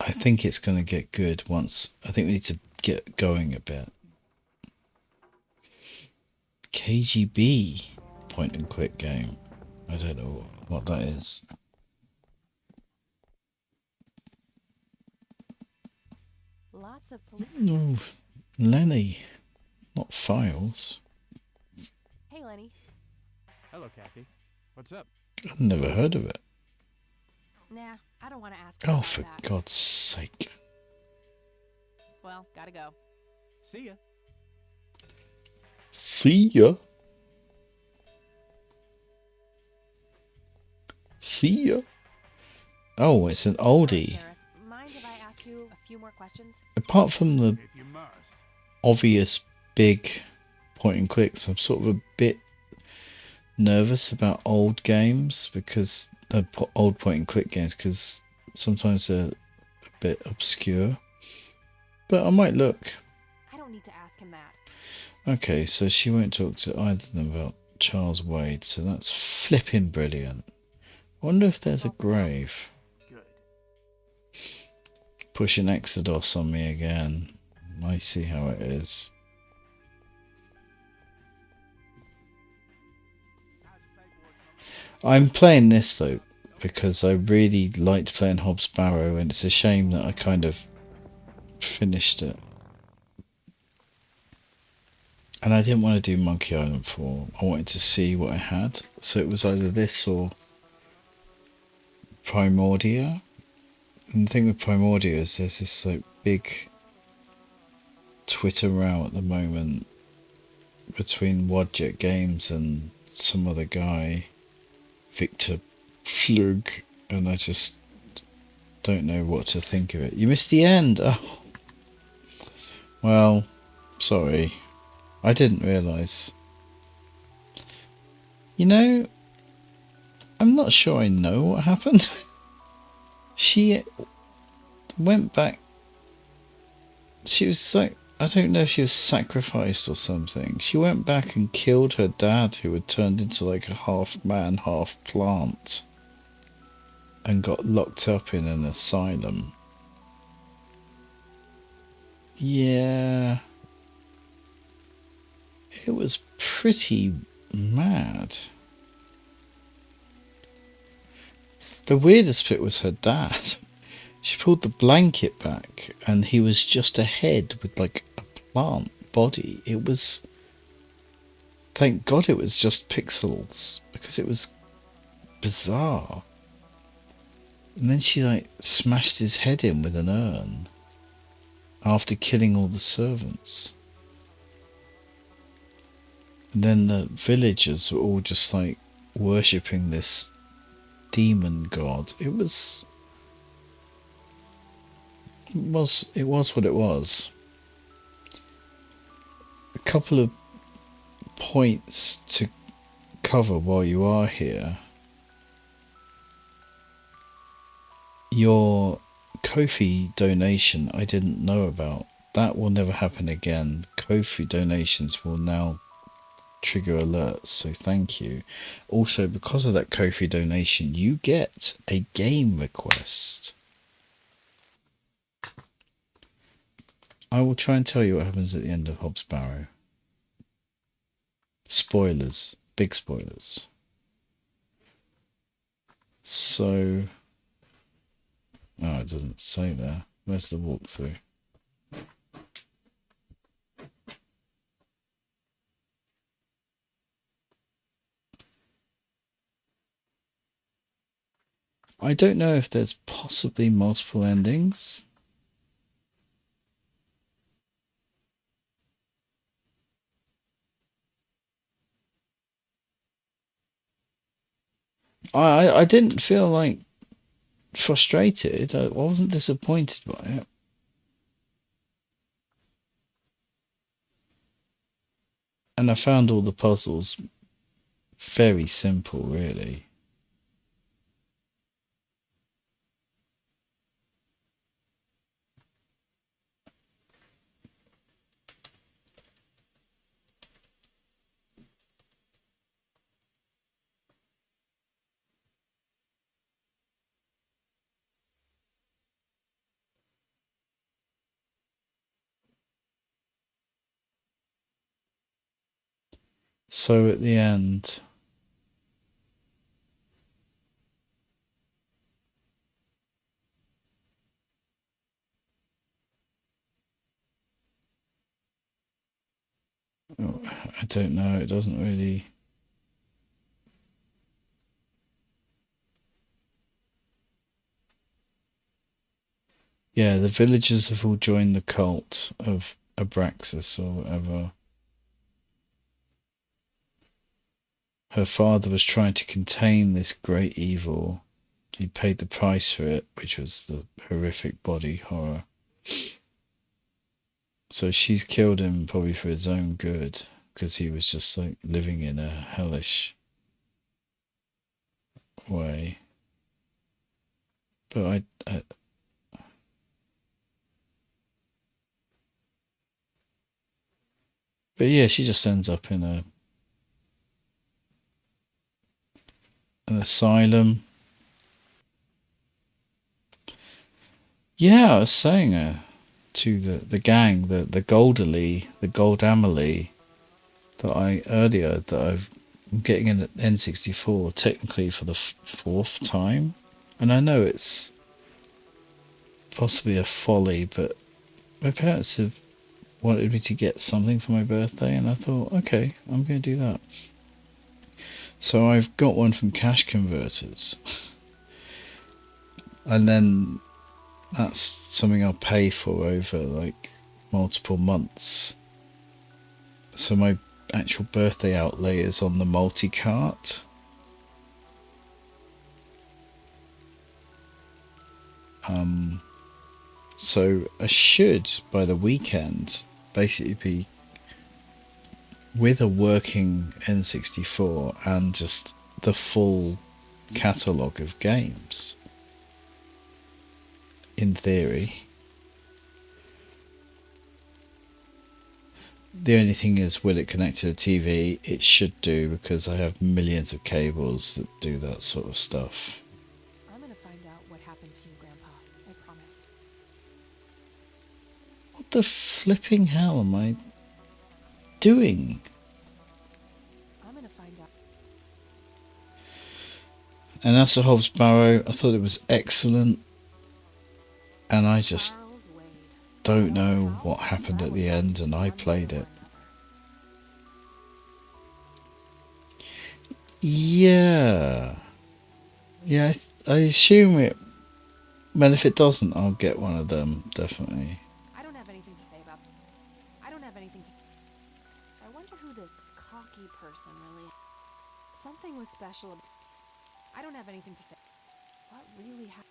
Speaker 1: I think it's going to get good once, I think we need to get going a bit. KGB point and click game. I don't know what that is.
Speaker 2: Lots of police.
Speaker 1: No, Lenny, not Files.
Speaker 2: Hey, Lenny.
Speaker 6: Hello, Kathy. What's up?
Speaker 1: I've never heard of it.
Speaker 2: Nah, I don't want to ask
Speaker 1: Oh,
Speaker 2: about
Speaker 1: for
Speaker 2: that.
Speaker 1: God's sake.
Speaker 2: Well, gotta go.
Speaker 6: See ya.
Speaker 1: See ya. See ya. Oh, it's an oldie.
Speaker 2: Sheriff, mind if I ask you a few more questions?
Speaker 1: Apart from the
Speaker 7: If you must.
Speaker 1: obvious big point and clicks, I'm sort of a bit nervous about old games because old point and click games because sometimes they're a bit obscure. But I might look.
Speaker 2: I don't need to ask him that.
Speaker 1: Okay, so she won't talk to either of them about Charles Wade, so that's flipping brilliant. I wonder if there's a grave.
Speaker 7: Good.
Speaker 1: Pushing Exodus on me again. I see how it is. I'm playing this though because I really liked playing Hobbs Barrow, and it's a shame that I kind of finished it. And I didn't want to do Monkey Island 4. I wanted to see what I had. So it was either this or Primordia. And the thing with Primordia is there's this like big Twitter row at the moment between Wadjet Games and some other guy, Victor Flug, and I just don't know what to think of it. You missed the end! Oh. Well, sorry. I didn't realise. You know, I'm not sure I know what happened. She went back. She was like, I don't know if she was sacrificed or something. She went back and killed her dad, who had turned into like a half man, half plant, and got locked up in an asylum. Yeah. It was pretty mad. The weirdest bit was her dad. She pulled the blanket back and he was just a head with like a plant body. It was... Thank God it was just pixels because it was bizarre. And then she like smashed his head in with an urn after killing all the servants. And then the villagers were all just like worshipping this demon god. It was what it was. A couple of points to cover while you are here. Your Ko-fi donation I didn't know about. That will never happen again. Ko-fi donations will now trigger alerts, so thank you. Also, because of that Ko-fi donation, you get a game request. I will try and tell you what happens at the end of Hobbs Barrow. Spoilers. Big spoilers. So... oh, it doesn't say there. Where's the walkthrough? I don't know if there's possibly multiple endings. I didn't feel like frustrated. I wasn't disappointed by it. And I found all the puzzles very simple, really. So at the end, oh, I don't know, it doesn't really... yeah, the villagers have all joined the cult of Abraxas or whatever. Her father was trying to contain this great evil. He paid the price for it, which was the horrific body horror. So she's killed him probably for his own good, because he was just like living in a hellish way. But but yeah, she just ends up in an asylum. Yeah, I was saying to the gang, the Goldalee, the Goldamalee, that I'm getting an N64 technically for the fourth time. And I know it's possibly a folly, but my parents have wanted me to get something for my birthday, and I thought, okay, I'm going to do that. So I've got one from Cash Converters, and then that's something I'll pay for over like multiple months. So my actual birthday outlay is on the multi-cart. So I should, by the weekend, basically be with a working N64 and just the full catalogue of games. In theory. The only thing is, will it connect to the TV? It should do, because I have millions of cables that do that sort of stuff.
Speaker 2: I'm gonna find out what happened to you, Grandpa. I promise.
Speaker 1: What the flipping hell am I doing?
Speaker 2: I'm gonna find out.
Speaker 1: And as for Hobbs Barrow, I thought it was excellent. And I just don't know what happened at the end, and I played it. Yeah, I assume it. Well, if it doesn't, I'll get one of them, definitely.
Speaker 2: I don't have anything to say about. I don't have anything to. I wonder who this cocky person really. Something was special. I don't have anything to say. What really happened?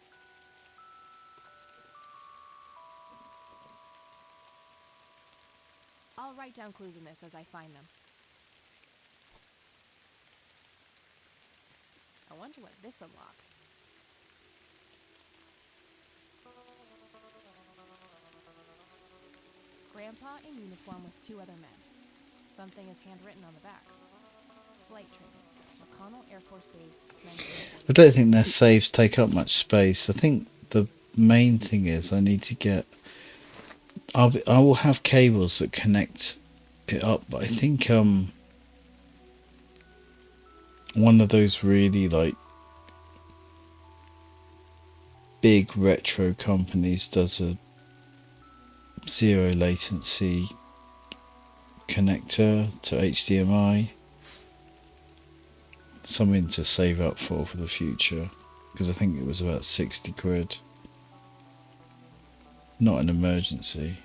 Speaker 2: I'll write down clues in this as I find them. I wonder what this unlock. Grandpa in uniform with 2 other men. Something is handwritten on the back. Flight training. McConnell Air Force Base, 1940.
Speaker 1: I don't think their saves take up much space. I think the main thing is I need to get... I will have cables that connect it up, but I think one of those really like big retro companies does a 0 latency connector to HDMI. Something to save up for the future, because I think it was about 60 quid. Not an emergency.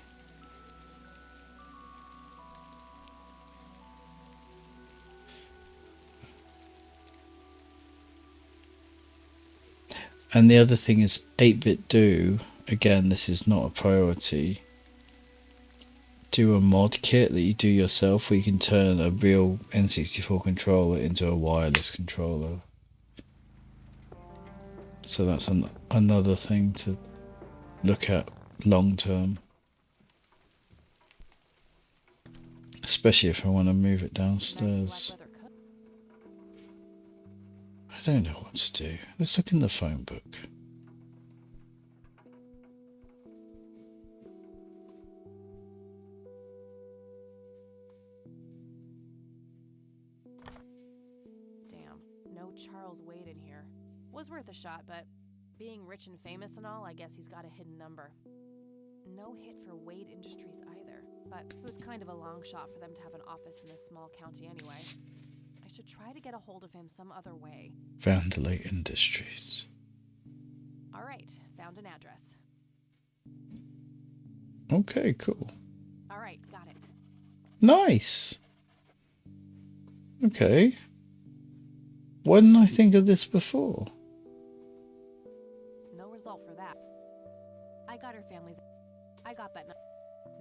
Speaker 1: And the other thing is 8-bit do, again this is not a priority, do a mod kit that you do yourself where you can turn a real N64 controller into a wireless controller. So that's another thing to look at long term. Especially if I want to move it downstairs. I don't know what to do. Let's look in the phone book.
Speaker 2: Damn, no Charles Wade in here. Was worth a shot, but being rich and famous and all, I guess he's got a hidden number. No hit for Wade Industries either, but it was kind of a long shot for them to have an office in this small county anyway. I should try to get a hold of him some other way.
Speaker 1: Vanderlei Industries.
Speaker 2: Alright, found an address.
Speaker 1: Okay, cool.
Speaker 2: Alright, got it.
Speaker 1: Nice! Okay. Why didn't I think of this before?
Speaker 2: No result for that. I got her family's... I got that.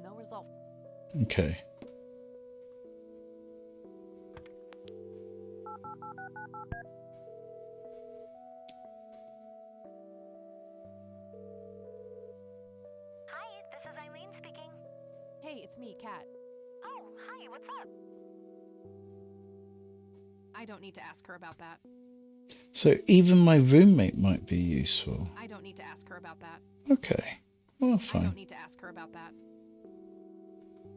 Speaker 2: No result.
Speaker 1: Okay.
Speaker 10: Hi, this is Eileen speaking.
Speaker 2: Hey, it's me, Kat.
Speaker 10: Oh, hi, what's up?
Speaker 2: I don't need to ask her about that.
Speaker 1: So even my roommate might be useful.
Speaker 2: I don't need to ask her about that.
Speaker 1: Okay. Well,
Speaker 2: I
Speaker 1: fine.
Speaker 2: don't need to ask her about that.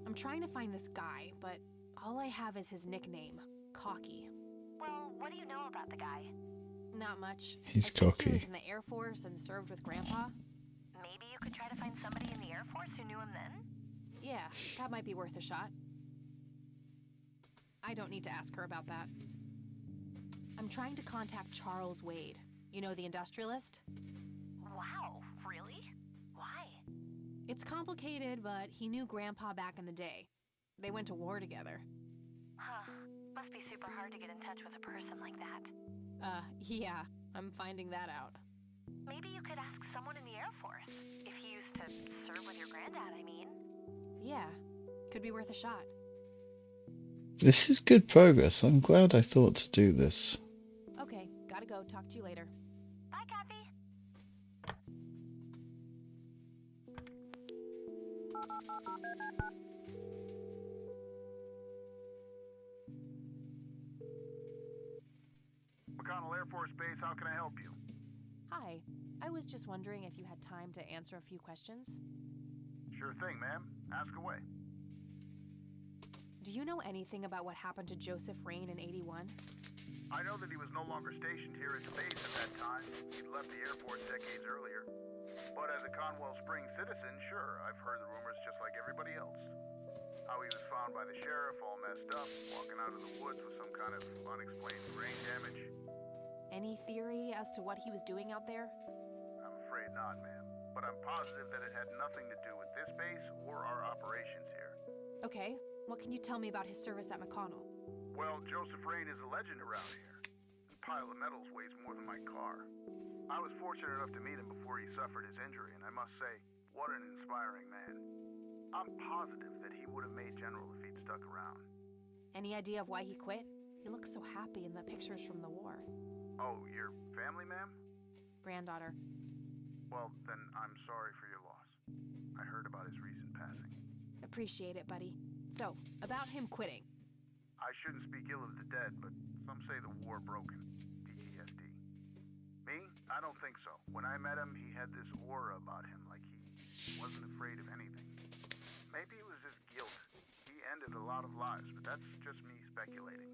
Speaker 2: I'm trying to find this guy, but all I have is his nickname, Cocky.
Speaker 10: Well, what do you know about the guy?
Speaker 2: Not much.
Speaker 1: He's
Speaker 2: I think
Speaker 1: cocky.
Speaker 2: He was in the Air Force and served with Grandpa.
Speaker 10: Maybe you could try to find somebody in the Air Force who knew him then?
Speaker 2: Yeah, that might be worth a shot. I don't need to ask her about that. I'm trying to contact Charles Wade. You know, the industrialist?
Speaker 10: Wow, really? Why?
Speaker 2: It's complicated, but he knew Grandpa back in the day. They went to war together.
Speaker 10: Huh. Must be super hard to get in touch with a person like that.
Speaker 2: Yeah, I'm finding that out.
Speaker 10: Maybe you could ask someone in the Air Force. If he used to serve with your granddad, I mean.
Speaker 2: Yeah, could be worth a shot.
Speaker 1: This is good progress. I'm glad I thought to do this.
Speaker 2: Okay, gotta go. Talk to you later.
Speaker 10: Bye, Kathy.
Speaker 7: McConnell Air Force Base, how can I help you?
Speaker 2: Hi, I was just wondering if you had time to answer a few questions.
Speaker 7: Sure thing, ma'am. Ask away.
Speaker 2: Do you know anything about what happened to Joseph Rain in '81?
Speaker 7: I know that he was no longer stationed here at the base at that time. He'd left the airport decades earlier. But as a Conwell Springs citizen, sure, I've heard the rumors just like everybody else. How he was found by the sheriff all messed up, walking out of the woods with some kind of unexplained brain damage.
Speaker 2: Any theory as to what he was doing out there?
Speaker 7: I'm afraid not, ma'am. But I'm positive that it had nothing to do with this base or our operations here.
Speaker 2: Okay, what can you tell me about his service at McConnell?
Speaker 7: Well, Joseph Rain is a legend around here.
Speaker 12: pile of metals weighs more than my car. I was fortunate enough to meet him before he suffered his injury, and I must say, what an inspiring man. I'm positive that he would have made General if he'd stuck around.
Speaker 2: Any idea of why he quit? He looks so happy in the pictures from the war.
Speaker 12: Oh, your family, ma'am?
Speaker 2: Granddaughter.
Speaker 12: Well, then I'm sorry for your loss. I heard about his recent passing.
Speaker 2: Appreciate it, buddy. So, about him quitting.
Speaker 12: I shouldn't speak ill of the dead, but some say the war broke him. PTSD. Me? I don't think so. When I met him, he had this aura about him, like he wasn't afraid of anything. Maybe it was his guilt. He ended a lot of lives, but that's just me speculating.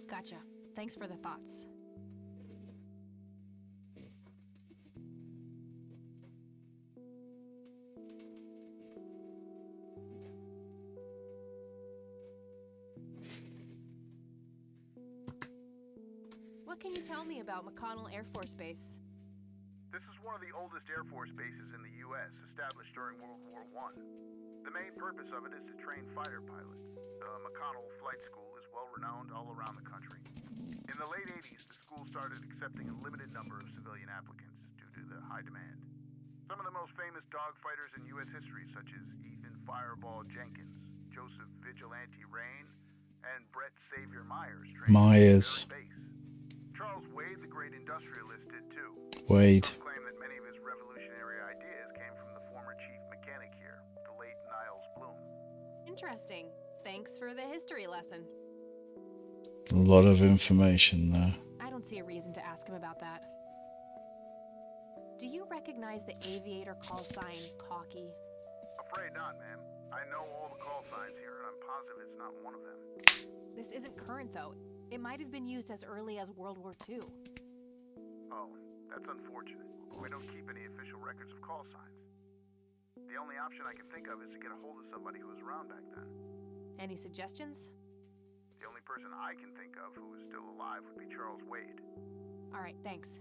Speaker 2: Gotcha. Thanks for the thoughts. What can you tell me about McConnell Air Force Base?
Speaker 12: This is one of the oldest Air Force bases in the U.S., established during World War I. The main purpose of it is to train fighter pilots. The McConnell Flight School is well-renowned all around the country. In the late 80s, the school started accepting a limited number of civilian applicants due to the high demand. Some of the most famous dogfighters in U.S. history, such as Ethan Fireball Jenkins, Joseph Vigilante Rain, and Brett Savior Myers trained at the base. Charles Wade, the great industrialist, did too.
Speaker 1: Wade.
Speaker 12: Some claim that many of his revolutionary ideas came from the former chief mechanic here, the late Niles Bloom.
Speaker 2: Interesting. Thanks for the history lesson.
Speaker 1: A lot of information there.
Speaker 2: I don't see a reason to ask him about that. Do you recognize the aviator call sign, Cocky?
Speaker 12: Afraid not, ma'am. I know all the call signs here, and I'm positive it's not one of them.
Speaker 2: This isn't current, though. It might have been used as early as World War II.
Speaker 12: Oh, that's unfortunate. We don't keep any official records of call signs. The only option I can think of is to get a hold of somebody who was around back then.
Speaker 2: Any suggestions?
Speaker 12: The only person I can think of who is still alive would be Charles Wade.
Speaker 2: All right, thanks.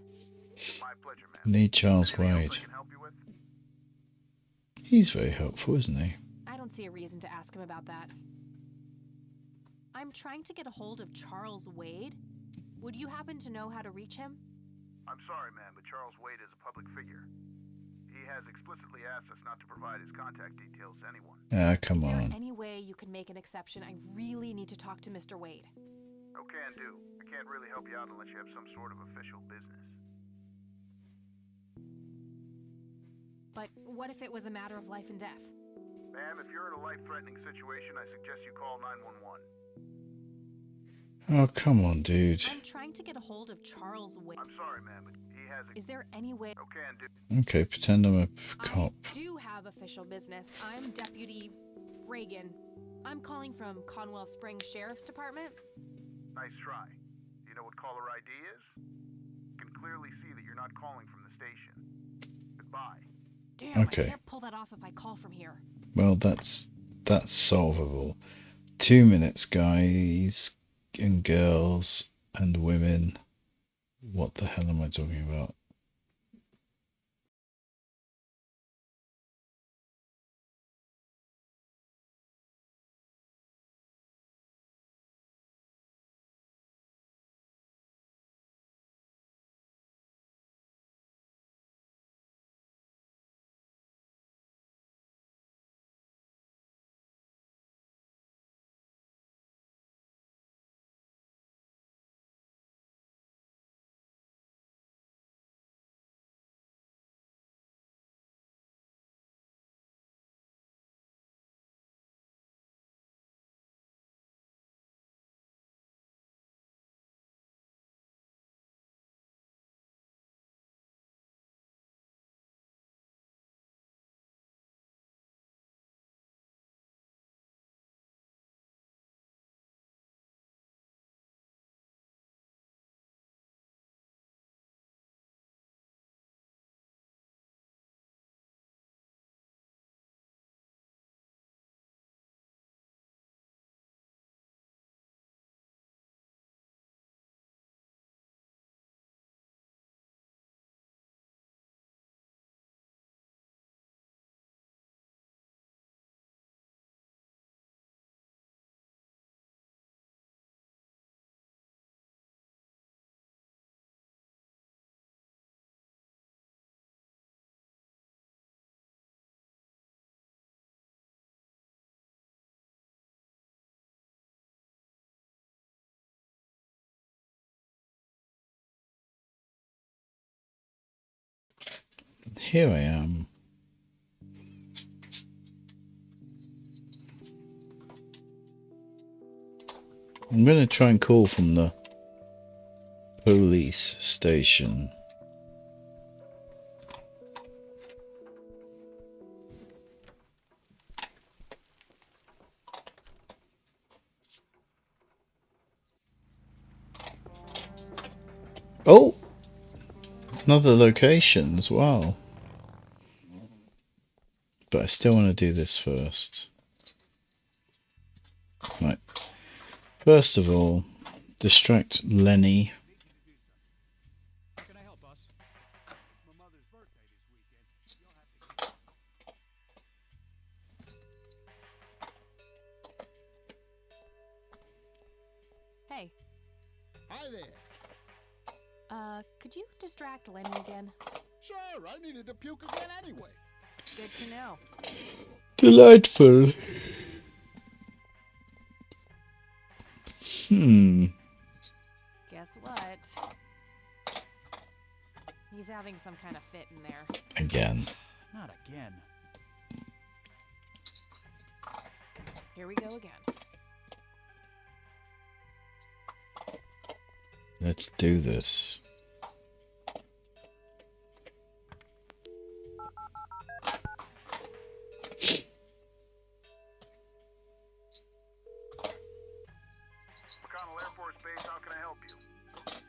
Speaker 12: My pleasure, ma'am.
Speaker 1: Need Charles
Speaker 12: Anything
Speaker 1: Wade.
Speaker 12: else I can help you with?
Speaker 1: He's very helpful, isn't he?
Speaker 2: I don't see a reason to ask him about that. I'm trying to get a hold of Charles Wade. Would you happen to know how to reach him?
Speaker 12: I'm sorry, ma'am, but Charles Wade is a public figure. He has explicitly asked us not to provide his contact details to anyone.
Speaker 1: Ah, come
Speaker 2: Is there
Speaker 1: on.
Speaker 2: any way you could make an exception? I really need to talk to Mr. Wade.
Speaker 12: No can do. I can't really help you out unless you have some sort of official business.
Speaker 2: But what if it was a matter of life and death?
Speaker 12: Ma'am, if you're in a life-threatening situation, I suggest you call 911.
Speaker 1: Oh, come on, dude.
Speaker 2: I'm trying to get a hold of Charles Wade.
Speaker 12: I'm sorry, ma'am, but he has a...
Speaker 2: Is there any way...
Speaker 12: No can do.
Speaker 1: Okay, pretend I'm a cop.
Speaker 2: I do have official business. I'm Deputy Reagan. I'm calling from Conwell Springs Sheriff's Department.
Speaker 12: Nice try. Do you know what caller ID is? You can clearly see that you're not calling from the station. Goodbye.
Speaker 2: Damn,
Speaker 1: Okay.
Speaker 2: I can't pull that off if I call from here.
Speaker 1: Well, that's solvable. 2 minutes, guys and girls and women. What the hell am I talking about? Here I am. I'm going to try and call from the police station. Oh! Another location as well. But I still want to do this first. Right. First of all, distract Lenny.
Speaker 6: How can I help, boss?
Speaker 7: It's my mother's birthday this weekend. You'll have to...
Speaker 2: Hey,
Speaker 8: Hi there.
Speaker 2: could you distract Lenny again?
Speaker 8: Sure, I needed to puke again anyway.
Speaker 2: Good to know.
Speaker 1: Delightful.
Speaker 2: Guess what? He's having some kind of fit in there.
Speaker 1: Again.
Speaker 6: Not again.
Speaker 2: Here we go again.
Speaker 1: Let's do this.
Speaker 12: McConnell Air Force Base, how can I help you?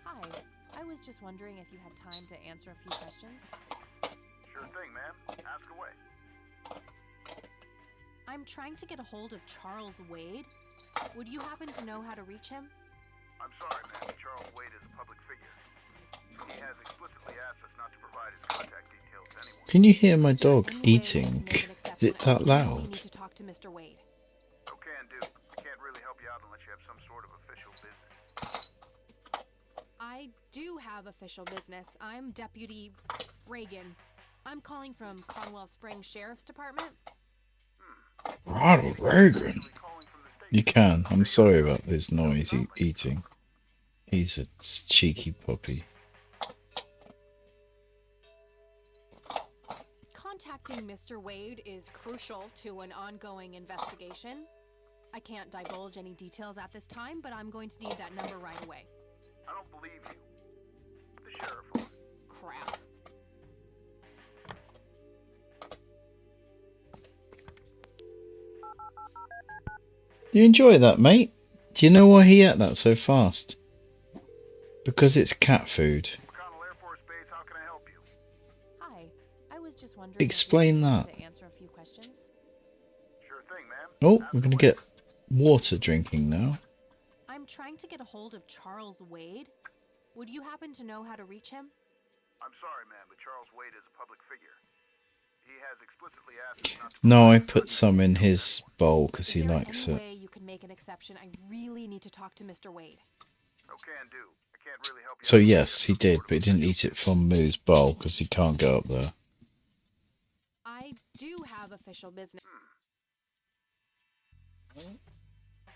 Speaker 2: Hi, I was just wondering if you had time to answer a few questions.
Speaker 12: Sure thing, ma'am. Ask away.
Speaker 2: I'm trying to get a hold of Charles Wade. Would you happen to know how to reach him?
Speaker 12: I'm sorry, ma'am. Charles Wade is a public figure. He has explicitly asked us not to provide his contact details to anyone.
Speaker 1: Can you hear my dog
Speaker 2: Any way we
Speaker 1: eating?
Speaker 2: can make an
Speaker 1: Is
Speaker 2: exception?
Speaker 1: it that
Speaker 2: I really
Speaker 1: loud?
Speaker 2: need to talk to Mr. Wade.
Speaker 12: No can do. I can't really help you out unless you have some sort of official business.
Speaker 2: I do have official business. I'm Deputy Reagan. I'm calling from Conwell Springs Sheriff's Department.
Speaker 1: Ronald Reagan. You can. I'm sorry about his noise eating. He's a cheeky puppy.
Speaker 2: Contacting Mr. Wade is crucial to an ongoing investigation. I can't divulge any details at this time, but I'm going to need that number right away.
Speaker 12: I don't believe you. The sheriff will.
Speaker 2: Crap.
Speaker 1: You enjoy that, mate? Do you know why he ate that so fast? Because it's cat food.
Speaker 12: McConnell Air Force Base, how can I help you?
Speaker 2: Hi, I was just wondering.
Speaker 1: Explain
Speaker 2: if you had
Speaker 1: that.
Speaker 2: time to answer a few questions.
Speaker 12: Sure thing, ma'am.
Speaker 1: Oh, we're going to get water drinking now.
Speaker 2: I'm trying to get a hold of Charles Wade. Would you happen to know how to reach him?
Speaker 12: I'm sorry, ma'am, but Charles Wade is a public figure. He has explicitly asked us not to
Speaker 1: No, I
Speaker 12: provide
Speaker 1: put some in his bowl because he
Speaker 2: Is there
Speaker 1: likes
Speaker 2: any
Speaker 1: it.
Speaker 2: way you can make an exception? I really need to talk to Mr. Wade.
Speaker 12: No can do. I can't really help you
Speaker 1: So
Speaker 12: out unless you
Speaker 1: yes,
Speaker 12: have
Speaker 1: he
Speaker 12: some
Speaker 1: did,
Speaker 12: sort of
Speaker 1: but he didn't eat it from Moo's bowl because he can't go up there.
Speaker 2: I do have official business.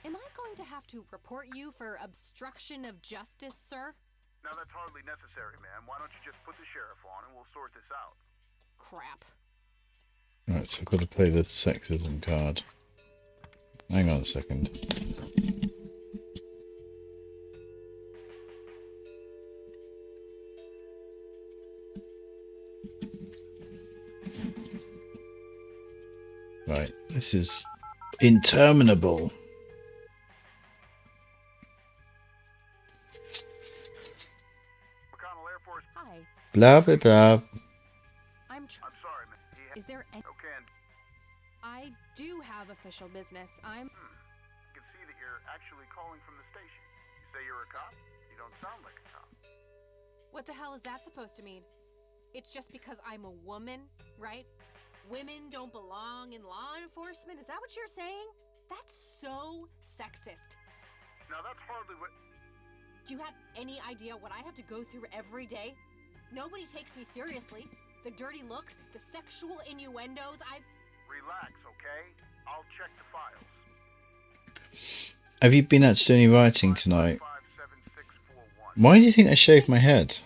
Speaker 2: Am I going to have to report you for obstruction of justice, sir?
Speaker 12: Now that's hardly necessary, ma'am. Why don't you just put the sheriff on and we'll sort this out?
Speaker 2: Crap.
Speaker 1: Right, so I've got to play the sexism card. Hang on a second. Right, this is interminable.
Speaker 12: McConnell Air Force.
Speaker 2: Hi.
Speaker 1: Blah blah blah.
Speaker 2: I'm
Speaker 12: sorry, ma'am.
Speaker 2: Is there any...
Speaker 12: No can.
Speaker 2: I do have official business. I'm...
Speaker 12: I can see that you're actually calling from the station. You say you're a cop? You don't sound like a cop.
Speaker 2: What the hell is that supposed to mean? It's just because I'm a woman, right? Women don't belong in law enforcement? Is that what you're saying? That's so sexist.
Speaker 12: Now that's hardly what...
Speaker 2: Do you have any idea what I have to go through every day? Nobody takes me seriously. The dirty looks, the sexual innuendos,
Speaker 12: Relax, okay? I'll check the files.
Speaker 1: Have you been at Stony Writing tonight? Why do you think I shaved my head?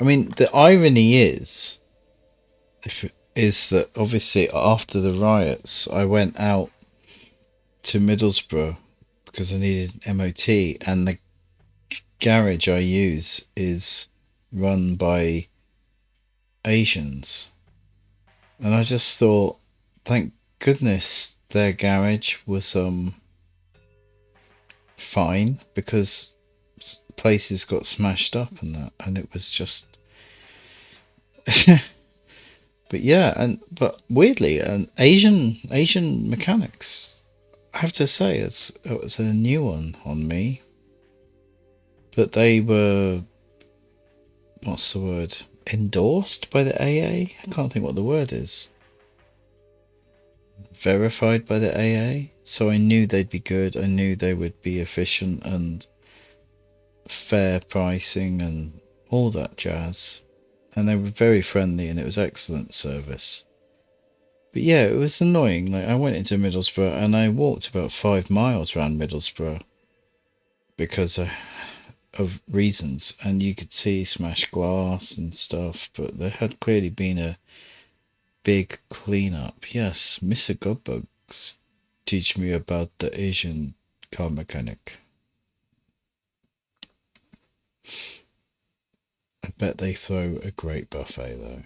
Speaker 1: I mean, the irony is that obviously after the riots, I went out to Middlesbrough because I needed MOT, and the garage I use is run by Asians. And I just thought, thank goodness their garage was fine, because places got smashed up and that, and it was just but yeah, but weirdly, an Asian mechanics, I have to say, it was a new one on me, but they were, what's the word, endorsed by the AA? I can't think what the word is. Verified by the AA, so I knew they'd be good. I knew they would be efficient and fair pricing and all that jazz, and they were very friendly, and it was excellent service. But yeah, it was annoying. Like, I went into Middlesbrough and I walked about 5 miles around Middlesbrough because of reasons, and you could see smashed glass and stuff, but there had clearly been a big cleanup. Yes, Mr. Godbugs, teach me about the Asian car mechanic. I bet they throw a great buffet though.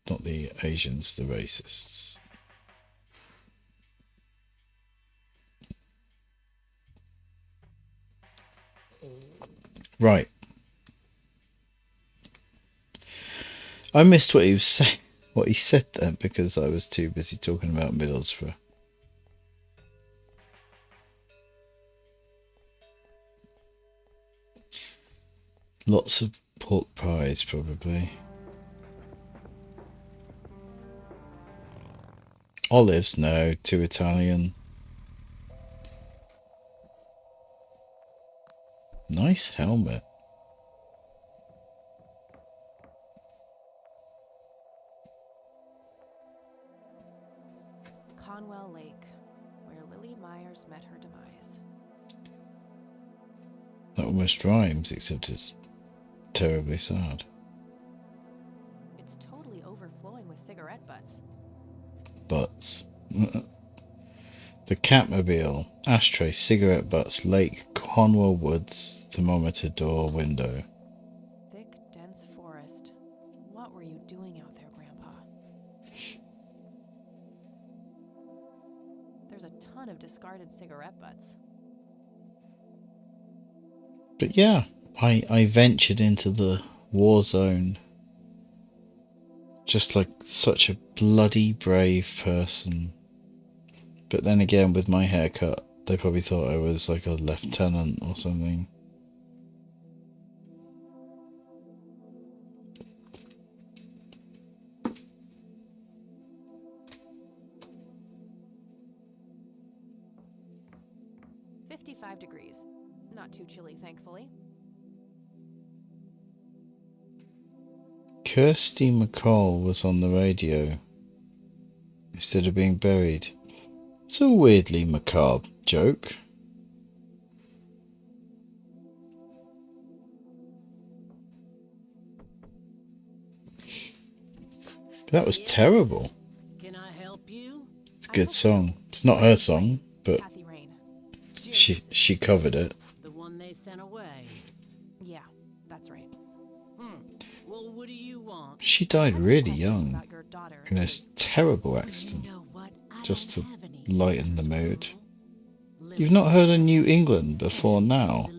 Speaker 1: Not the Asians, the racists. Right. I missed what he was saying, what he said then, because I was too busy talking about Middlesbrough. Lots of pork pies, probably. Olives? No, too Italian. Nice helmet.
Speaker 2: Conwell Lake, where Lily Myers met her demise.
Speaker 1: That almost rhymes, except it's terribly sad.
Speaker 2: It's totally overflowing with cigarette butts.
Speaker 1: Butts. The Catmobile, ashtray, cigarette butts, lake, Conwell Woods, thermometer, door, window.
Speaker 2: Thick, dense forest. What were you doing out there, Grandpa? There's a ton of discarded cigarette butts.
Speaker 1: But yeah, I ventured into the war zone. Just like such a bloody brave person. But then again, with my haircut, they probably thought I was like a lieutenant or something.
Speaker 2: $55. Not too chilly, thankfully.
Speaker 1: Kirsty MacColl was on the radio instead of being buried. It's a weirdly macabre joke. That was terrible.
Speaker 13: Can I help you?
Speaker 1: It's a good song. It's not her song, but she covered it.
Speaker 13: The one they sent away.
Speaker 2: Yeah, that's right.
Speaker 13: Well, what do you want?
Speaker 1: She died really young in a terrible accident, just to lighten the mood. You've not heard of New England before now?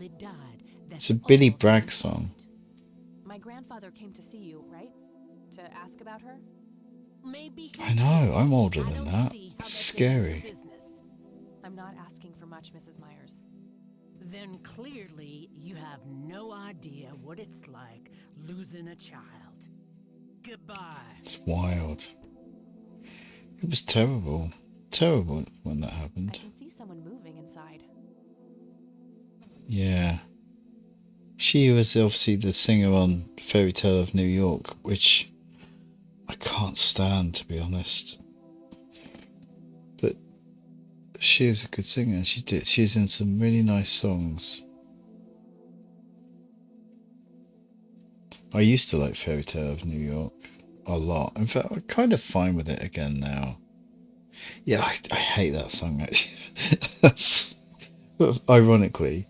Speaker 1: It's a Billy Bragg song.
Speaker 2: My grandfather came to see you, right? To ask about her?
Speaker 1: I know, I'm older than that. It's scary.
Speaker 2: I'm not asking for much, Mrs. Myers.
Speaker 13: Then clearly you have no idea what it's like losing a child. Goodbye.
Speaker 1: It's wild. It was terrible. Terrible when that happened.
Speaker 2: I can see someone moving inside.
Speaker 1: Yeah. She was obviously the singer on Fairy Tale of New York, which I can't stand, to be honest. But she is a good singer. She's in some really nice songs. I used to like Fairy Tale of New York a lot. In fact, I'm kind of fine with it again now. Yeah, I hate that song actually. That's, but ironically,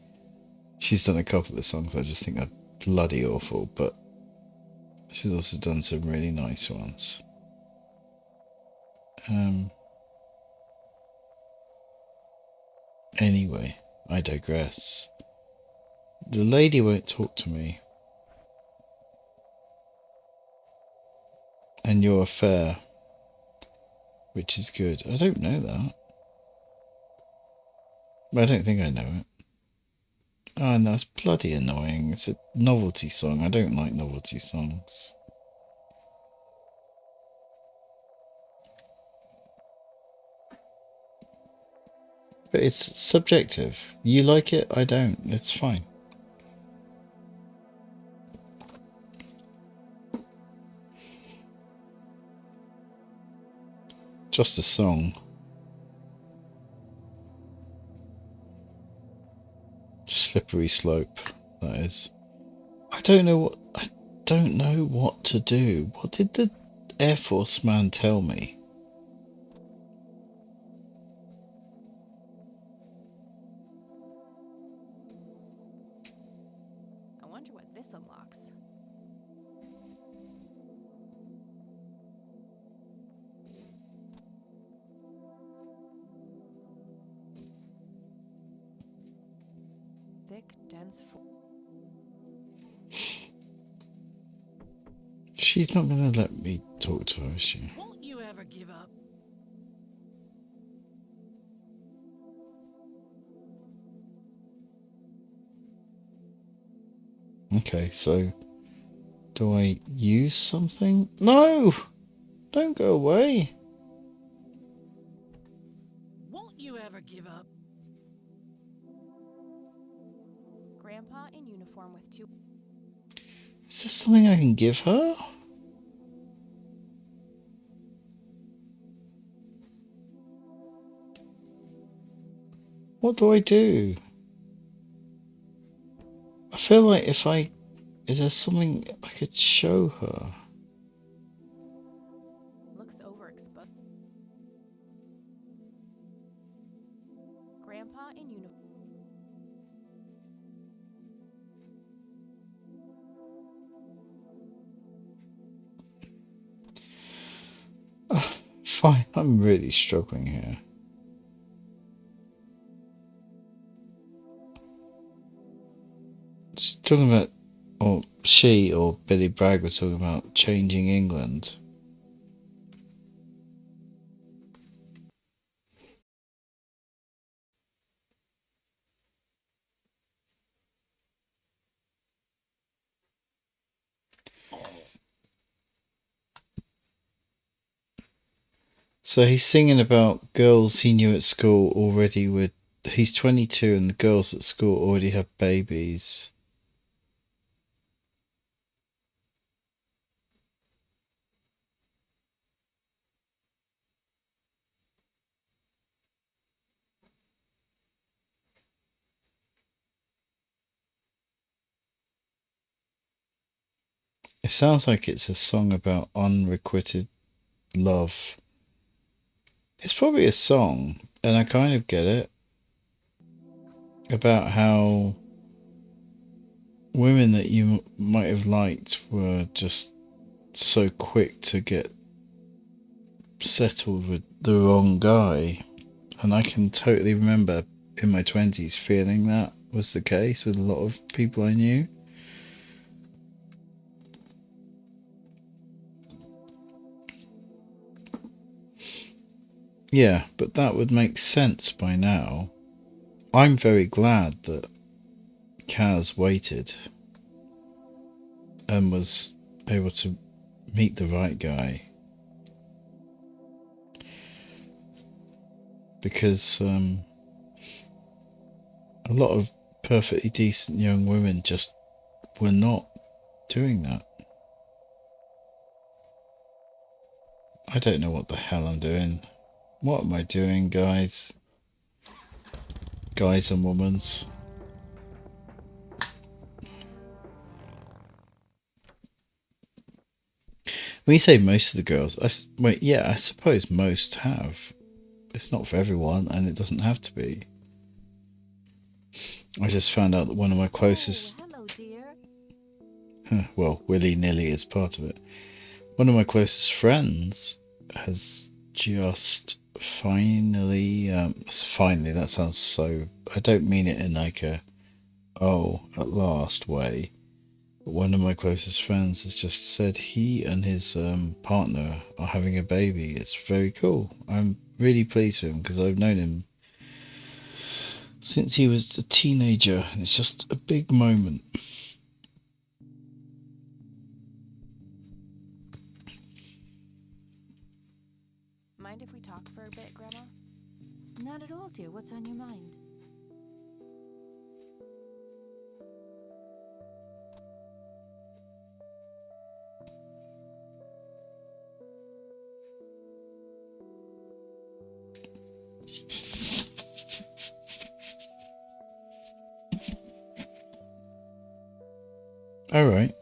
Speaker 1: she's done a couple of the songs I just think are bloody awful, but she's also done some really nice ones. Anyway, I digress. The lady won't talk to me. And your affair, which is good. I don't know that. I don't think I know it. Oh, no, it's bloody annoying. It's a novelty song. I don't like novelty songs. But it's subjective. You like it, I don't. It's fine. Just a song. Slippery slope, that is. I don't know what to do. What did the Air Force man tell me?
Speaker 2: I wonder what this unlocks. Thick, dense.
Speaker 1: She's not going to let me talk to her, is she?
Speaker 13: Won't you ever give up?
Speaker 1: Okay, so do I use something? No! Don't go away.
Speaker 13: Won't you ever give up?
Speaker 2: Grandpa in uniform with two.
Speaker 1: Is there something I can give her? What do I do? I feel like is there something I could show her?
Speaker 2: Looks overexposed. Grandpa in uniform.
Speaker 1: Fine, I'm really struggling here. She's talking about, or she or Billy Bragg was talking about changing England. So he's singing about girls he knew at school already with. He's 22 and the girls at school already have babies. It sounds like it's a song about unrequited love. It's probably a song, and I kind of get it, about how women that you might have liked were just so quick to get settled with the wrong guy. And I can totally remember in my 20s feeling that was the case with a lot of people I knew. Yeah, but that would make sense by now. I'm very glad that Kaz waited and was able to meet the right guy. Because a lot of perfectly decent young women just were not doing that. I don't know what the hell I'm doing. What am I doing, guys? Guys and womans. When you say most of the girls, wait, yeah, I suppose most have. It's not for everyone, and it doesn't have to be. I just found out that one of my closest...
Speaker 5: Hello, dear.
Speaker 1: Well, willy-nilly is part of it. One of my closest friends has just finally, that sounds so... I don't mean it in like a, oh, at last way. But one of my closest friends has just said he and his partner are having a baby. It's very cool. I'm really pleased with him because I've known him since he was a teenager. And it's just a big moment.
Speaker 2: Mind if we talk for a bit, Grandma?
Speaker 5: Not at all, dear. What's on your mind?
Speaker 1: Alright.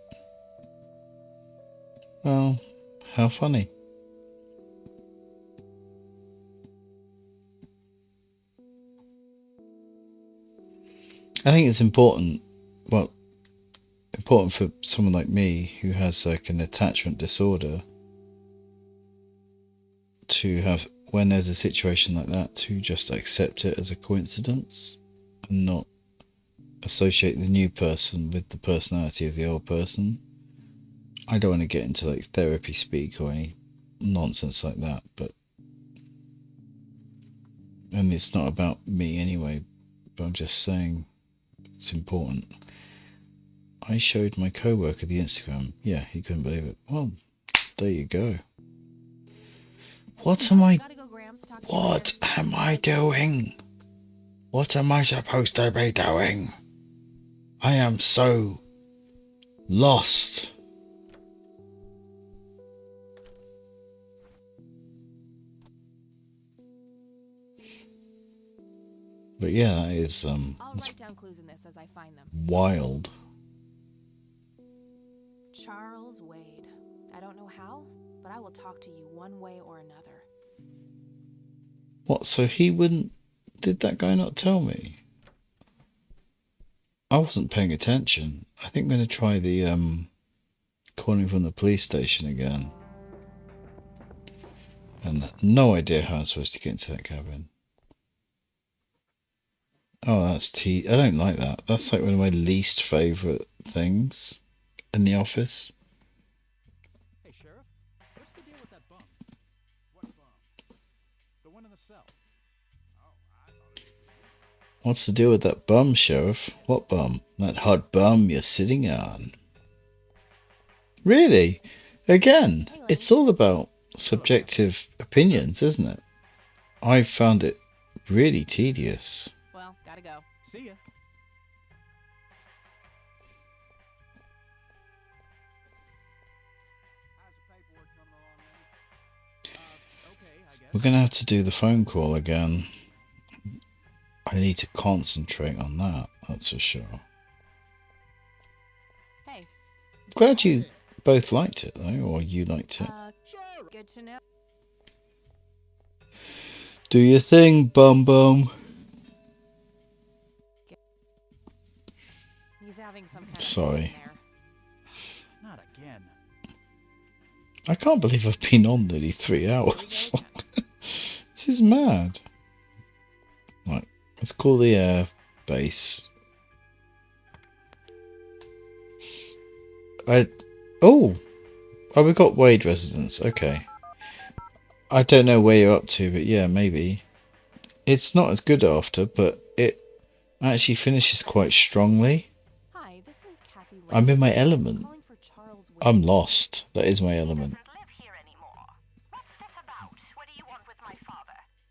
Speaker 1: Well, how funny. I think it's important, well, important for someone like me who has like an attachment disorder to have, when there's a situation like that, to just accept it as a coincidence and not associate the new person with the personality of the old person. I don't want to get into like therapy speak or any nonsense like that, but and it's not about me anyway, but I'm just saying it's important. I showed my co-worker the Instagram. Yeah, he couldn't believe it. Well, there you go. What am I doing? What am I supposed to be doing? I am so lost. But yeah, that is
Speaker 2: I'll write down clues in this as I find them.
Speaker 1: wild.
Speaker 2: Charles Wade. I don't know how, but I will talk to you one way or another.
Speaker 1: What, so he wouldn't... Did that guy not tell me? I wasn't paying attention. I think I'm going to try the calling from the police station again. And no idea how I'm supposed to get into that cabin. Oh, that's I don't like that. That's like one of my least favourite things in the office.
Speaker 6: Hey, Sheriff, what's the deal with that bum? What bum? The one in the cell.
Speaker 1: What's the deal with that bum, Sheriff? What bum? That hot bum you're sitting on. Really? Again, it's all about subjective opinions, isn't it? I found it really tedious.
Speaker 2: Well, gotta go.
Speaker 6: See ya.
Speaker 1: We're going to have to do the phone call again. I need to concentrate on that, that's for sure.
Speaker 2: Hey.
Speaker 1: Glad you both liked it, though, or you liked it.
Speaker 2: Sure. Good to know.
Speaker 1: Do your thing, bum bum.
Speaker 2: He's having some kind of
Speaker 1: Sorry.
Speaker 6: Not again.
Speaker 1: I can't believe I've been on nearly 3 hours. This is mad. Right, let's call the air base. Oh, we got Wade residence. Okay. I don't know where you're up to, but yeah, maybe. It's not as good after, but it actually finishes quite strongly.
Speaker 2: Hi, this is Kathy Ray.
Speaker 1: I'm in my element.
Speaker 2: Calling for Charles Wade.
Speaker 1: I'm lost. That is my element.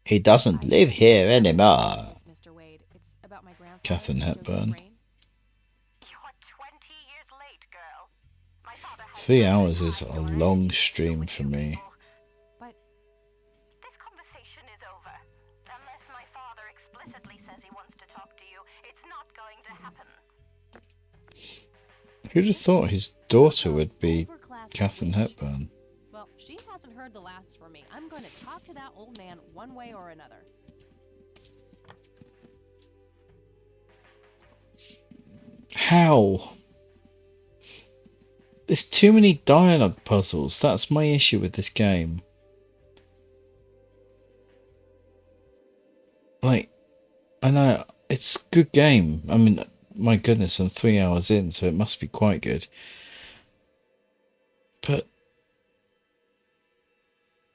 Speaker 1: He doesn't live here anymore.
Speaker 2: Mr. Wade, it's about my grandfather.
Speaker 1: Katharine Hepburn. 3 hours is a long stream for me.
Speaker 2: But
Speaker 10: this conversation is over. Unless my father explicitly says he wants to talk to you, it's not going to happen.
Speaker 1: Who'd have thought his daughter would be Katharine Hepburn?
Speaker 2: heard the last from me. I'm going to talk to that old man one way or another.
Speaker 1: How? There's too many dialogue puzzles. That's my issue with this game. Like, I know it's a good game. I mean, my goodness, I'm 3 hours in, so it must be quite good. But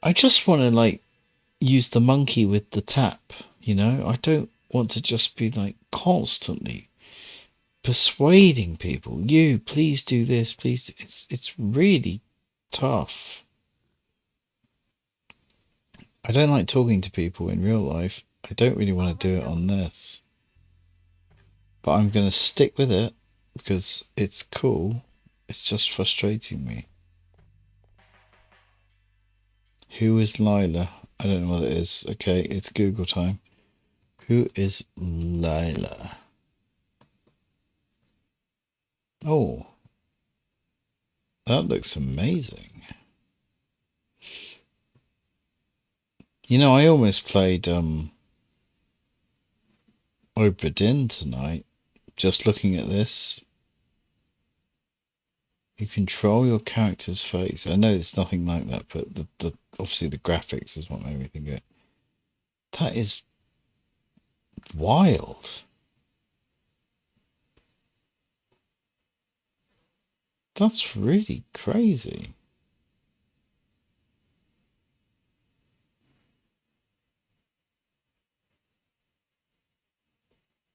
Speaker 1: I just want to, like, use the monkey with the tap, you know? I don't want to just be, like, constantly persuading people. You, please do this, please do. It's really tough. I don't like talking to people in real life. I don't really want to do it on this. But I'm going to stick with it because it's cool. It's just frustrating me. Who is Lila? I don't know what it is. Okay, it's Google time. Who is Lila? Oh, that looks amazing. You know, I almost played Obra Dinn tonight. Just looking at this. You control your character's face. I know it's nothing like that, but the obviously the graphics is what made me think of it. That is wild. That's really crazy.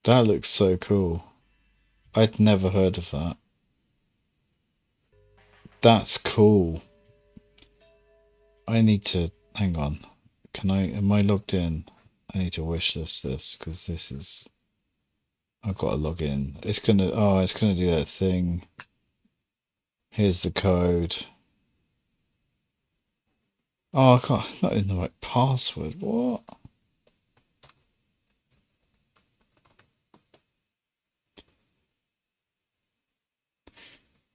Speaker 1: That looks so cool. I'd never heard of that. That's cool. I need to hang on. Am I logged in? I need to wish list this because this is. I've got to log in. It's gonna do that thing. Here's the code. Oh, I can't. Not in the right password. What?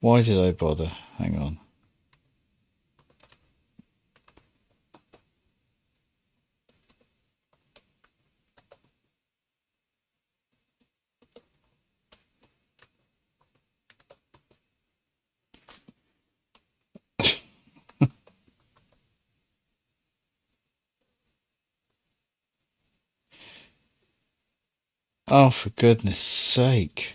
Speaker 1: Why did I bother? Hang on. Oh, for goodness sake.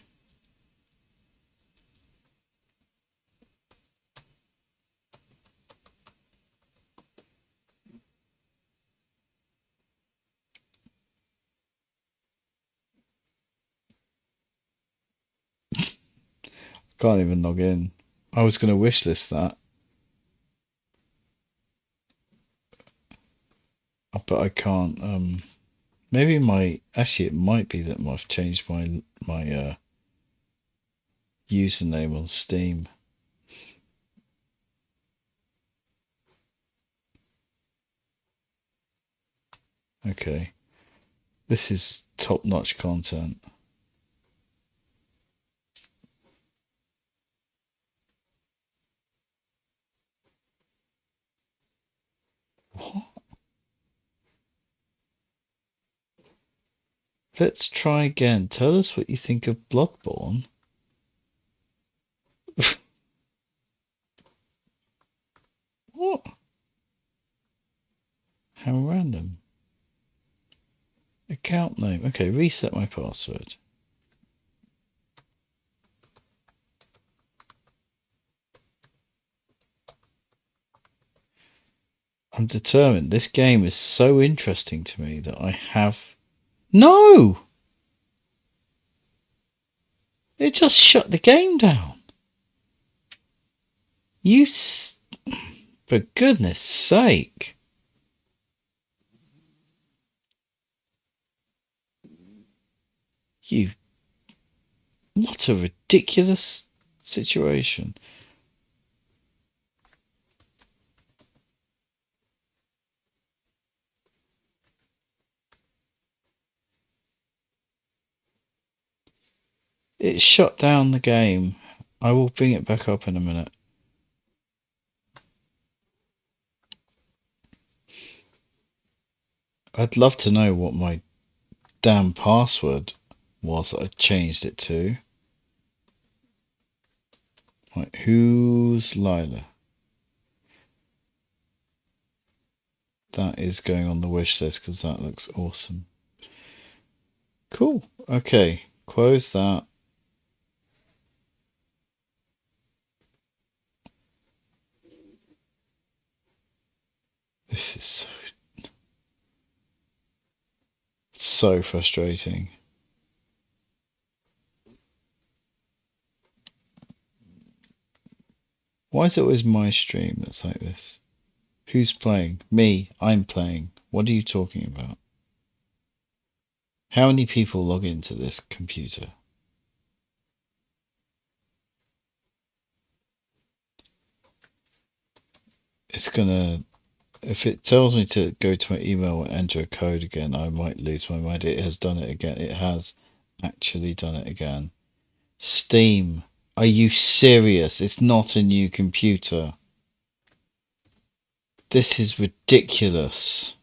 Speaker 1: Can't even log in. I was going to wish list that. But I can't. Maybe actually it might be that I've changed my username on Steam. Okay. This is top-notch content. What? Let's try again. Tell us what you think of Bloodborne. What? How random. Account name. Okay, reset my password. I'm determined. This game is so interesting to me that I have... No! It just shut the game down. For goodness sake. What a ridiculous situation. It shut down the game. I will bring it back up in a minute. I'd love to know what my damn password was that I changed it to. Right, who's Lila? That is going on the wish list because that looks awesome. Cool. Okay, close that. This is so frustrating. Why is it always my stream that's like this? Who's playing? Me. I'm playing. What are you talking about? How many people log into this computer? It's gonna... If it tells me to go to my email and enter a code again, I might lose my mind. It has done it again. It has actually done it again. Steam. Are you serious? It's not a new computer. This is ridiculous.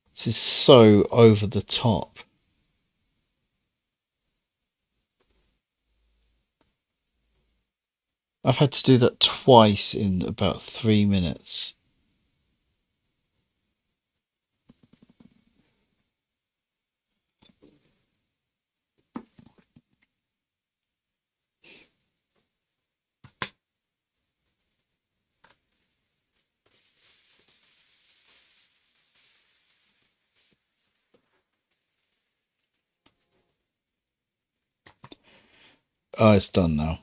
Speaker 1: This is so over the top. I've had to do that twice in about 3 minutes. Oh, it's done now.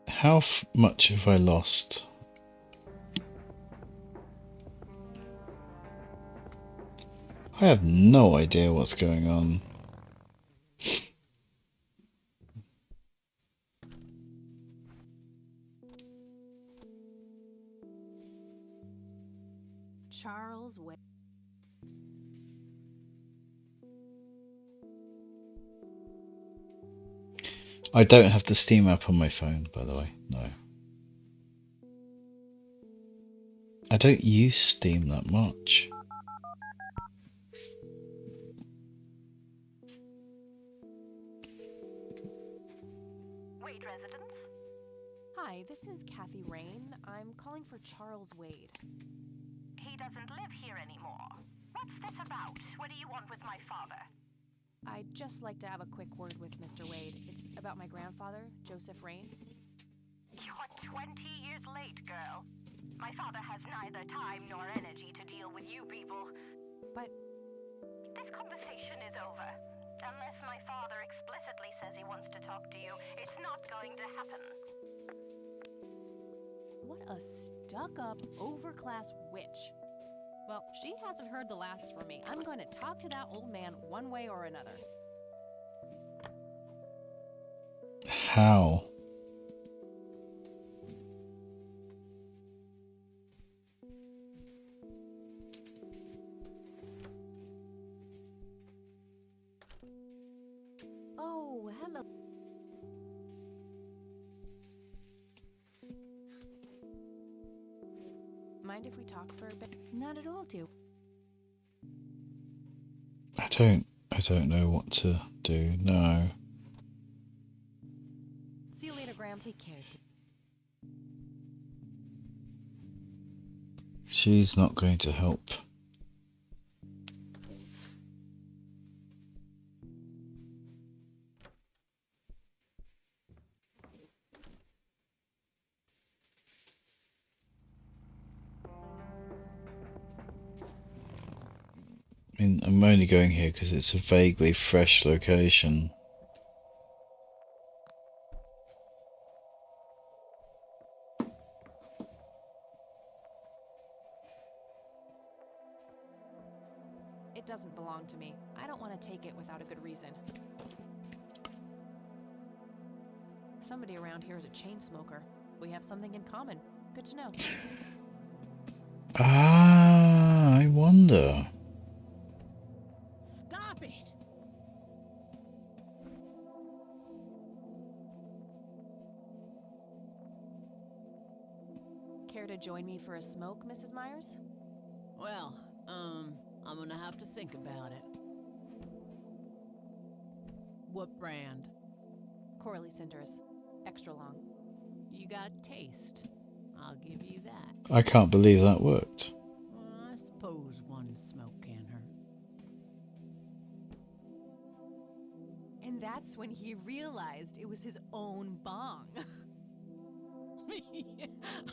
Speaker 1: How much have I lost? I have no idea what's going on.
Speaker 2: Charles Wade.
Speaker 1: I don't have the Steam app on my phone, by the way. No. I don't use Steam that much.
Speaker 10: Wade residence?
Speaker 2: Hi, this is Kathy Rain. I'm calling for Charles Wade.
Speaker 10: He doesn't live here anymore. What's this about? What do you want with my father?
Speaker 2: I'd just like to have a quick word with Mr. Wade. It's about my grandfather, Joseph Rain.
Speaker 10: You're 20 years late, girl. My father has neither time nor energy to deal with you people.
Speaker 2: But
Speaker 10: this conversation is over. Unless my father explicitly says he wants to talk to you, it's not going to happen.
Speaker 2: What a stuck-up, overclass witch. Well, she hasn't heard the last from me. I'm going to talk to that old man one way or another.
Speaker 1: How?
Speaker 5: Oh, hello.
Speaker 2: Mind if we talk for a bit?
Speaker 5: Not at all, dear.
Speaker 1: I don't know what to do. No.
Speaker 2: See you later, Graham.
Speaker 5: Take care.
Speaker 1: She's not going to help. I mean, I'm only going here because it's a vaguely fresh location.
Speaker 2: It doesn't belong to me. I don't want to take it without a good reason. Somebody around here is a chain smoker. We have something in common. Good to know.
Speaker 1: Ah, I wonder.
Speaker 13: Stop it!
Speaker 2: Care to join me for a smoke, Mrs. Myers?
Speaker 13: Well, I'm gonna have to think about it. What brand?
Speaker 2: Corley Cinders. Extra long.
Speaker 13: You got taste. I'll give you that.
Speaker 1: I can't believe that worked.
Speaker 13: Well, I suppose one smoke can't hurt.
Speaker 2: And that's when he realized it was his own bong.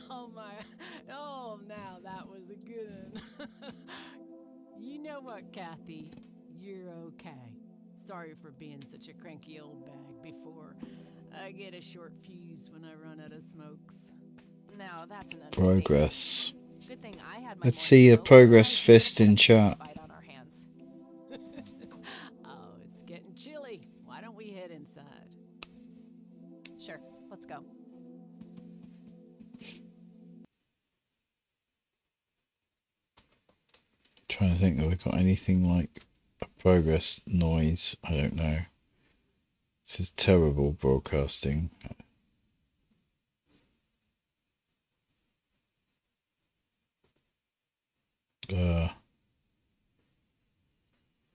Speaker 13: Oh my, oh now that was a good one. You know what, Kathy? You're okay. Sorry for being such a cranky old bag before. I get a short fuse when I run out of smokes.
Speaker 2: Now that's an understatement.
Speaker 1: Progress.
Speaker 2: Good thing I had my
Speaker 1: Let's see a progress fist in chat.
Speaker 2: fight on our hands.
Speaker 13: Oh, it's getting chilly. Why don't we head inside?
Speaker 2: Sure, let's go.
Speaker 1: Trying to think, have we got anything like a progress noise? I don't know. This is terrible broadcasting.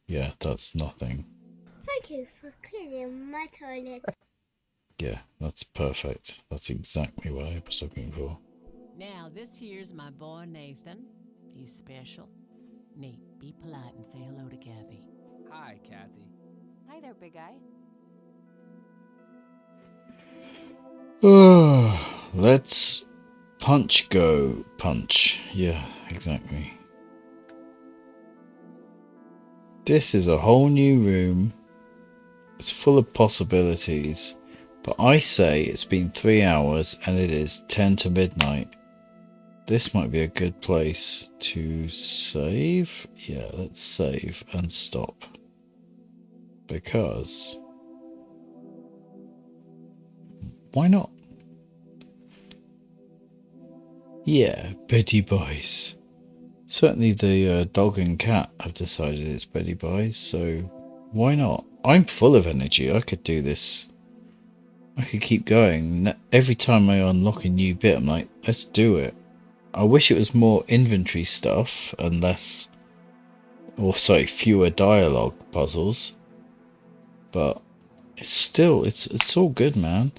Speaker 1: Yeah, that's nothing.
Speaker 14: Thank you for cleaning my toilet.
Speaker 1: Yeah, that's perfect. That's exactly what I was looking for.
Speaker 13: Now, this here's my boy Nathan. He's special. Nate, be polite and say hello to Kathy.
Speaker 15: Hi, Kathy.
Speaker 2: Hi there, big guy.
Speaker 1: Let's punch go. Punch. Yeah, exactly. This is a whole new room. It's full of possibilities. But I say it's been 3 hours and it is 10 to midnight. This might be a good place to save. Yeah, let's save and stop. Because... why not? Yeah, Betty Boys. Certainly the dog and cat have decided it's Betty Boys, so why not? I'm full of energy. I could do this. I could keep going. Every time I unlock a new bit, I'm like, let's do it. I wish it was more inventory stuff and less, or sorry, fewer dialogue puzzles. But it's still, it's all good, man.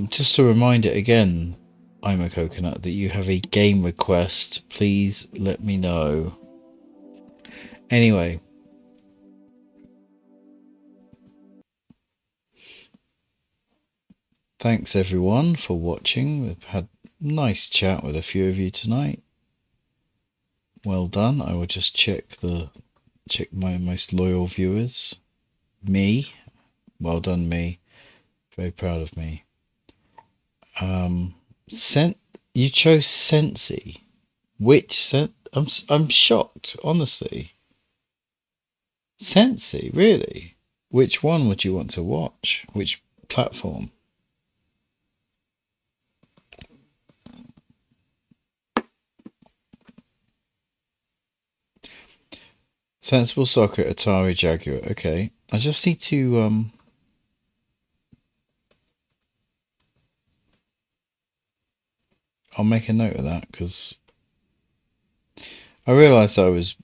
Speaker 1: Just to remind it again, I'm a Coconut, that you have a game request. Please let me know. Anyway. Thanks everyone for watching. We've had a nice chat with a few of you tonight. Well done. I will just check my most loyal viewers. Me. Well done, me. Very proud of me. You chose Sensi. Which I'm shocked, honestly. Sensi, really? Which one would you want to watch? Which platform? Sensible Socket, Atari, Jaguar. Okay. I just need to I'll make a note of that because I realised I was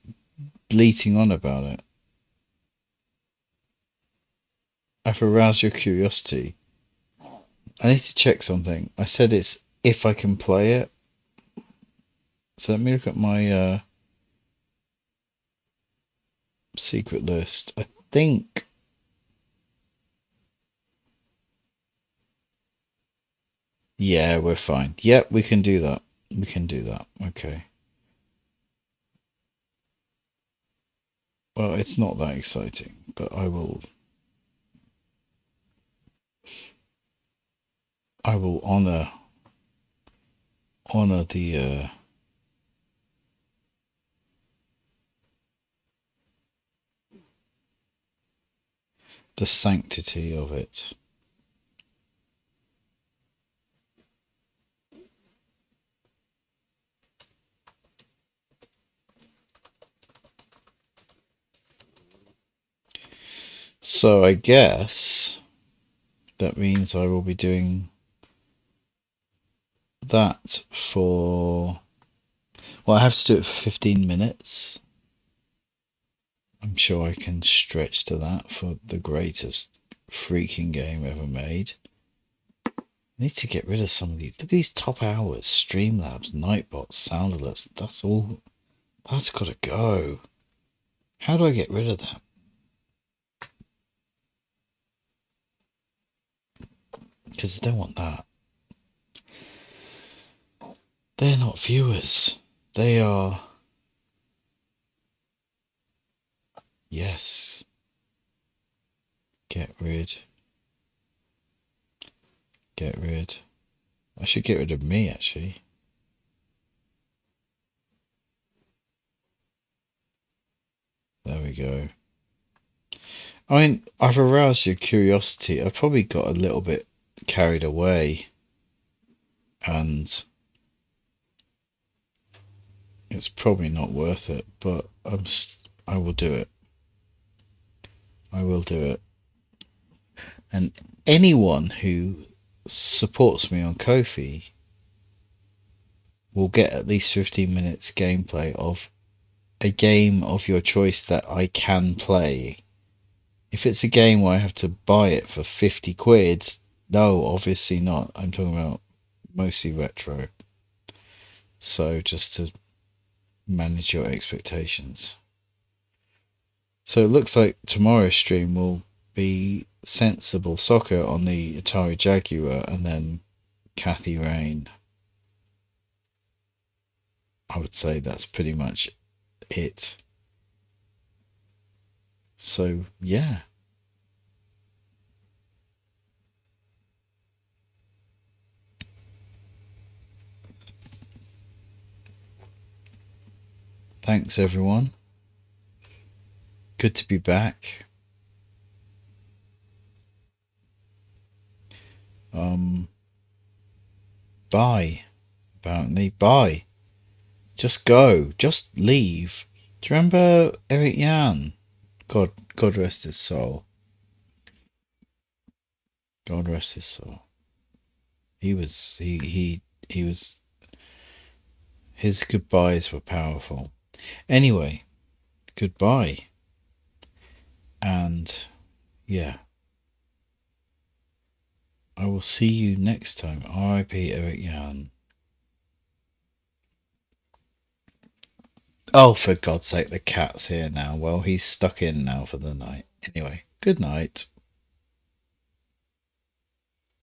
Speaker 1: bleating on about it. I've aroused your curiosity. I need to check something. I said it's if I can play it. So let me look at my secret list. I think yeah, we're fine. Yep, we can do that. We can do that. Okay. Well, it's not that exciting, but I will honor the sanctity of it. So I guess that means I will be doing that for... Well, I have to do it for 15 minutes. I'm sure I can stretch to that for the greatest freaking game ever made. I need to get rid of some of these. Look at these top hours. Streamlabs, Nightbox, Sounderless. That's all. That's got to go. How do I get rid of that? Because I don't want that. They're not viewers. They are... Yes. Get rid. Get rid. I should get rid of me, actually. There we go. I mean, I've aroused your curiosity. I've probably got a little bit carried away. And it's probably not worth it, but I will do it. I will do it. And anyone who supports me on Ko-fi will get at least 15 minutes gameplay of a game of your choice that I can play. If it's a game where I have to buy it for 50 quid, no, obviously not. I'm talking about mostly retro. So just to manage your expectations. So it looks like tomorrow's stream will be Sensible Soccer on the Atari Jaguar and then Kathy Rain. I would say that's pretty much it. So, yeah. Thanks, everyone. Good to be back. Bye. Apparently, bye. Just go. Just leave. Do you remember Eric Yan? God rest his soul. God rest his soul. He was his goodbyes were powerful. Anyway, goodbye. And yeah. I will see you next time. R.I.P. Eric Yan. Oh, for God's sake, the cat's here now. Well, he's stuck in now for the night. Anyway, good night.